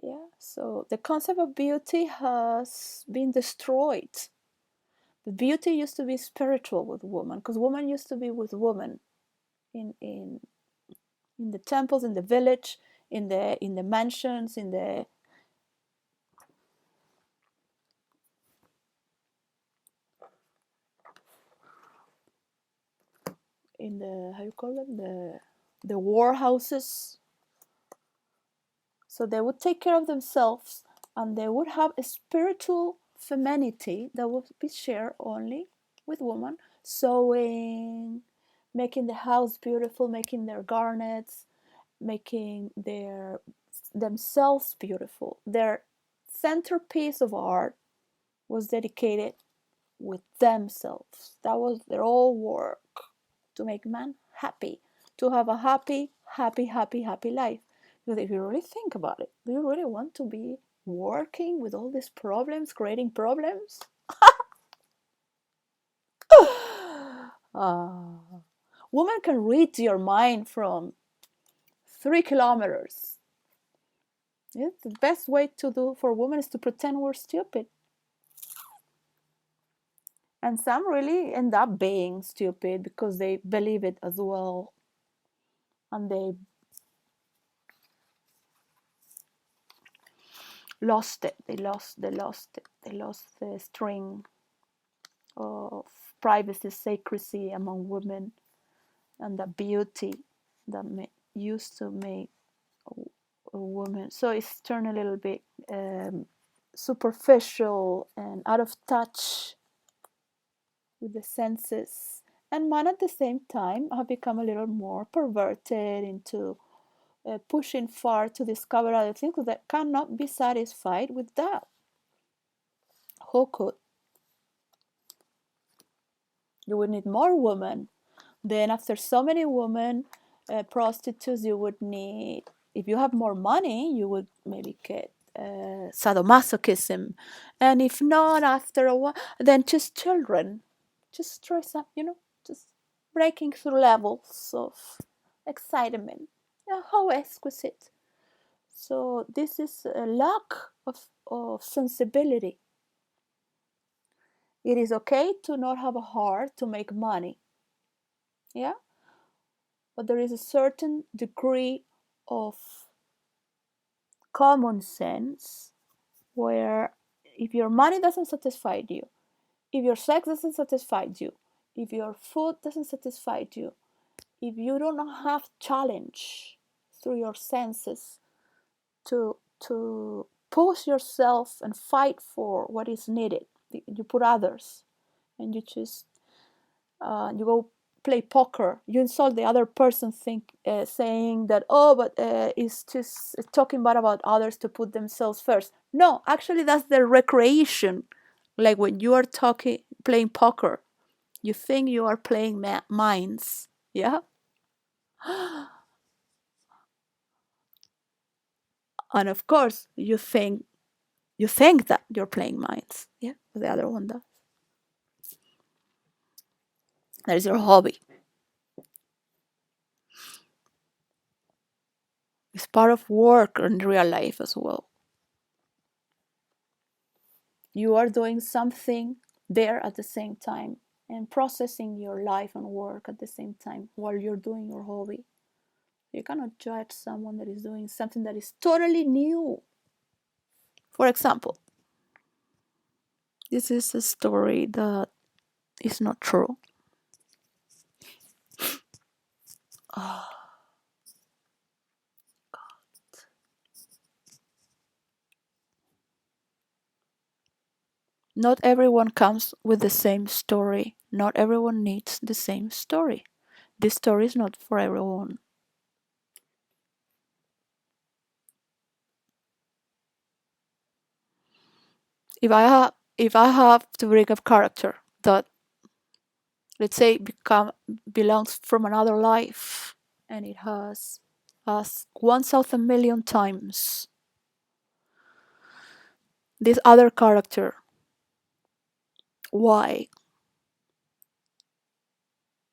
Yeah, so the concept of beauty has been destroyed. The beauty used to be spiritual with women, because women used to be with women in the temples, in the village, in the mansions, in the how you call them, the war houses. So they would take care of themselves, and they would have a spiritual femininity that would be shared only with women. Sewing, making the house beautiful, making their garnets, making themselves beautiful. Their centerpiece of art was dedicated with themselves. That was their whole work, to make man happy, to have a happy, happy, happy, happy life. Because if you really think about it, do you really want to be working with all these problems, creating problems? uh, Woman can read your mind from 3 kilometers. Yeah, the best way to do for women is to pretend we're stupid. And some really end up being stupid because they believe it as well. And they lost it. They lost the string of privacy, secrecy among women, and the beauty that used to make a woman. So it's turned a little bit superficial and out of touch with the senses. And men at the same time have become a little more perverted into pushing far to discover other things that cannot be satisfied with that. Who could? You would need more women. Then, after so many women, prostitutes, you would need, if you have more money, you would maybe get sadomasochism. And if not, after a while, then just children. Just dress up, just breaking through levels of excitement. Yeah, how exquisite. So, this is a lack of sensibility. It is okay to not have a heart to make money. Yeah, but there is a certain degree of common sense where if your money doesn't satisfy you, if your sex doesn't satisfy you, if your food doesn't satisfy you, if you don't have challenge through your senses to push yourself and fight for what is needed, you put others, and you just you go play poker, you insult the other person, saying that, oh, but it's just talking bad about others to put themselves first. No, actually that's their recreation. Like when you are playing poker, you think you are playing minds. Yeah. And of course, you think that you're playing minds. Yeah, the other one does. That is your hobby. It's part of work in real life as well. You are doing something there at the same time and processing your life and work at the same time while you're doing your hobby. You cannot judge someone that is doing something that is totally new. For example, this is a story that is not true. Oh, not everyone comes with the same story. Not everyone needs the same story. This story is not for everyone. If I have to bring a character that, let's say, become belongs from another life, and it has us 1,000,000,000 times this other character, why?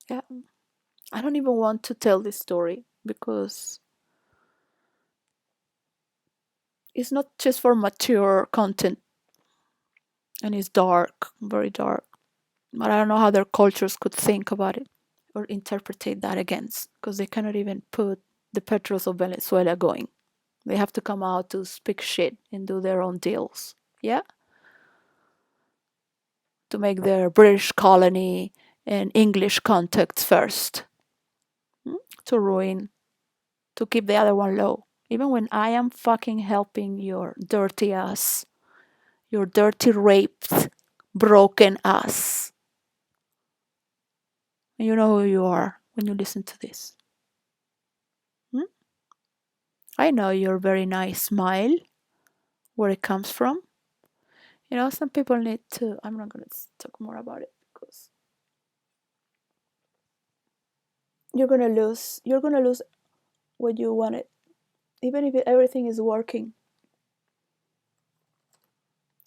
Yeah, I don't even want to tell this story because it's not just for mature content, and it's dark, very dark. But I don't know how their cultures could think about it or interpret that against, because they cannot even put the Petros of Venezuela going. They have to come out to speak shit and do their own deals. Yeah? To make their British colony and English contacts first. To ruin, to keep the other one low. Even when I am fucking helping your dirty ass, your dirty, raped, broken ass. And you know who you are when you listen to this. Hmm? I know your very nice smile, where it comes from. Some people need to. I'm not going to talk more about it because you're going to lose. You're going to lose what you wanted, even if everything is working.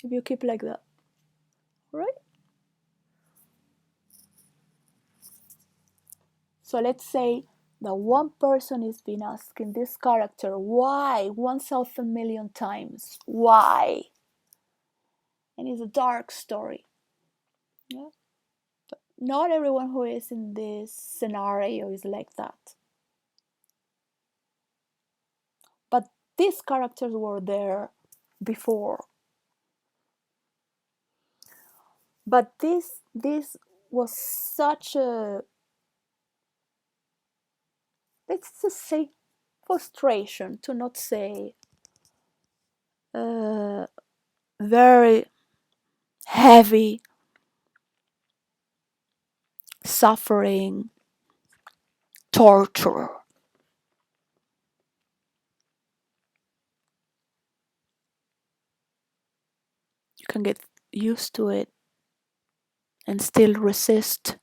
If you keep like that, right? So let's say that one person has been asking this character why 1,000,000,000 times. Why? And it's a dark story. Yeah? Not everyone who is in this scenario is like that. But these characters were there before. But this was such a, let's just say, frustration, to not say uh, very heavy suffering, torture. You can get used to it and still resist.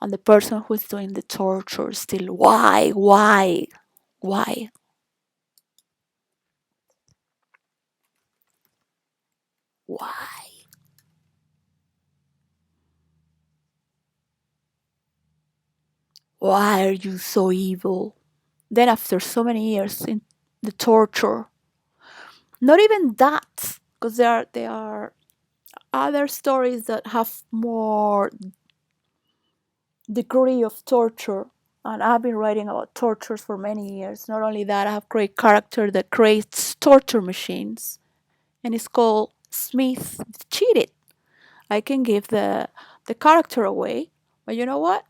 And the person who is doing the torture still, why, why? Why are you so evil? Then after so many years in the torture, not even that, because there are other stories that have more degree of torture, and I've been writing about tortures for many years. Not only that, I have great character that creates torture machines, and it's called Smith Cheated. I can give the character away, but you know what?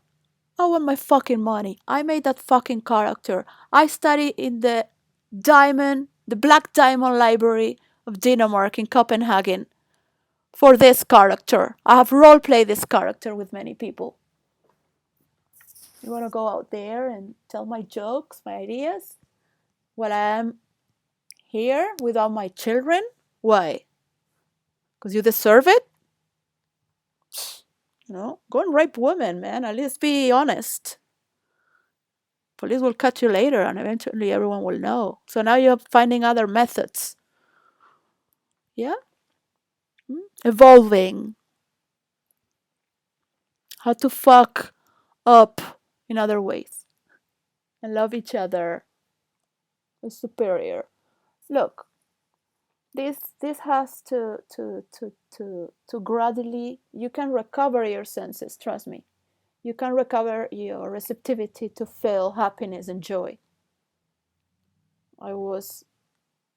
I want my fucking money. I made that fucking character. I studied in the Black Diamond Library of Denmark in Copenhagen for this character. I have role played this character with many people. You want to go out there and tell my jokes, my ideas, while I am here without my children? Why? Because you deserve it? Go and rape women, man. At least be honest. Police will catch you later, and eventually everyone will know. So now you're finding other methods. Yeah? Evolving. How to fuck up in other ways and love each other is superior. Look, this has to gradually, you can recover your senses, trust me. You can recover your receptivity to feel happiness and joy. I was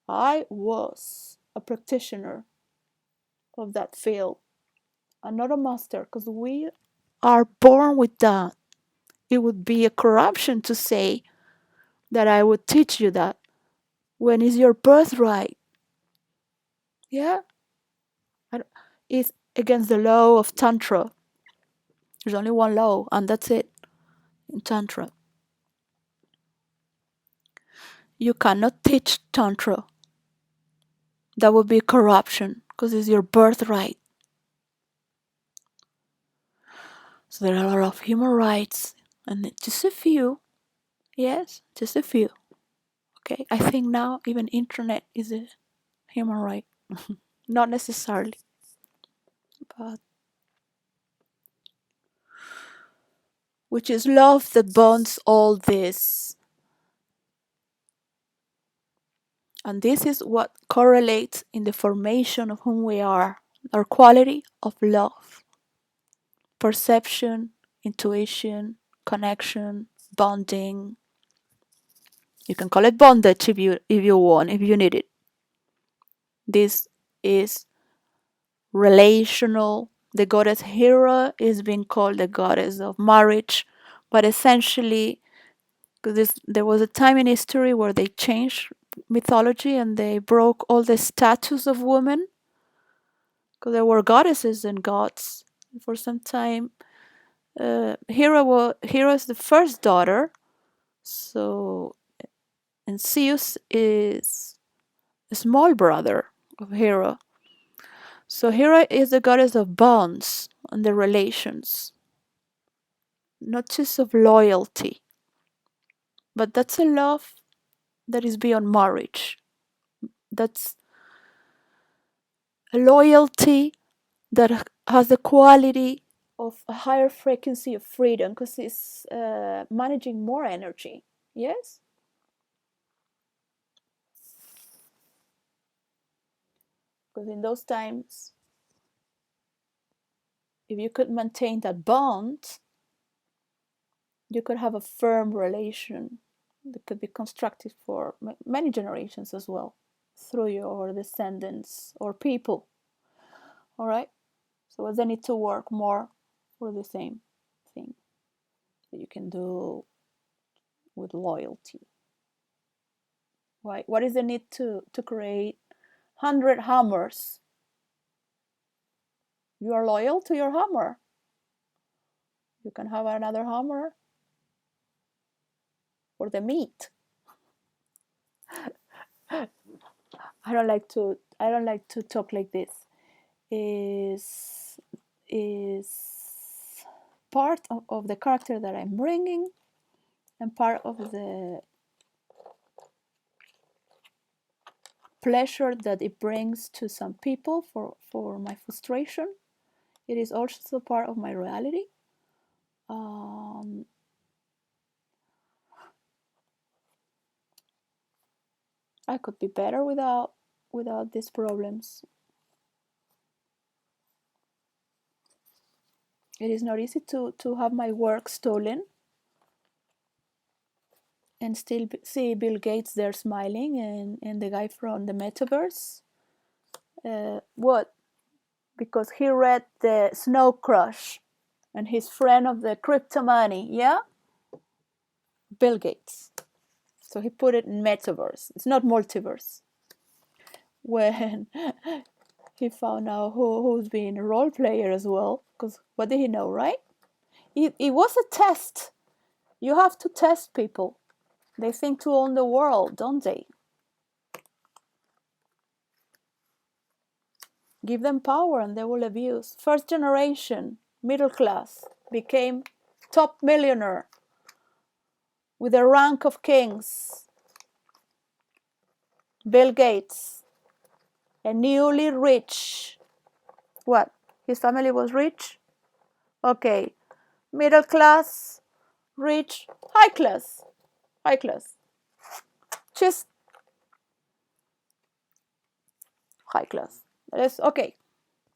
a practitioner of that field. I'm not a master because we are born with that. It would be a corruption to say that I would teach you that when it's your birthright. Yeah? It's against the law of Tantra. There's only one law, and that's it in Tantra. You cannot teach Tantra. That would be corruption because it's your birthright. So there are a lot of human rights, and just a few. Yes, just a few. Okay, I think now even internet is a human right. Not necessarily, but which is love that bonds all this. And this is what correlates in the formation of whom we are, our quality of love, perception, intuition, connection, bonding. You can call it bondage if you want, if you need it. This is relational. The goddess Hera is being called the goddess of marriage, but essentially, because there was a time in history where they changed mythology and they broke all the status of women, because there were goddesses and gods for some time. Hera is the first daughter, so, and Zeus is a small brother of Hera. So Hera is the goddess of bonds and the relations, not just of loyalty, but that's a love that is beyond marriage. That's a loyalty that has the quality of a higher frequency of freedom because it's managing more energy. Yes? Because in those times, if you could maintain that bond, you could have a firm relation that could be constructed for many generations as well through your descendants or people. All right? So they need to work more for the same thing that you can do with loyalty. Why? What is the need to create 100 hammers? You are loyal to your hammer. You can have another hammer for the meat. I don't like to talk like this. Is part of the character that I'm bringing and part of the pleasure that it brings to some people for my frustration. It is also part of my reality. I could be better without these problems. It is not easy to have my work stolen and still see Bill Gates there smiling and the guy from the metaverse. What? Because he read the Snow Crush and his friend of the crypto money, yeah? Bill Gates. So he put it in metaverse. It's not multiverse. When he found out who's being a role player as well, because what did he know, right? It was a test. You have to test people. They think to own the world, don't they? Give them power and they will abuse. First generation, middle class, became top millionaire. with the rank of kings. Bill Gates, a newly rich. What? His family was rich? Okay. Middle class, rich, high class. High class. Just high class. That's okay.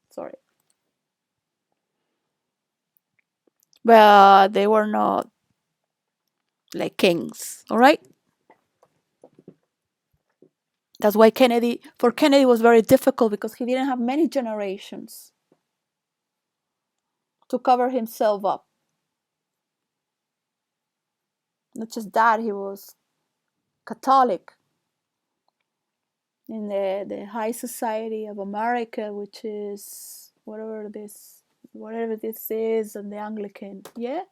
Sorry. But they were not like kings, all right? That's why for Kennedy was very difficult because he didn't have many generations to cover himself up. Not just that, he was Catholic in the high society of America, which is whatever this is, and the Anglican, yeah.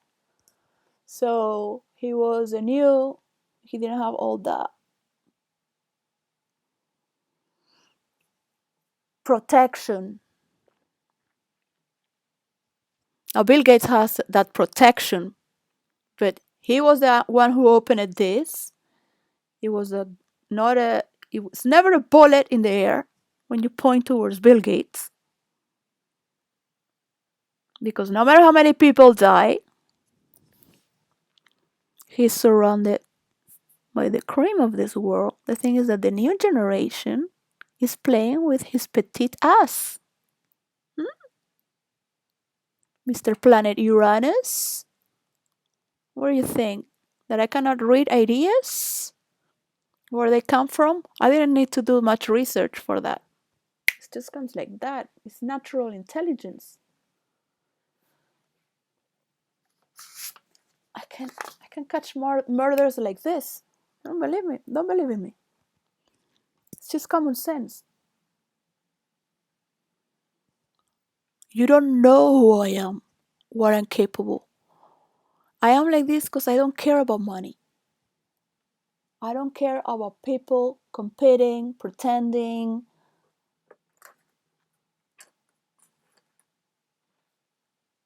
So he was he didn't have all that protection. Now Bill Gates has that protection, but he was the one who opened this. It was not a it was never a bullet in the air when you point towards Bill Gates, because no matter how many people die, he's surrounded by the cream of this world. The thing is that the new generation is playing with his petite ass. Mr. Planet Uranus, where do you think? That I cannot read ideas? Where they come from? I didn't need to do much research for that. It just comes like that. It's natural intelligence. I can catch more murders like this. Don't believe me. Don't believe in me. It's just common sense. You don't know who I am, what I'm capable. I am like this because I don't care about money. I don't care about people competing, pretending.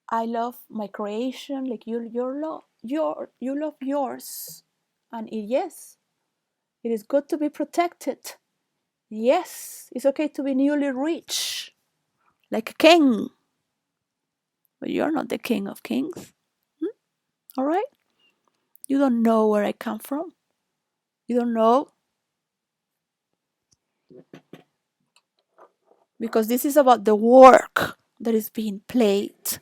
I love my creation, like you love yours, and yes, it is good to be protected. Yes, it's okay to be newly rich, like a king, but you're not the king of kings. All right, you don't know where I come from. You don't know because this is about the work that is being played,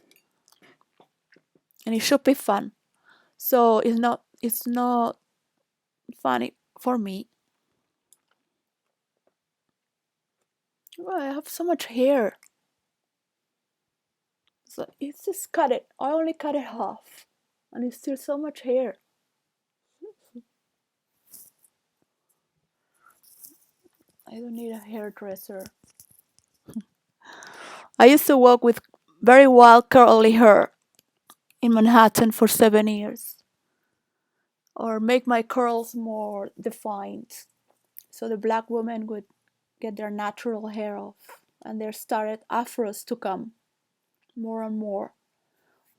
and it should be fun. So it's not funny for me. Oh, I have so much hair. So it's just cut it. I only cut it half, and it's still so much hair. I don't need a hairdresser. I used to walk with very wild curly hair in Manhattan for 7 years, or make my curls more defined, so the black women would get their natural hair off, and there started afros to come more and more.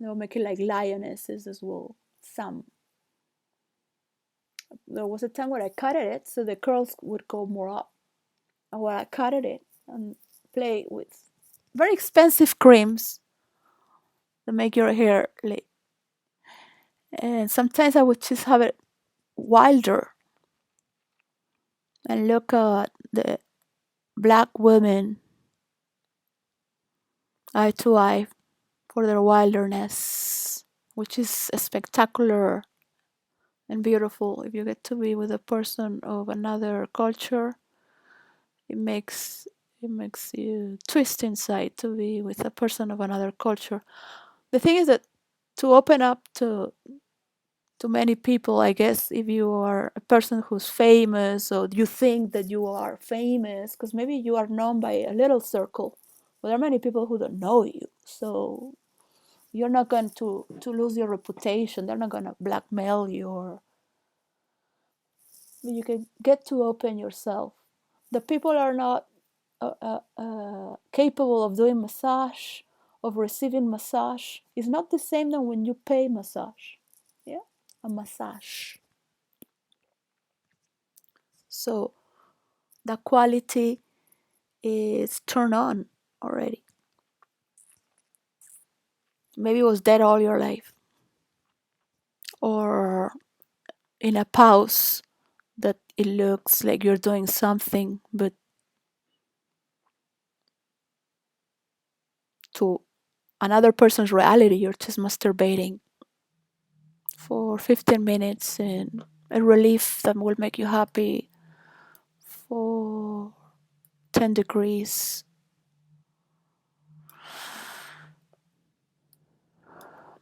They were making like lionesses as well. Some there was a time where I cut it so the curls would go more up, and where I cut it and play with very expensive creams that make your hair like. And sometimes I would just have it wilder and look at the black women eye to eye for their wilderness, which is spectacular and beautiful. If you get to be with a person of another culture, it makes it makes you twist inside to be with a person of another culture. The thing is that to open up to many people, I guess, if you are a person who's famous or you think that you are famous, because maybe you are known by a little circle, but there are many people who don't know you. So you're not going to lose your reputation. They're not going to blackmail you, or you can get to open yourself. The people are not capable of doing massage, of receiving massage. It's not the same than when you pay massage. Yeah, a massage. So the quality is turned on already. Maybe it was dead all your life, or in a pause that it looks like you're doing something, but to another person's reality, you're just masturbating for 15 minutes and a relief that will make you happy for 10 degrees,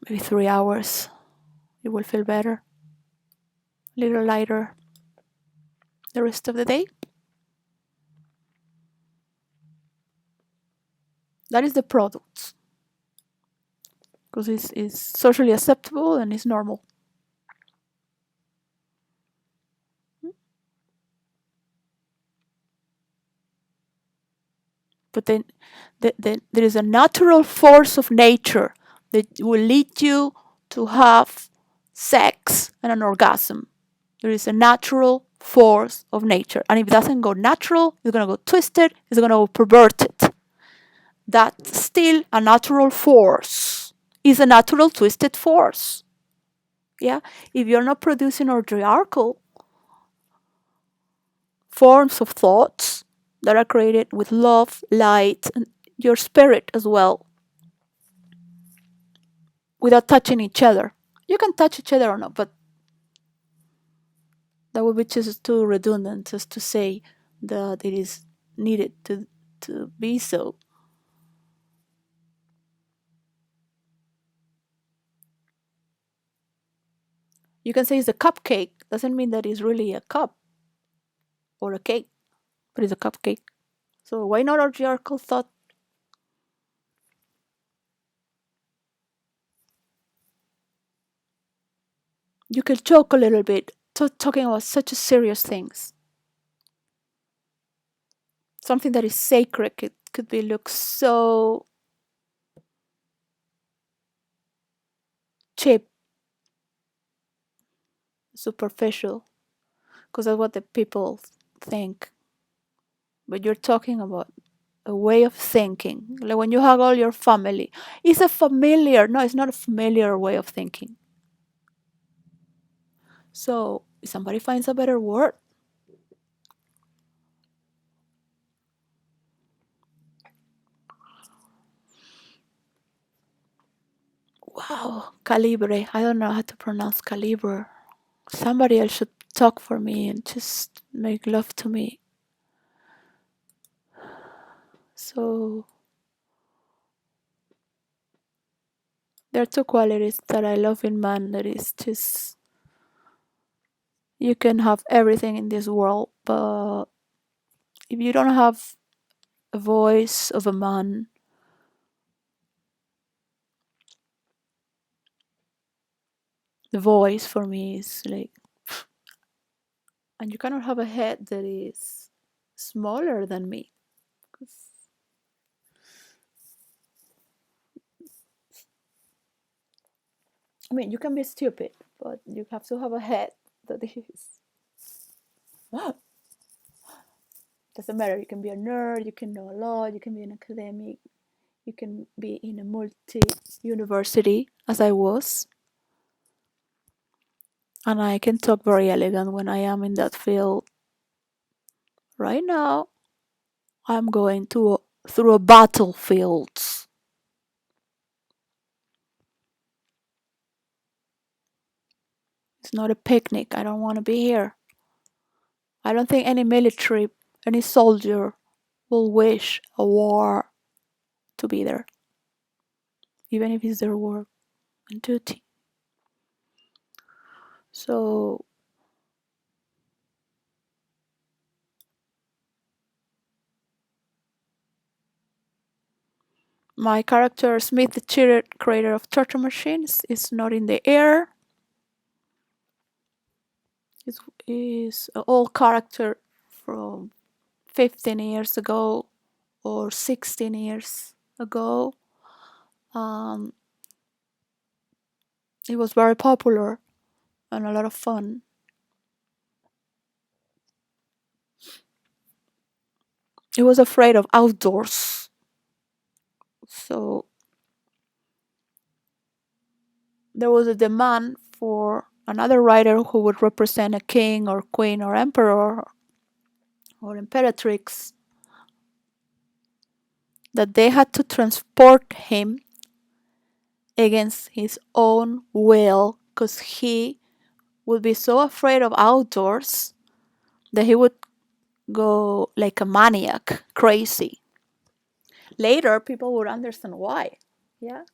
maybe 3 hours. You will feel better, a little lighter the rest of the day. That is the product because it's socially acceptable and it's normal. But then there is a natural force of nature that will lead you to have sex and an orgasm. There is a natural force of nature. And if it doesn't go natural, it's going to go twisted, it's going to go perverted. That's still a natural force. It's a natural twisted force. Yeah? If you're not producing orgiacal forms of thoughts that are created with love, light, and your spirit as well, without touching each other. You can touch each other or not, but that would be just too redundant just to say that it is needed to be so. You can say it's a cupcake, doesn't mean that it's really a cup or a cake, but it's a cupcake. So why not archaeological thought? You can joke a little bit, talking about such serious things. Something that is sacred could be look so cheap, superficial, because that's what the people think. But you're talking about a way of thinking. Like when you hug all your family, it's a familiar. No, it's not a familiar way of thinking. So if somebody finds a better word, wow, calibre. I don't know how to pronounce calibre. Somebody else should talk for me and just make love to me. So there are two qualities that I love in man. That is just you can have everything in this world, but if you don't have a voice of a man, the voice for me is like, and you cannot have a head that is smaller than me. 'Cause, I mean, you can be stupid, but you have to have a head that is. Doesn't matter. You can be a nerd. You can know a lot. You can be an academic. You can be in a multi university, as I was, and I can talk very elegant when I am in that field. Right now, I'm going to through a battlefield. It's not a picnic. I don't want to be here. I don't think any military, any soldier will wish a war to be there, even if it's their work and duty. So my character Smith, the creator of Torture Machines, is not in the air. Is an old character from 15 years ago or 16 years ago. Um, it was very popular and a lot of fun. He was afraid of outdoors. So there was a demand for another writer who would represent a king or queen or emperor or imperatrix, that they had to transport him against his own will, because he would be so afraid of outdoors that he would go like a maniac, crazy. Later, people would understand why. Yeah.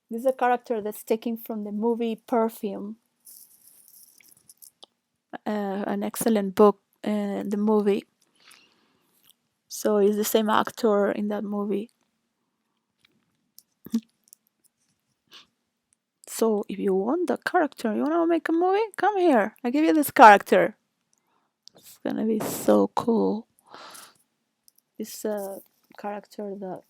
This is a character that's taken from the movie Perfume, an excellent book, the movie. So he's the same actor in that movie. So if you want the character, you want to make a movie, come here. I give you this character. It's gonna be so cool. This character that,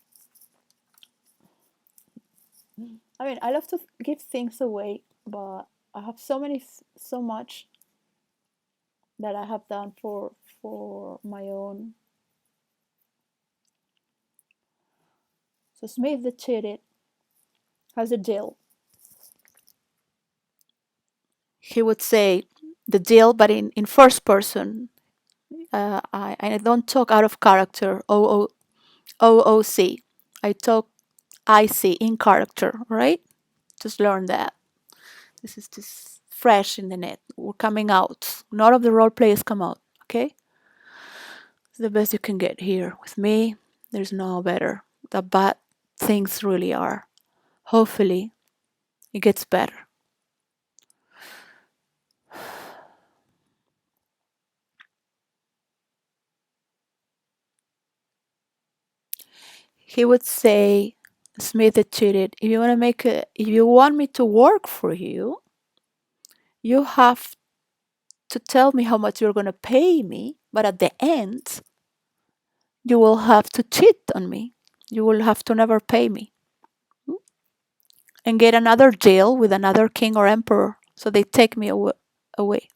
I mean, I love to give things away, but I have so much that I have done for my own. So Smith the Cheated has a deal. He would say the deal, but in first person. I don't talk out of character. OOC. I talk IC in character, right? Just learn that. This is just fresh in the net. We're coming out. None of the role plays come out. Okay, it's the best you can get here with me. There's no better. The bad things really are. Hopefully, it gets better. He would say, Smith had cheated. If you want me to work for you, you have to tell me how much you're gonna pay me. But at the end, you will have to cheat on me. You will have to never pay me and get another deal with another king or emperor, so they take me away.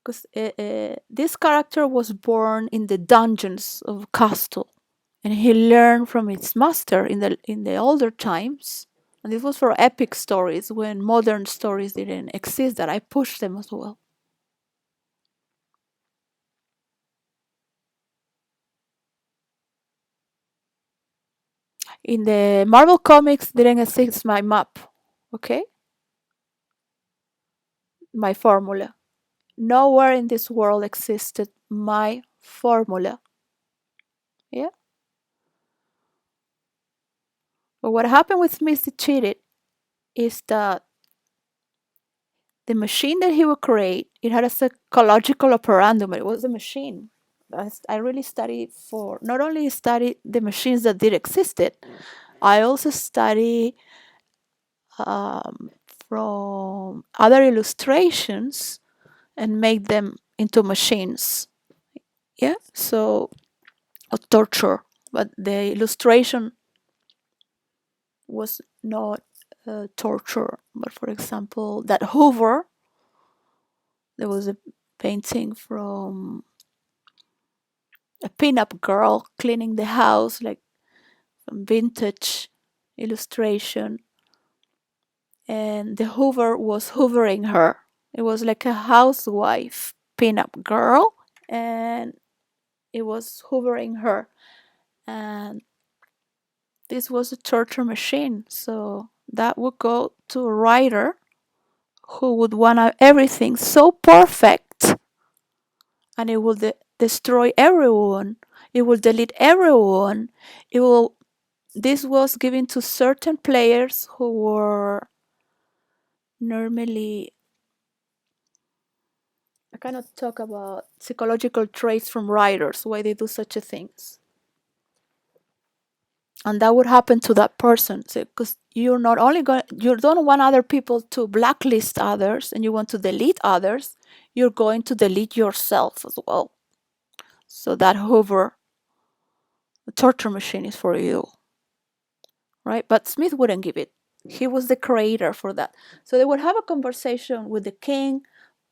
Because this character was born in the dungeons of Castle, and he learned from his master in the older times. And this was for epic stories when modern stories didn't exist. That I pushed them as well. In the Marvel comics, didn't exist my map. Okay, my formula. Nowhere in this world existed my formula. Yeah. But what happened with Misty Cheated is that the machine that he would create, it had a psychological operandum. It was a machine. I really studied for, not only study the machines that did existed, I also study um, from other illustrations and make them into machines. Yeah, so a torture, but the illustration was not torture. But for example, that Hoover, there was a painting from a pin-up girl cleaning the house, like vintage illustration, and the Hoover was hoovering her. It was like a housewife pin-up girl, and it was hoovering her, and this was a torture machine. So that would go to a writer who would want everything so perfect, and it will destroy everyone. It will delete everyone. It will. This was given to certain players who were normally. I cannot talk about psychological traits from writers why they do such a things, and that would happen to that person. Because you're not only going, you don't want other people to blacklist others, and you want to delete others. You're going to delete yourself as well. So that Hoover, the torture machine, is for you, right? But Smith wouldn't give it. He was the creator for that. So they would have a conversation with the king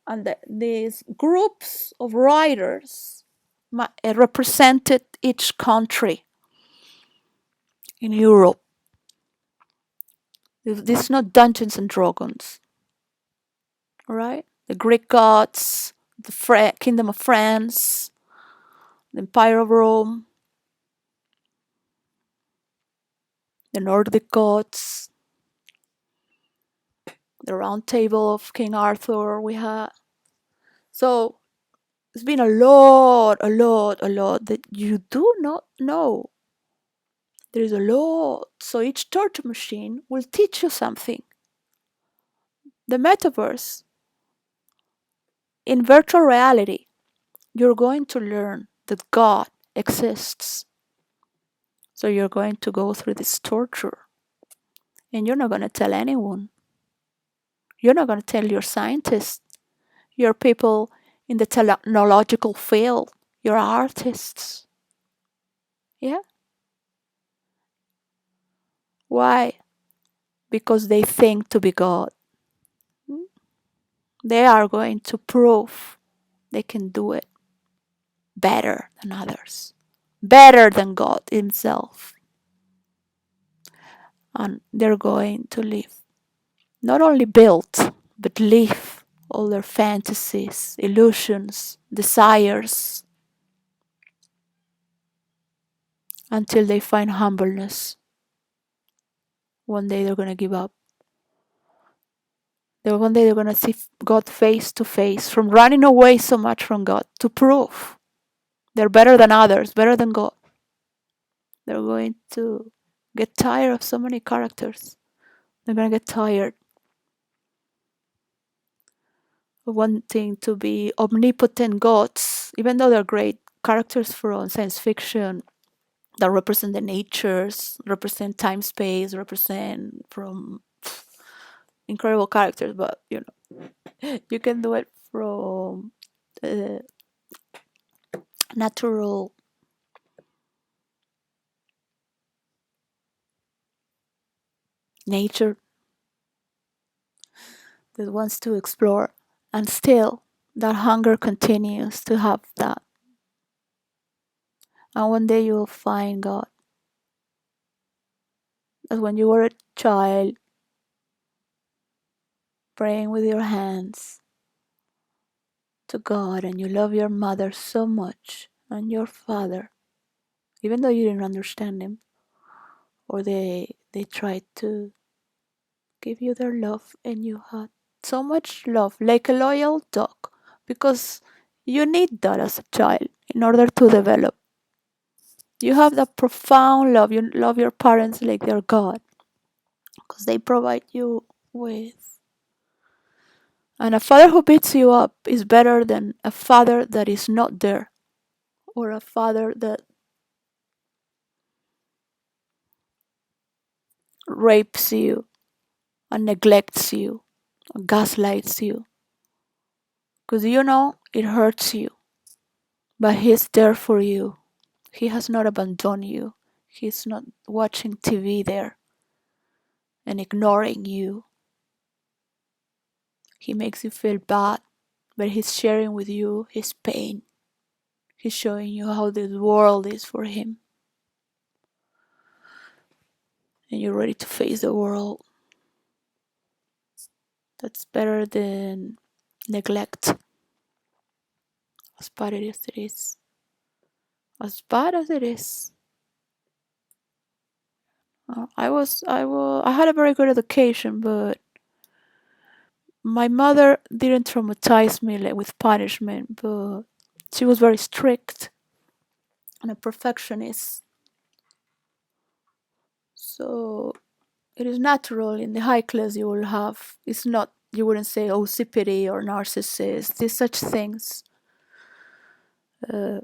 and these groups of writers represented each country in Europe. This is not Dungeons and Dragons, right? The Greek gods, the Kingdom of France, the Empire of Rome, the Nordic gods, the Round Table of King Arthur. We had so it's been a lot that you do not know. There is a lot. So each torture machine will teach you something. The metaverse, in virtual reality, you're going to learn that God exists. So you're going to go through this torture and you're not going to tell anyone. You're not going to tell your scientists, your people in the technological field, your artists. Yeah? Why? Because they think to be God. They are going to prove they can do it better than others, better than God Himself. And they're going to live, not only build, but live all their fantasies, illusions, desires until they find humbleness. One day they're going to give up. One day they're going to see God face to face from running away so much from God to prove they're better than others, better than God. They're going to get tired of so many characters. They're going to get tired of wanting to be omnipotent gods, even though they're great characters from science fiction that represent the natures, represent time space, represent from incredible characters, but you can do it from uh, natural nature that wants to explore, and still that hunger continues to have that. And one day you will find God. As when you were a child, praying with your hands to God, and you love your mother so much, and your father, even though you didn't understand him, or they tried to give you their love, and you had so much love, like a loyal dog, because you need that as a child in order to develop. You have that profound love. You love your parents like they're God, because they provide you with. And a father who beats you up is better than a father that is not there, or a father that rapes you and neglects you and gaslights you. Because it hurts you, but he's there for you. He has not abandoned you. He's not watching TV there and ignoring you. He makes you feel bad, but he's sharing with you his pain. He's showing you how this world is for him. And you're ready to face the world. That's better than neglect. As bad as it is. As bad as it is. I had a very good education, but my mother didn't traumatize me like with punishment, but she was very strict and a perfectionist. So it is natural in the high class you will have. It's not, you wouldn't say OCPD or narcissist. These such things uh,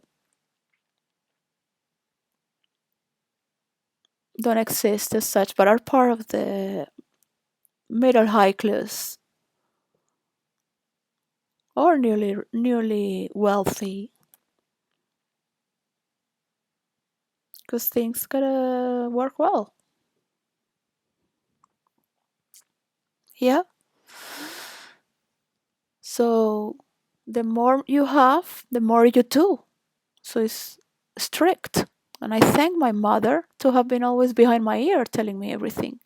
don't exist as such, but are part of the middle high class or nearly wealthy, because things gotta work well. Yeah. So the more you have, the more you do. So it's strict. And I thank my mother to have been always behind my ear telling me everything.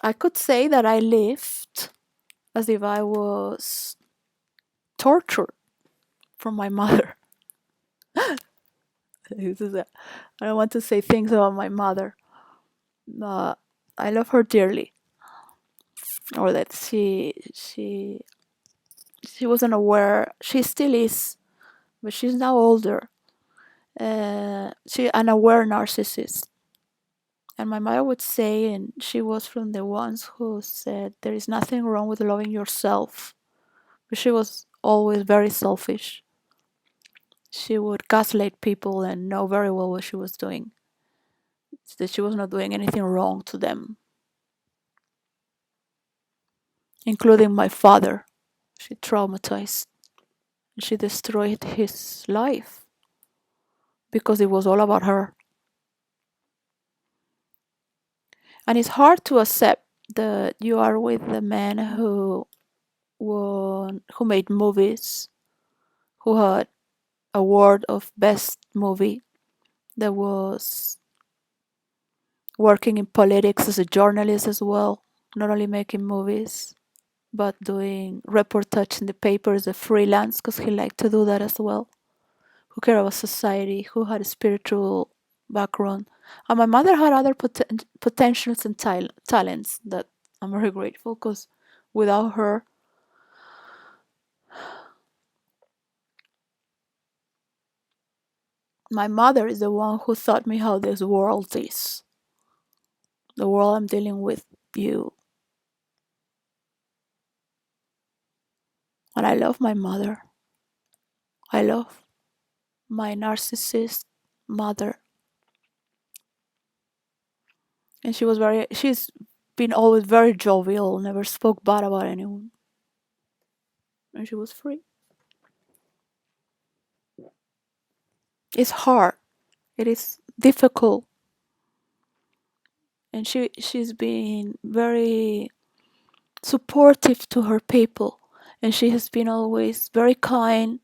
I could say that I lived as if I was tortured from my mother. I don't want to say things about my mother. Uh, I love her dearly, or that she wasn't aware. She still is, but she's now older. She an aware narcissist, and my mother would say, and she was from the ones who said there is nothing wrong with loving yourself. But she was always very selfish. She would gaslight people and know very well what she was doing. That she was not doing anything wrong to them, including my father. She traumatized. She destroyed his life because it was all about her. And it's hard to accept that you are with the man who made movies, who had award of best movie, that was working in politics as a journalist as well, not only making movies but doing reportage in the paper as a freelance because he liked to do that as well. Who cared about society, who had a spiritual background. And my mother had other potentials and talents that I'm very grateful because without her, my mother is the one who taught me how this world is. The world I'm dealing with you. And I love my mother. I love my narcissist mother. And she's been always very jovial, never spoke bad about anyone. And she was free. It's hard. It is difficult. And she's been very supportive to her people. And she has been always very kind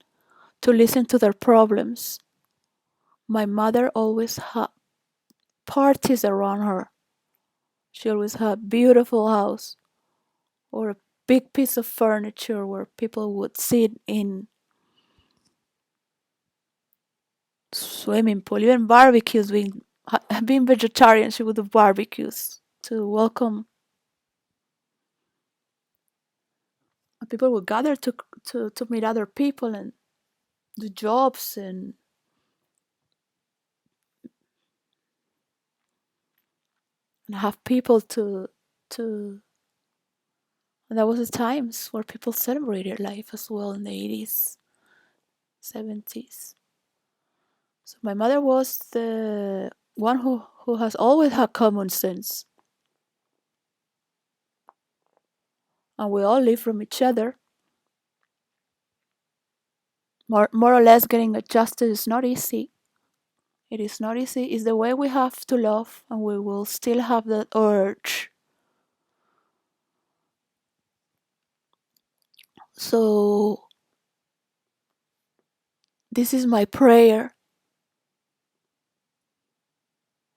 to listen to their problems. My mother always had parties around her. She always had a beautiful house or a big piece of furniture where people would sit in, swimming pool, even barbecues. Being vegetarian, she would do barbecues to welcome. People would gather to meet other people and do jobs and have people to. And there was the times where people celebrated life as well in the 80s, 70s. So my mother was the one who has always had common sense. And we all live from each other. More or less getting adjusted is not easy. It is not easy. It's the way we have to love, and we will still have that urge. So, this is my prayer.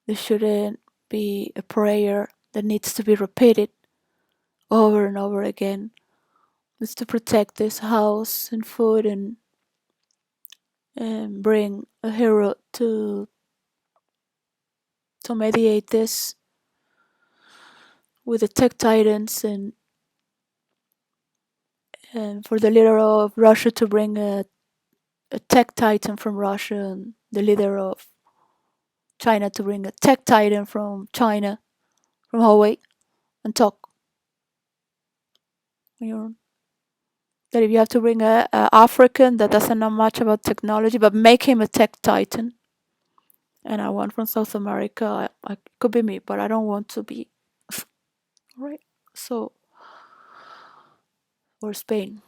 This shouldn't be a prayer that needs to be repeated over and over again. It's to protect this house and food and bring a hero to mediate this with the tech titans and for the leader of Russia to bring a tech titan from Russia and the leader of China to bring a tech titan from China, from Huawei, and talk. That if you have to bring a African that doesn't know much about technology, but make him a tech titan, and I want from South America, I could be me, but I don't want to be right. So or Spain,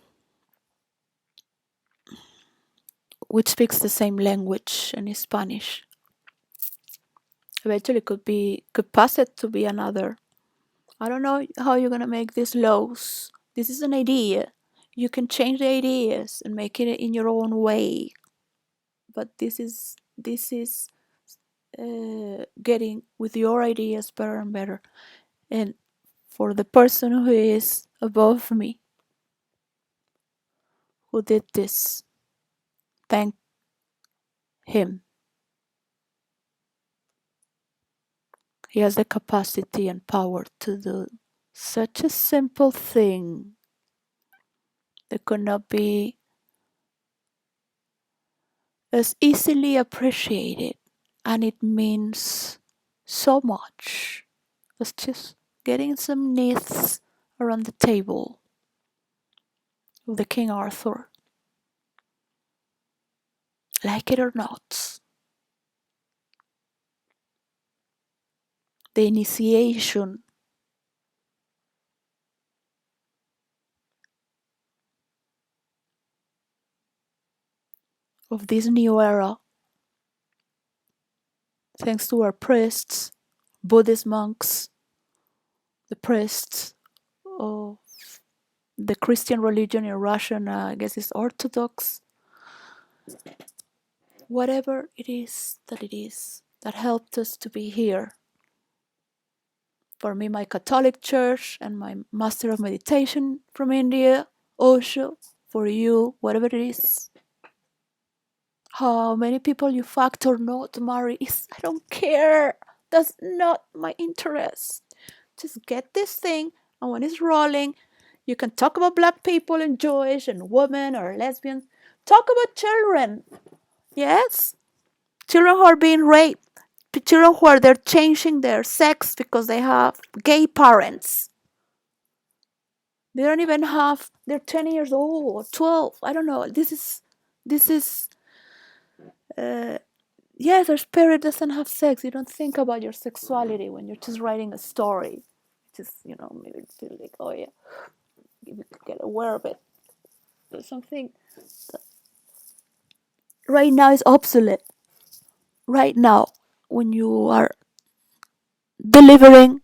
which speaks the same language and is Spanish. Eventually, could pass it to be another. I don't know how you're gonna make these laws. This is an idea. You can change the ideas and make it in your own way. But this is getting with your ideas better and better. And for the person who is above me, who did this, thank him. He has the capacity and power to do such a simple thing that could not be as easily appreciated, and it means so much as just getting some myths around the table of the King Arthur. Like it or not, the initiation of this new era, thanks to our priests, Buddhist monks, the priests of the Christian religion in Russia, and I guess it's Orthodox, whatever it is that helped us to be here. For me, my Catholic church and my Master of Meditation from India, Osho, for you, whatever it is. How many people you fucked or not, marry, I don't care. That's not my interest. Just get this thing, and when it's rolling, you can talk about black people and Jewish and women or lesbians. Talk about children. Yes? Children who are being raped. Children who are they're changing their sex because they have gay parents. They don't even have, they're 20 years old or 12. I don't know. This is, uh, yeah, their spirit doesn't have sex. You don't think about your sexuality when you're just writing a story. Just, maybe feel like, oh yeah, you could get aware of it. But something right now is obsolete. Right now, when you are delivering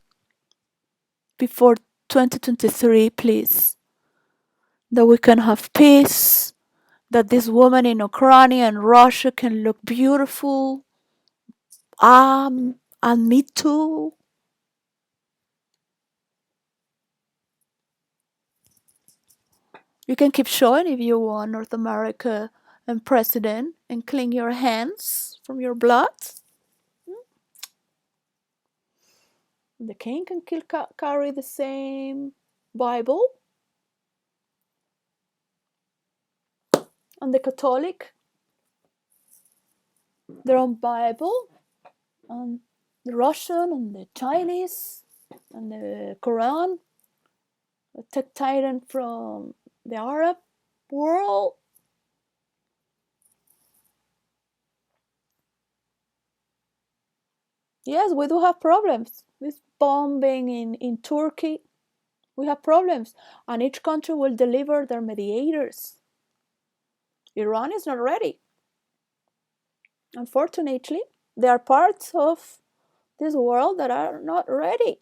before 2023, please, that we can have peace, that this woman in Ukraine and Russia can look beautiful. And me too. You can keep showing if you want North America and president and clean your hands from your blood. The king can carry the same Bible, and the Catholic their own Bible, and the Russian and the Chinese and the Quran, a tech titan from the Arab world. Yes, we do have problems. This bombing in Turkey, we have problems. And each country will deliver their mediators. Iran is not ready. Unfortunately, there are parts of this world that are not ready.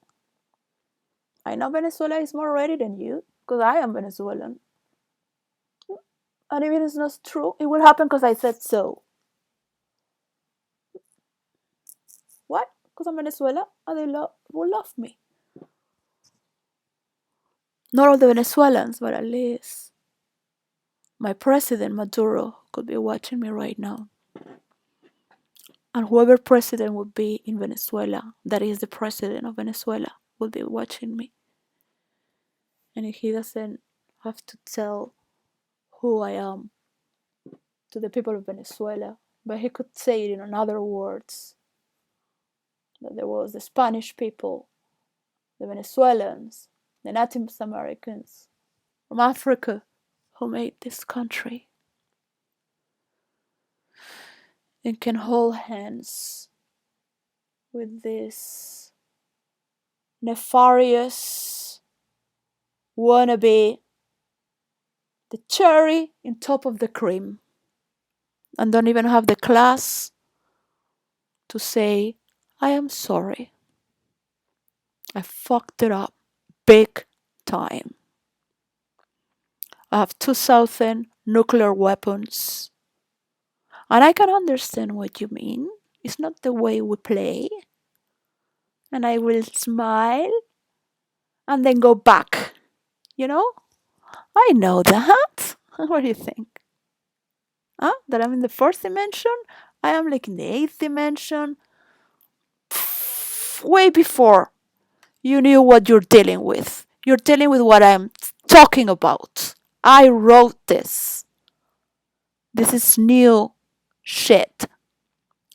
I know Venezuela is more ready than you, because I am Venezuelan. And if it is not true, it will happen because I said so. What? Because I'm Venezuela and they will love me. Not all the Venezuelans, but at least my president, Maduro, could be watching me right now. And whoever president would be in Venezuela, that is the president of Venezuela, will be watching me. And if he doesn't have to tell who I am to the people of Venezuela, but he could say it in other words, that there was the Spanish people, the Venezuelans, the Native Americans from Africa who made this country, and can hold hands with this nefarious wannabe, the cherry in top of the cream, and don't even have the class to say, I am sorry. I fucked it up. big time. I have 2,000 nuclear weapons. And I can understand what you mean. It's not the way we play. And I will smile and then go back. You know? I know that. What do you think? Huh? That I'm in the fourth dimension? I am like in the eighth dimension. Way before you knew what you're dealing with. You're dealing with what I'm talking about. I wrote this. This is new shit.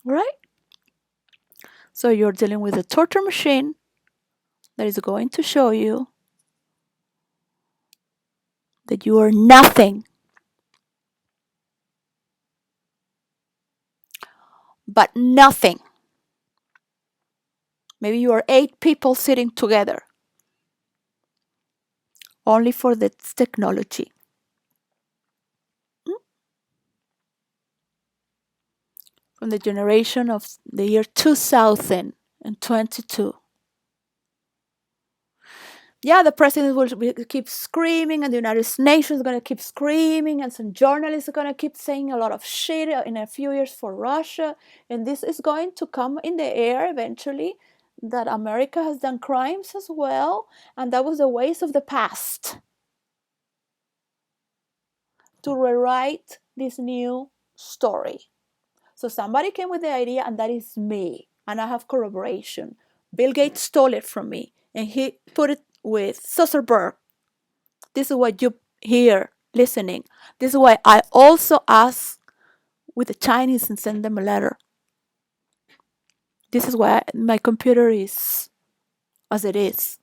Right? So you're dealing with a torture machine that is going to show you that you are nothing but nothing. Maybe you are 8 people sitting together only for this technology. From the generation of the year 2022. Yeah, the president will keep screaming, and the United Nations is going to keep screaming, and some journalists are going to keep saying a lot of shit in a few years for Russia, and this is going to come in the air eventually, that America has done crimes as well, and that was a waste of the past to rewrite this new story. So somebody came with the idea, and that is me, and I have corroboration. Bill Gates stole it from me, and he put it with Zuckerberg. This is what you hear listening. This is why I also ask with the Chinese and send them a letter. This is why my computer is as it is.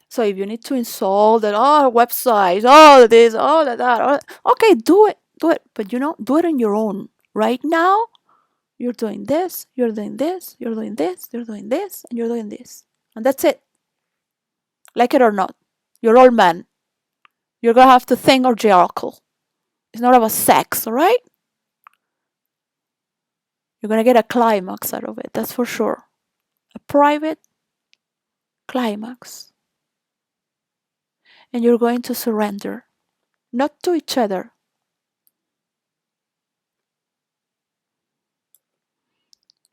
So if you need to install that, websites, all this, all that, okay, do it, but do it on your own. Right now, you're doing this, you're doing this, you're doing this, you're doing this, and you're doing this, and that's it. Like it or not, you're all men. You're gonna have to think orgiacal. It's not about sex, all right? You're gonna get a climax out of it, that's for sure. A private climax. And you're going to surrender, not to each other,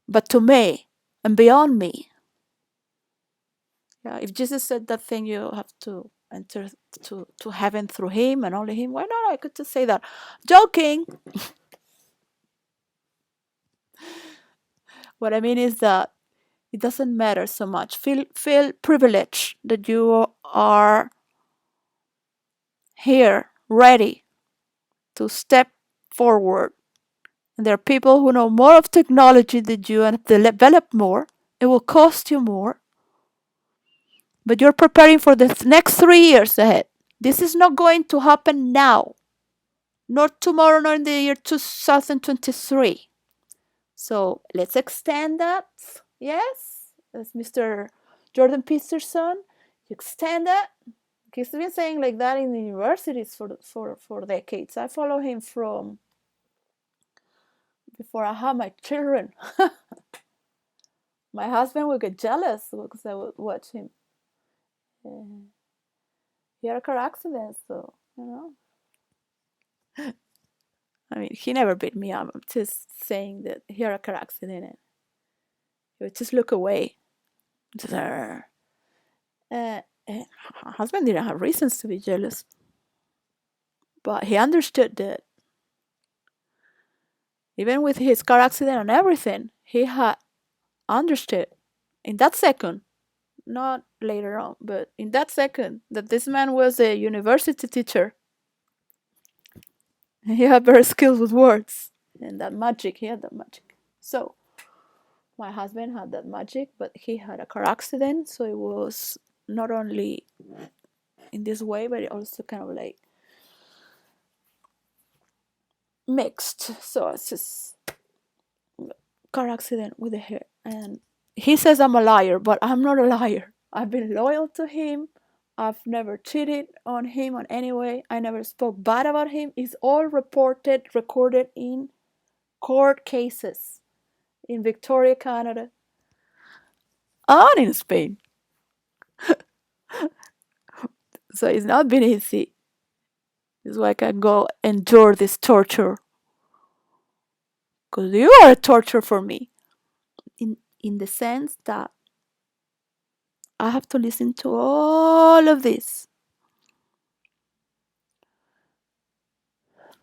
but to me and beyond me. Yeah, if Jesus said that thing, you have to enter to heaven through him and only him. Why not? I could just say that. Joking. What I mean is that it doesn't matter so much. Feel privileged that you are here, ready to step forward. And there are people who know more of technology than you and develop more. It will cost you more. But you're preparing for the next 3 years ahead. This is not going to happen now, not tomorrow, nor in the year 2023. So let's extend that. Yes, as Mr. Jordan Peterson, you extend that. He's been saying like that in the universities for decades. I follow him from before I had my children. My husband would get jealous because I would watch him. He had a car accident, so I mean, he never beat me up. I'm just saying that he had a car accident and he would just look away. Just, my husband didn't have reasons to be jealous, but he understood that even with his car accident and everything, he had understood in that second, not later on, but in that second, that this man was a university teacher. He had very skills with words and that magic. He had that magic. So my husband had that magic, but he had a car accident, so it was not only in this way, but it also kind of like mixed. So it's just car accident with the hair. And he says I'm a liar, but I'm not a liar. I've been loyal to him. I've never cheated on him on any way. I never spoke bad about him. It's all reported, recorded in court cases. in Victoria, Canada, and in Spain. So it's not been easy. This is why I can go endure this torture. Because you are a torture for me. In the sense that I have to listen to all of this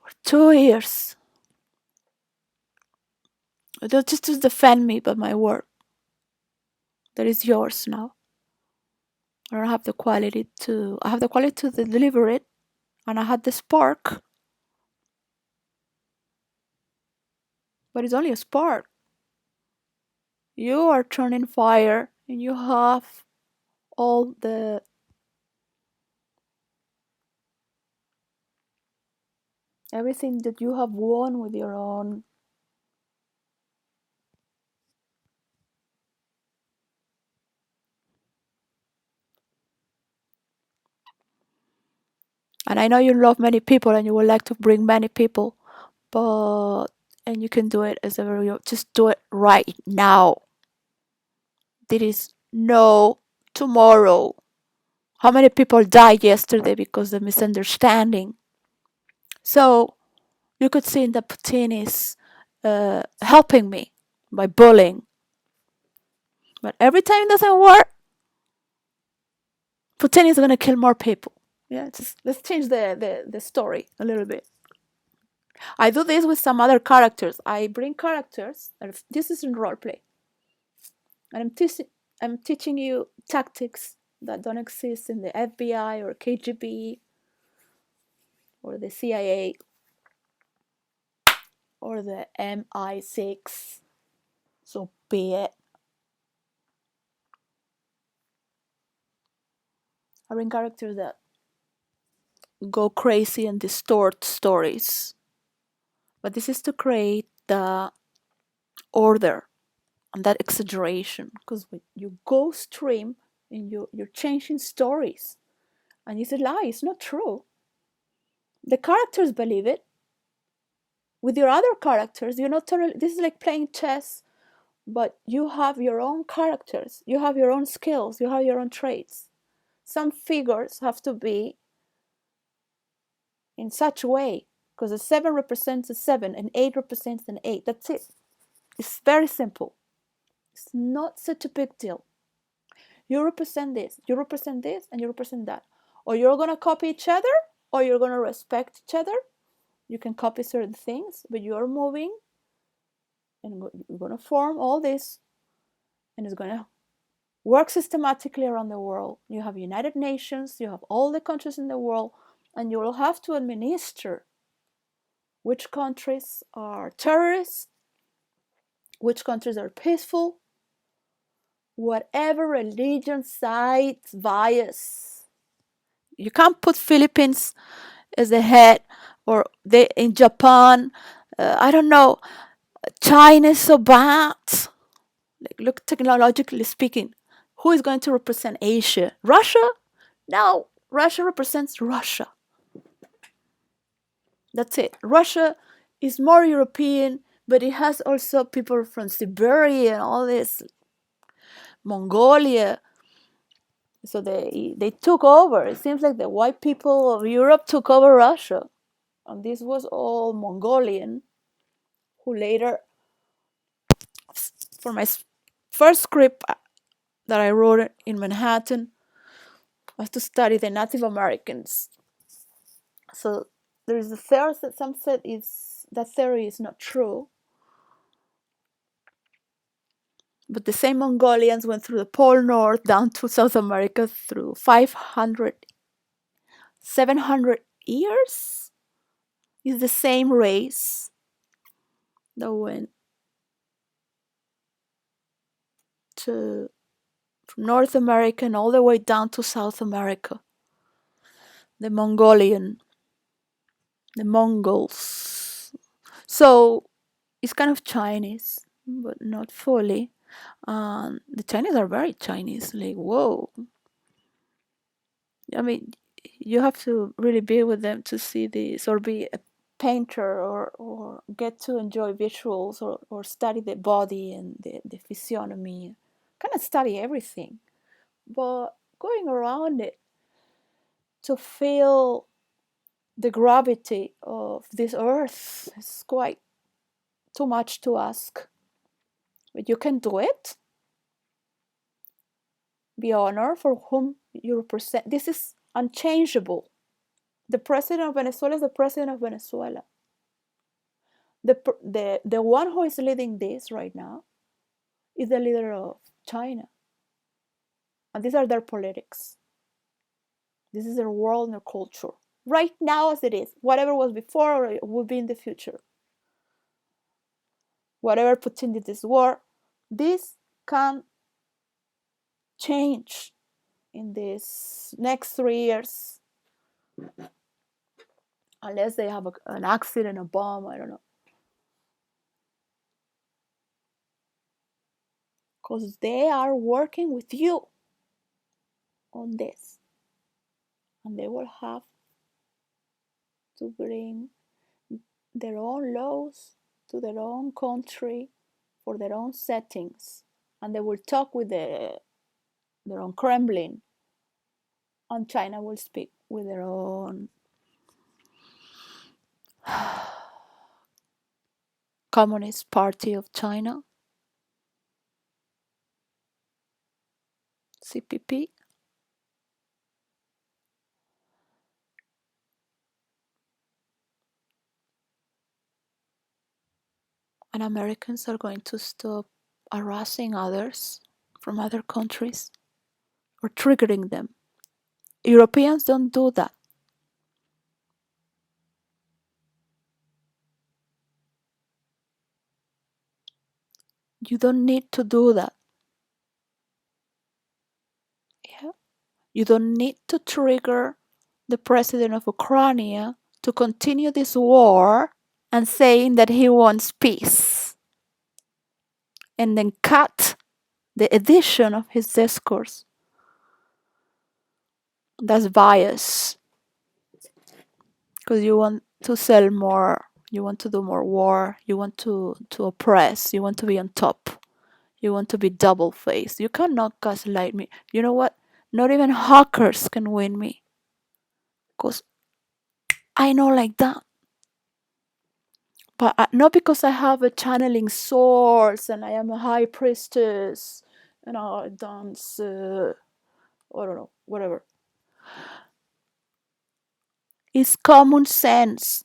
for 2 years. Not just to defend me, but my work. That is yours now. I don't have the quality to. I have the quality to deliver it, and I had the spark, but it's only a spark. You are turning fire, and you have all the everything that you have won with your own. And I know you love many people, and you would like to bring many people, but and you can do it as ever you just do it right now. There is no tomorrow. How many people died yesterday because of misunderstanding? So you could see that Putin is helping me by bullying. But every time it doesn't work, Putin is going to kill more people. Yeah, just let's change the story a little bit. I do this with some other characters. I bring characters. This is in role play, and I'm teaching you tactics that don't exist in the FBI or KGB or the CIA or the MI6. So be it. I bring characters that go crazy and distort stories. But this is to create the order and that exaggeration. Because when you go stream and you're changing stories, and it's a lie, it's not true. The characters believe it. With your other characters, you're not totally. This is like playing chess, but you have your own characters, you have your own skills, you have your own traits. Some figures have to be in such a way because a 7 represents a 7, an 8 represents an 8. That's it. It's very simple. It's not such a big deal. You represent this, and you represent that. Or you're going to copy each other, or you're going to respect each other. You can copy certain things, but you're moving and you're going to form all this, and it's going to work systematically around the world. You have United Nations, you have all the countries in the world, and you will have to administer which countries are terrorists, which countries are peaceful, whatever religion, side, bias. You can't put Philippines as the head, or they in Japan. I don't know. China is so bad. Like, look, technologically speaking, who is going to represent Asia? Russia? No, Russia represents Russia. That's it. Russia is more European, but it has also people from Siberia and all this, Mongolia. So they took over. It seems like the white people of Europe took over Russia. And this was all Mongolian, who later, for my first script that I wrote in Manhattan, was to study the Native Americans. So there is a theory that some said is that theory is not true. But the same Mongolians went through the Pole North down to South America through 500, 700 years. It's the same race that went to from North America and all the way down to South America. The Mongolian, the Mongols. So it's kind of Chinese, but not fully. The Chinese are very Chinese. Like, whoa. I mean, you have to really be with them to see this, or be a painter or get to enjoy visuals or study the body and the physiognomy, kind of study everything. But going around it to feel the gravity of this earth is quite too much to ask. But you can do it. Be honored for whom you represent. This is unchangeable. The president of Venezuela is the president of Venezuela. The one who is leading this right now is the leader of China. And these are their politics. This is their world and their culture. Right now, as it is, whatever was before or will be in the future. Whatever put into this war, this can change in these next 3 years, unless they have an accident, a bomb, I don't know. Because they are working with you on this. And they will have to bring their own laws to their own country for their own settings. And they will talk with their own Kremlin. And China will speak with their own Communist Party of China, CPP. And Americans are going to stop harassing others from other countries or triggering them. Europeans don't do that. You don't need to do that. Yeah? You don't need to trigger the president of Ukraine to continue this war and saying that he wants peace. And then cut the edition of his discourse. That's bias. Because you want to sell more, you want to do more war, you want to oppress, you want to be on top, you want to be double faced. You cannot gaslight me. You know what? Not even hackers can win me. Because I know like that. But not because I have a channeling source and I am a high priestess and I dance, I don't know, whatever. It's common sense.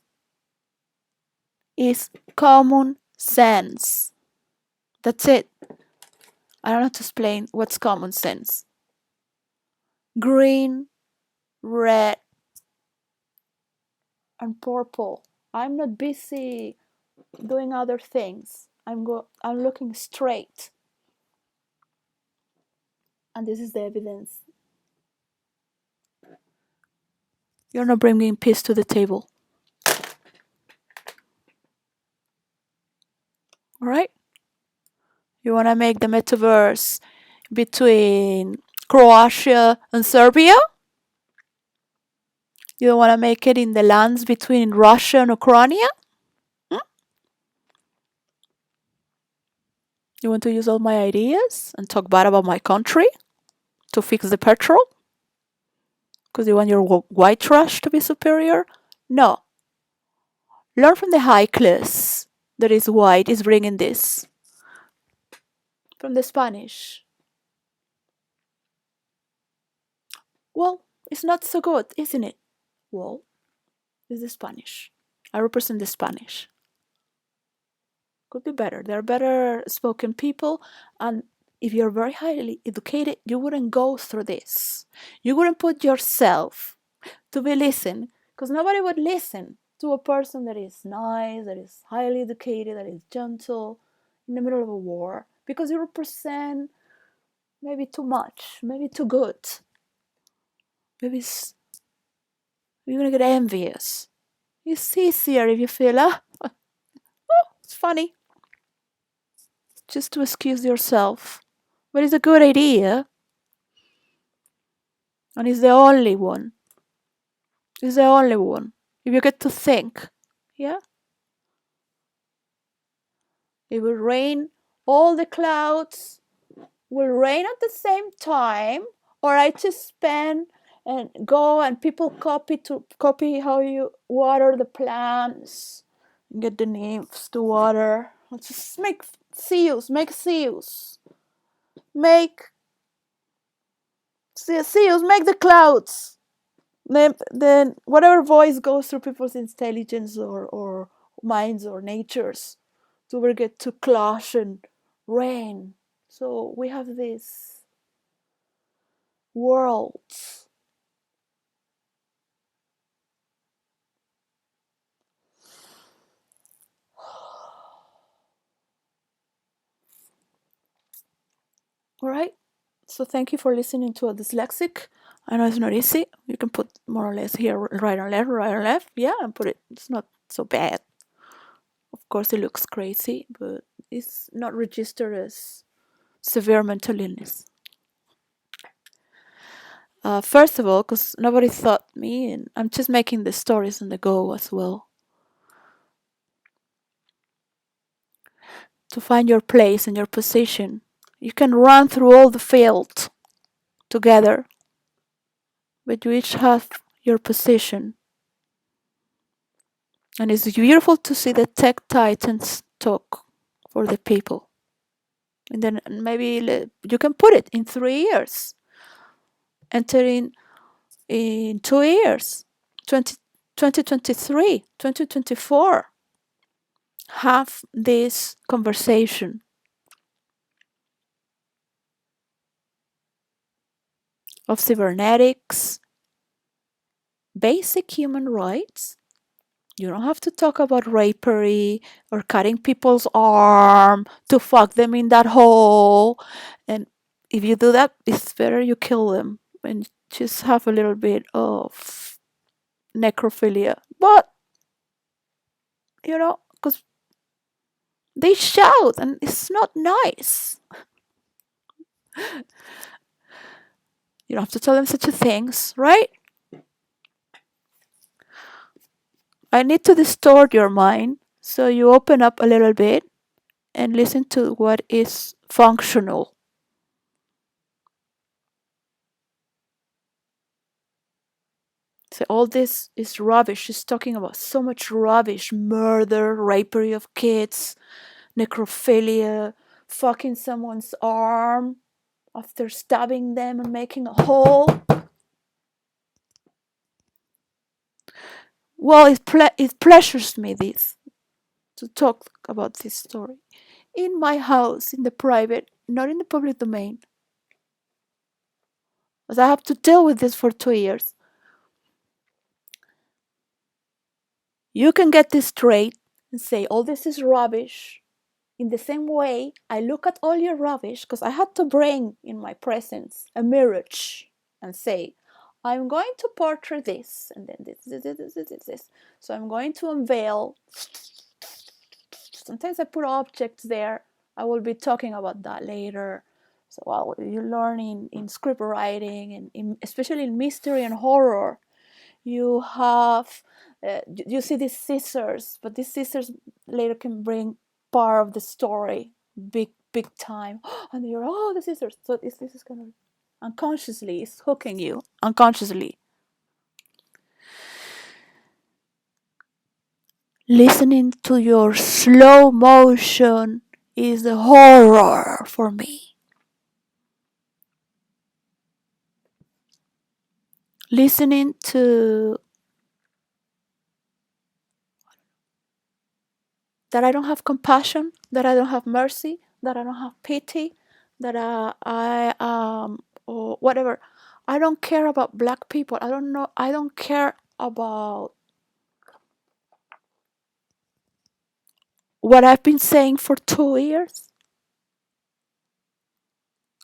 It's common sense. That's it. I don't have to explain what's common sense. Green, red, and purple. I'm not busy doing other things. I'm looking straight. And this is the evidence. You're not bringing peace to the table. All right? You want to make the metaverse between Croatia and Serbia? You don't want to make it in the lands between Russia and Ukraine? You want to use all my ideas and talk bad about my country to fix the petrol? Because you want your white trash to be superior? No. Learn from the high class that is white is bringing this. From the Spanish. Well, it's not so good, isn't it? Well, it's the Spanish. I represent the Spanish. Could be better. They're better spoken people, and if you're very highly educated, you wouldn't go through this. You wouldn't put yourself to be listened, because nobody would listen to a person that is nice, that is highly educated, that is gentle, in the middle of a war, because you represent maybe too much, maybe too good. Maybe you're gonna get envious. It's easier if you feel, oh, it's funny, just to excuse yourself. But it's a good idea, and it's the only one. It's the only one. If you get to think, Yeah, it will rain. All the clouds will rain at the same time, or I just spend and go and people copy how you water the plants, get the nymphs to water. Let's just make seals, make seals, make the clouds. Then whatever voice goes through people's intelligence or minds or natures to we get to clash and rain. So we have these worlds. All right. So thank you for listening to a dyslexic. I know it's not easy. You can put more or less here, right or left. Yeah, and put it. It's not so bad. Of course, it looks crazy, but it's not registered as severe mental illness. First of all, because nobody thought me, and I'm just making the stories on the go as well. To find your place and your position, you can run through all the field together, but you each have your position. And it's beautiful to see the tech titans talk for the people. And then maybe you can put it in 3 years, enter in 2 years, 2023, 2024. Have this conversation of cybernetics, basic human rights. You don't have to talk about rapery or cutting people's arm to fuck them in that hole. And if you do that, it's better you kill them and just have a little bit of necrophilia. But, because they shout and it's not nice. You don't have to tell them such a things, right? I need to distort your mind so you open up a little bit and listen to what is functional. So all this is rubbish. She's talking about so much rubbish: murder, rapery of kids, necrophilia, fucking someone's arm after stabbing them and making a hole. Well, it pleasures me this to talk about this story in my house, in the private, not in the public domain, as I have to deal with this for 2 years. You can get this straight and say all this is rubbish. In the same way, I look at all your rubbish because I had to bring in my presence a mirage and say, I'm going to portray this and then this. So I'm going to unveil. Sometimes I put objects there. I will be talking about that later. So while you learn in script writing and especially in mystery and horror, you have you see these scissors, but these scissors later can bring part of the story big time. And you're, oh, the scissors. So this is gonna unconsciously, it's hooking you unconsciously. Listening to your slow motion is a horror for me. Listening to that I don't have compassion, that I don't have mercy, that I don't have pity, that or whatever. I don't care about black people. I don't know. I don't care about what I've been saying for 2 years.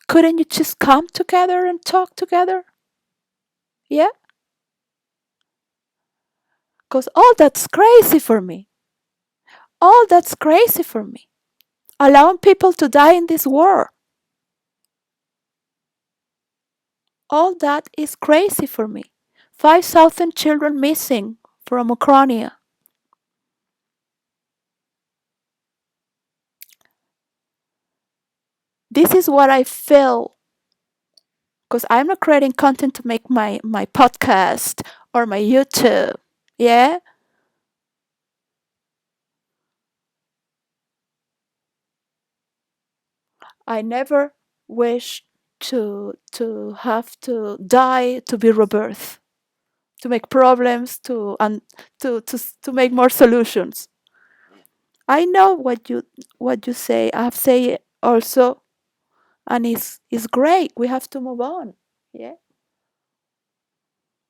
Couldn't you just come together and talk together? Yeah? Because all that's crazy for me. All that's crazy for me. Allowing people to die in this war. All that is crazy for me. 5,000 children missing from Ukraine. This is what I feel because I'm not creating content to make my podcast or my YouTube. Yeah, I never wish to have to die to be rebirth, to make problems, to make more solutions. I know what you say. I have said it also, and it's great. We have to move on. Yeah,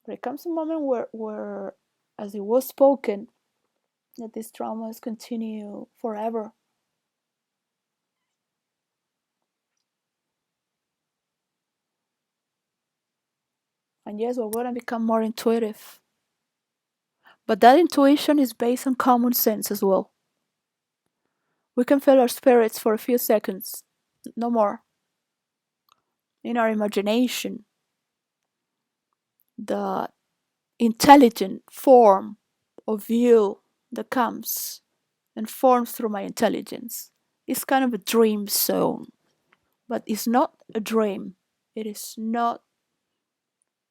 there comes a moment where, as it was spoken, that these traumas continue forever. And yes, we're gonna become more intuitive, but that intuition is based on common sense as well. We can feel our spirits for a few seconds, no more, in our imagination. The intelligent form of you that comes and forms through my intelligence is kind of a dream zone, but it's not a dream. It is not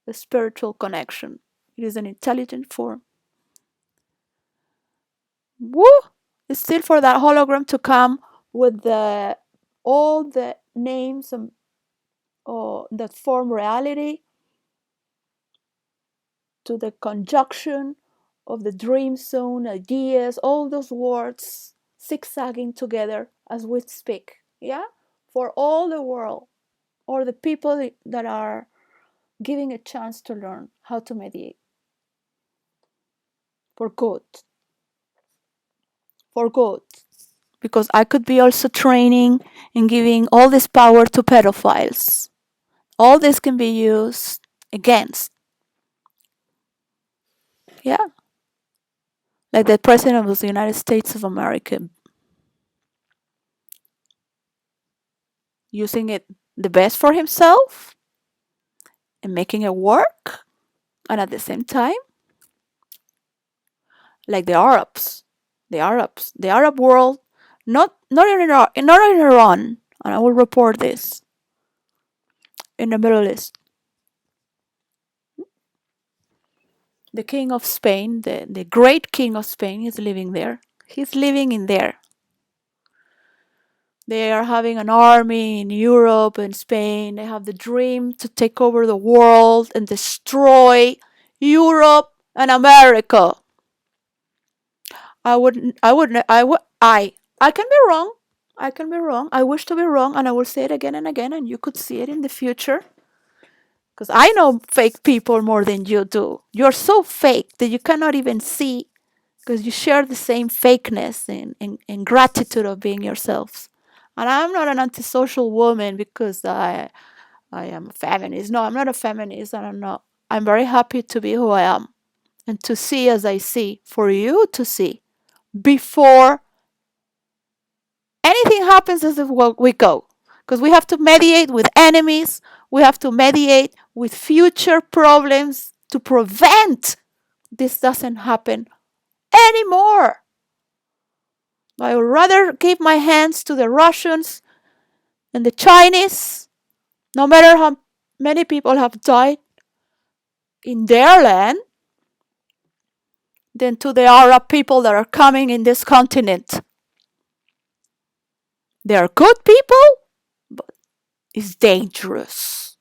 a spiritual connection. It is an intelligent form. Woo! It's still for that hologram to come with the all the names and that form reality to the conjunction of the dream zone ideas, all those words zigzagging together as we speak. Yeah? For all the world or the people that are giving a chance to learn how to mediate for good. For good. Because I could be also training and giving all this power to pedophiles. All this can be used against. Yeah. Like the president of the United States of America using it the best for himself and making it work, and at the same time, like the Arab world, not in Iran, and I will report this in the Middle East. The king of Spain, the great king of Spain, is living there. He's living in there. They are having an army in Europe and Spain. They have the dream to take over the world and destroy Europe and America. I can be wrong. I can be wrong. I wish to be wrong, and I will say it again and again, and you could see it in the future. Because I know fake people more than you do. You're so fake that you cannot even see because you share the same fakeness and gratitude of being yourselves. And I'm not an antisocial woman because I am a feminist. No, I'm not a feminist, and I'm not. I'm very happy to be who I am and to see as I see, for you to see before anything happens as if we go. Because we have to mediate with enemies, we have to mediate with future problems to prevent this doesn't happen anymore. I would rather give my hands to the Russians and the Chinese, no matter how many people have died in their land, than to the Arab people that are coming in this continent. They are good people, but it's dangerous.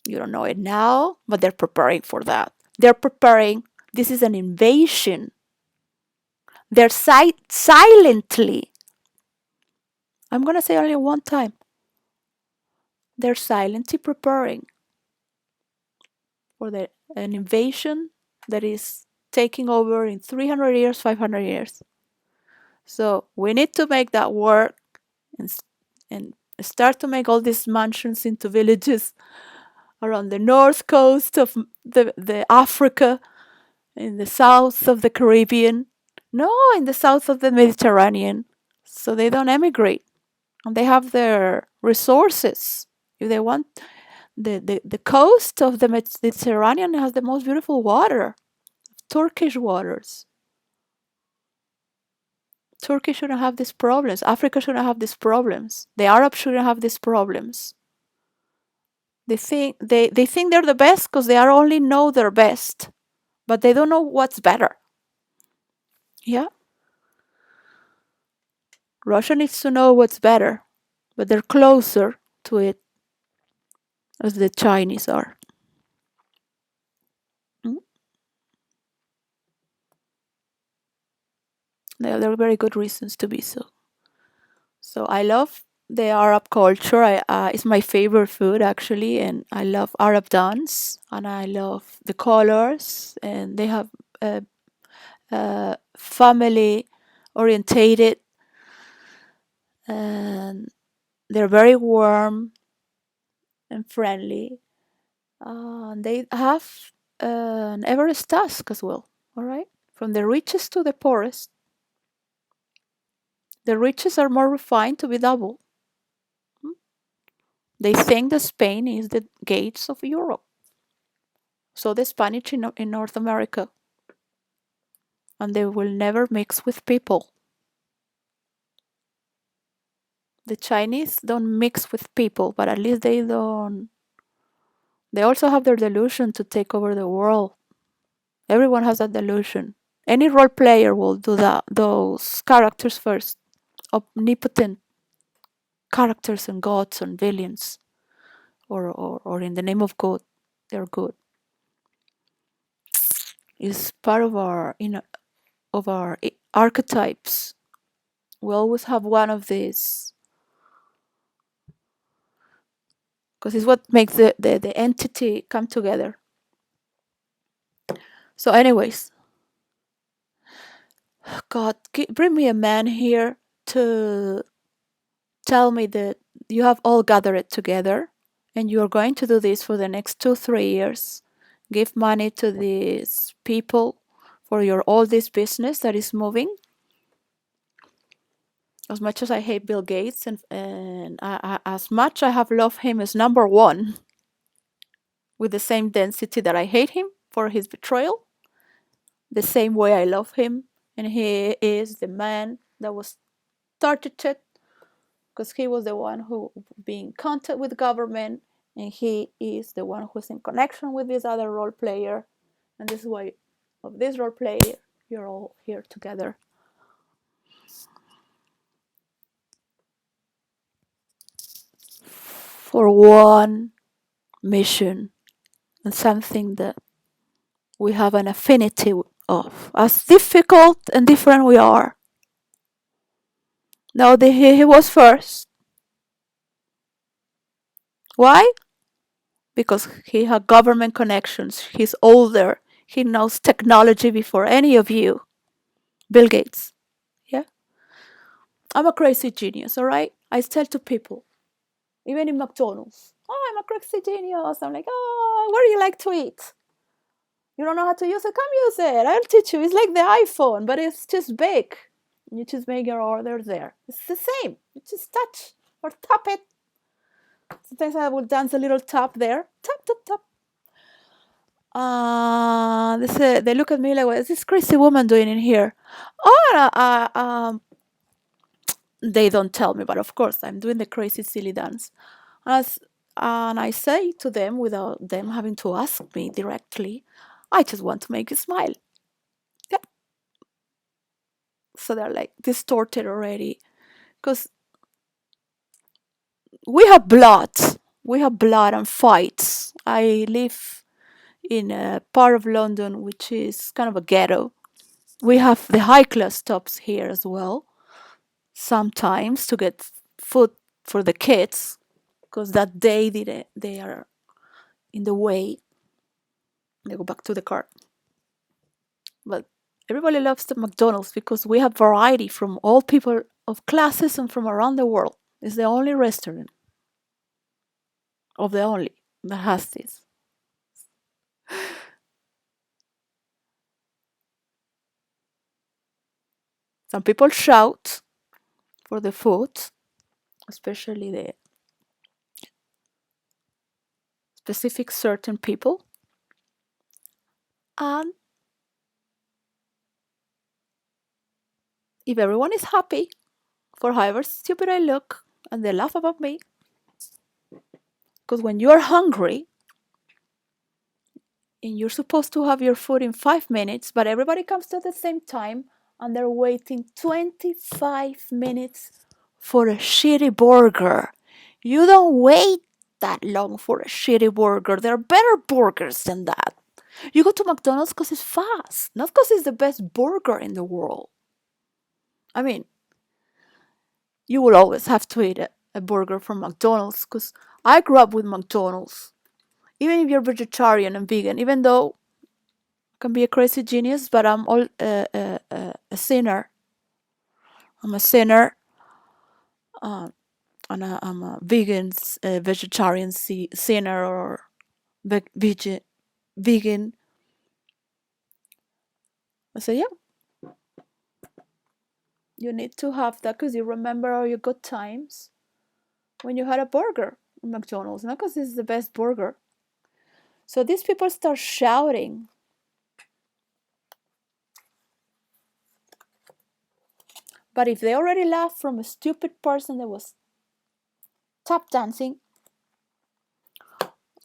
You don't know it now, but they're preparing for that. They're preparing. This is an invasion. They're silently, I'm going to say only one time, they're silently preparing for an invasion that is taking over in 300 years, 500 years. So we need to make that work and, and start to make all these mansions into villages around the north coast of the Africa, in the south of the Caribbean, no, in the south of the Mediterranean, so they don't emigrate and they have their resources. If they want, the coast of the Mediterranean has the most beautiful water, Turkish waters. Turkey shouldn't have these problems. Africa shouldn't have these problems. The Arabs shouldn't have these problems. They think they're the best because they are only know their best, but they don't know what's better. Yeah, Russia needs to know what's better, but they're closer to it as the Chinese are. Mm. There are very good reasons to be so. So I love the Arab culture. It's my favorite food actually, and I love Arab dance, and I love the colors, and they have family orientated, and they're very warm and friendly. They have an Everest task as well. All right, from the richest to the poorest, the richest are more refined to be double. Mm. They think that Spain is the gates of Europe. So the Spanish in North America, and they will never mix with people. The Chinese don't mix with people, but at least they don't. They also have their delusion to take over the world. Everyone has that delusion. Any role player will do that. Those characters first, omnipotent characters and gods and villains, or in the name of God, they're good. Is part of our archetypes. We always have one of these because it's what makes the entity come together. So, anyways, God, bring me a man here to tell me that you have all gathered it together and you are going to do this for the next 2 3 years. Give money to these people for your all this business that is moving. As much as I hate Bill Gates and as much I have loved him as number one, with the same density that I hate him for his betrayal, the same way I love him, and he is the man that was targeted because he was the one who being in contact with government, and he is the one who's in connection with this other role player, and this is why of this role player you're all here together for one mission and something that we have an affinity of, as difficult and different we are. No, he was first. Why? Because he had government connections. He's older. He knows technology before any of you. Bill Gates. Yeah. I'm a crazy genius, all right? I tell to people, even in McDonald's, oh, I'm a crazy genius. I'm like, oh, what do you like to eat? You don't know how to use it? Come use it. I'll teach you. It's like the iPhone, but it's just big. You just make your order there. It's the same. You just touch or tap it. Sometimes I will dance a little tap there. Tap, tap, tap. They look at me like, what is this crazy woman doing in here? Oh, they don't tell me, but of course, I'm doing the crazy, silly dance. As, and I say to them without them having to ask me directly, I just want to make you smile. Yeah. So they're like distorted already. Because we have blood. We have blood and fights. I live in a part of London which is kind of a ghetto. We have the high class stops here as well, sometimes to get food for the kids because that day they are in the way. They go back to the car. But everybody loves the McDonald's because we have variety from all people of classes and from around the world. It's the only restaurant of the only that has this. Some people shout for the food, especially the specific certain people, and If everyone is happy for however stupid I look and they laugh about me, because when you're hungry and you're supposed to have your food in 5 minutes, but everybody comes to the same time and they're waiting 25 minutes for a shitty burger. You don't wait that long for a shitty burger. There are better burgers than that. You go to McDonald's because it's fast, not because it's the best burger in the world. I mean, you will always have to eat a burger from McDonald's because I grew up with McDonald's. Even if you're vegetarian and vegan, even though I can be a crazy genius, but I'm all a sinner. I'm a sinner, uh, and I'm a vegan, vegetarian sinner or vegan. I say, yeah, you need to have that because you remember all your good times when you had a burger at McDonald's, not because it's the best burger. So these people start shouting. But if they already laughed from a stupid person that was tap dancing,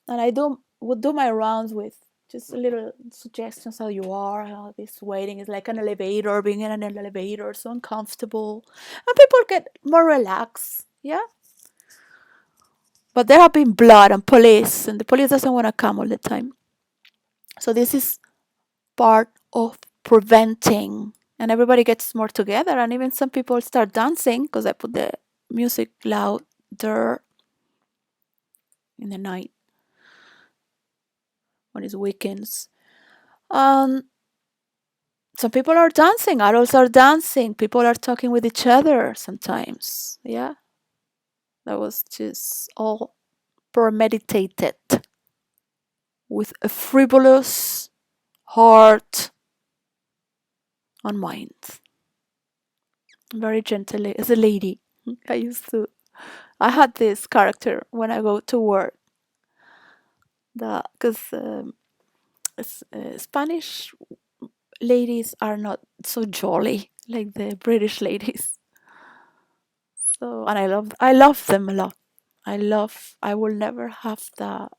and would do my rounds with just a little suggestions how you are, how this waiting is like an elevator, being in an elevator, so uncomfortable, and people get more relaxed, yeah. But there have been blood and police, and the police doesn't want to come all the time. So this is part of preventing, and everybody gets more together, and even some people start dancing because I put the music louder in the night when it's weekends. Um, some people are dancing, adults are dancing, people are talking with each other sometimes. Yeah, that was just all premeditated with a frivolous heart and mind. Very gently, as a lady. I had this character when I go to work. Because Spanish ladies are not so jolly like the British ladies. So, and I love them a lot. I will never have that.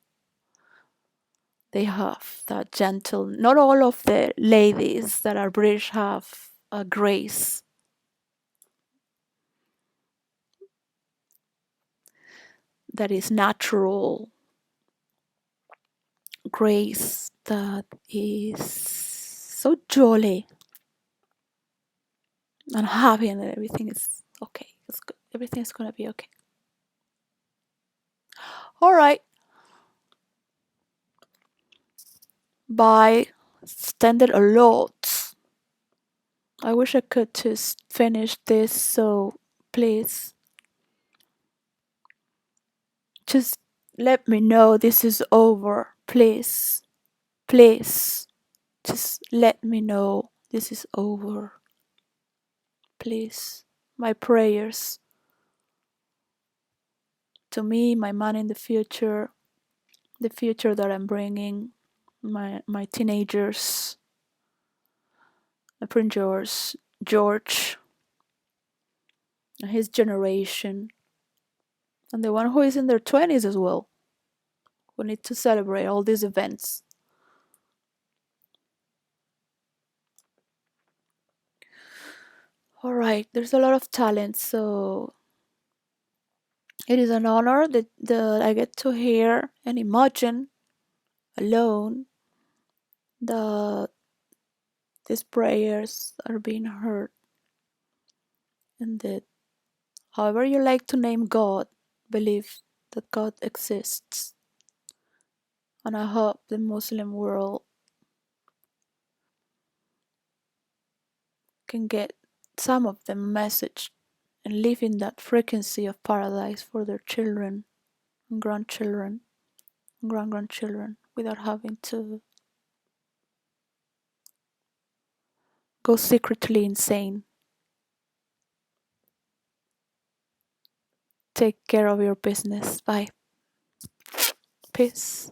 They have that gentle. Not all of the ladies that are British have a grace that is natural, grace that is so jolly and happy, and everything is okay. It's good. Everything is gonna be okay. All right. Bye. Extended a lot. I wish I could just finish this. So please, just let me know this is over. Please, please, just let me know this is over. Please, my prayers to me, my man in the future that I'm bringing, my teenagers, my Prince George, and his generation, and the one who is in their 20s as well, who need to celebrate all these events. All right, there's a lot of talent, so it is an honor that I get to hear and imagine alone that these prayers are being heard, and that however you like to name God, believe that God exists. And I hope the Muslim world can get some of the message and live in that frequency of paradise for their children and grandchildren and grandchildren without having to go secretly insane. Take care of your business. Bye. Peace.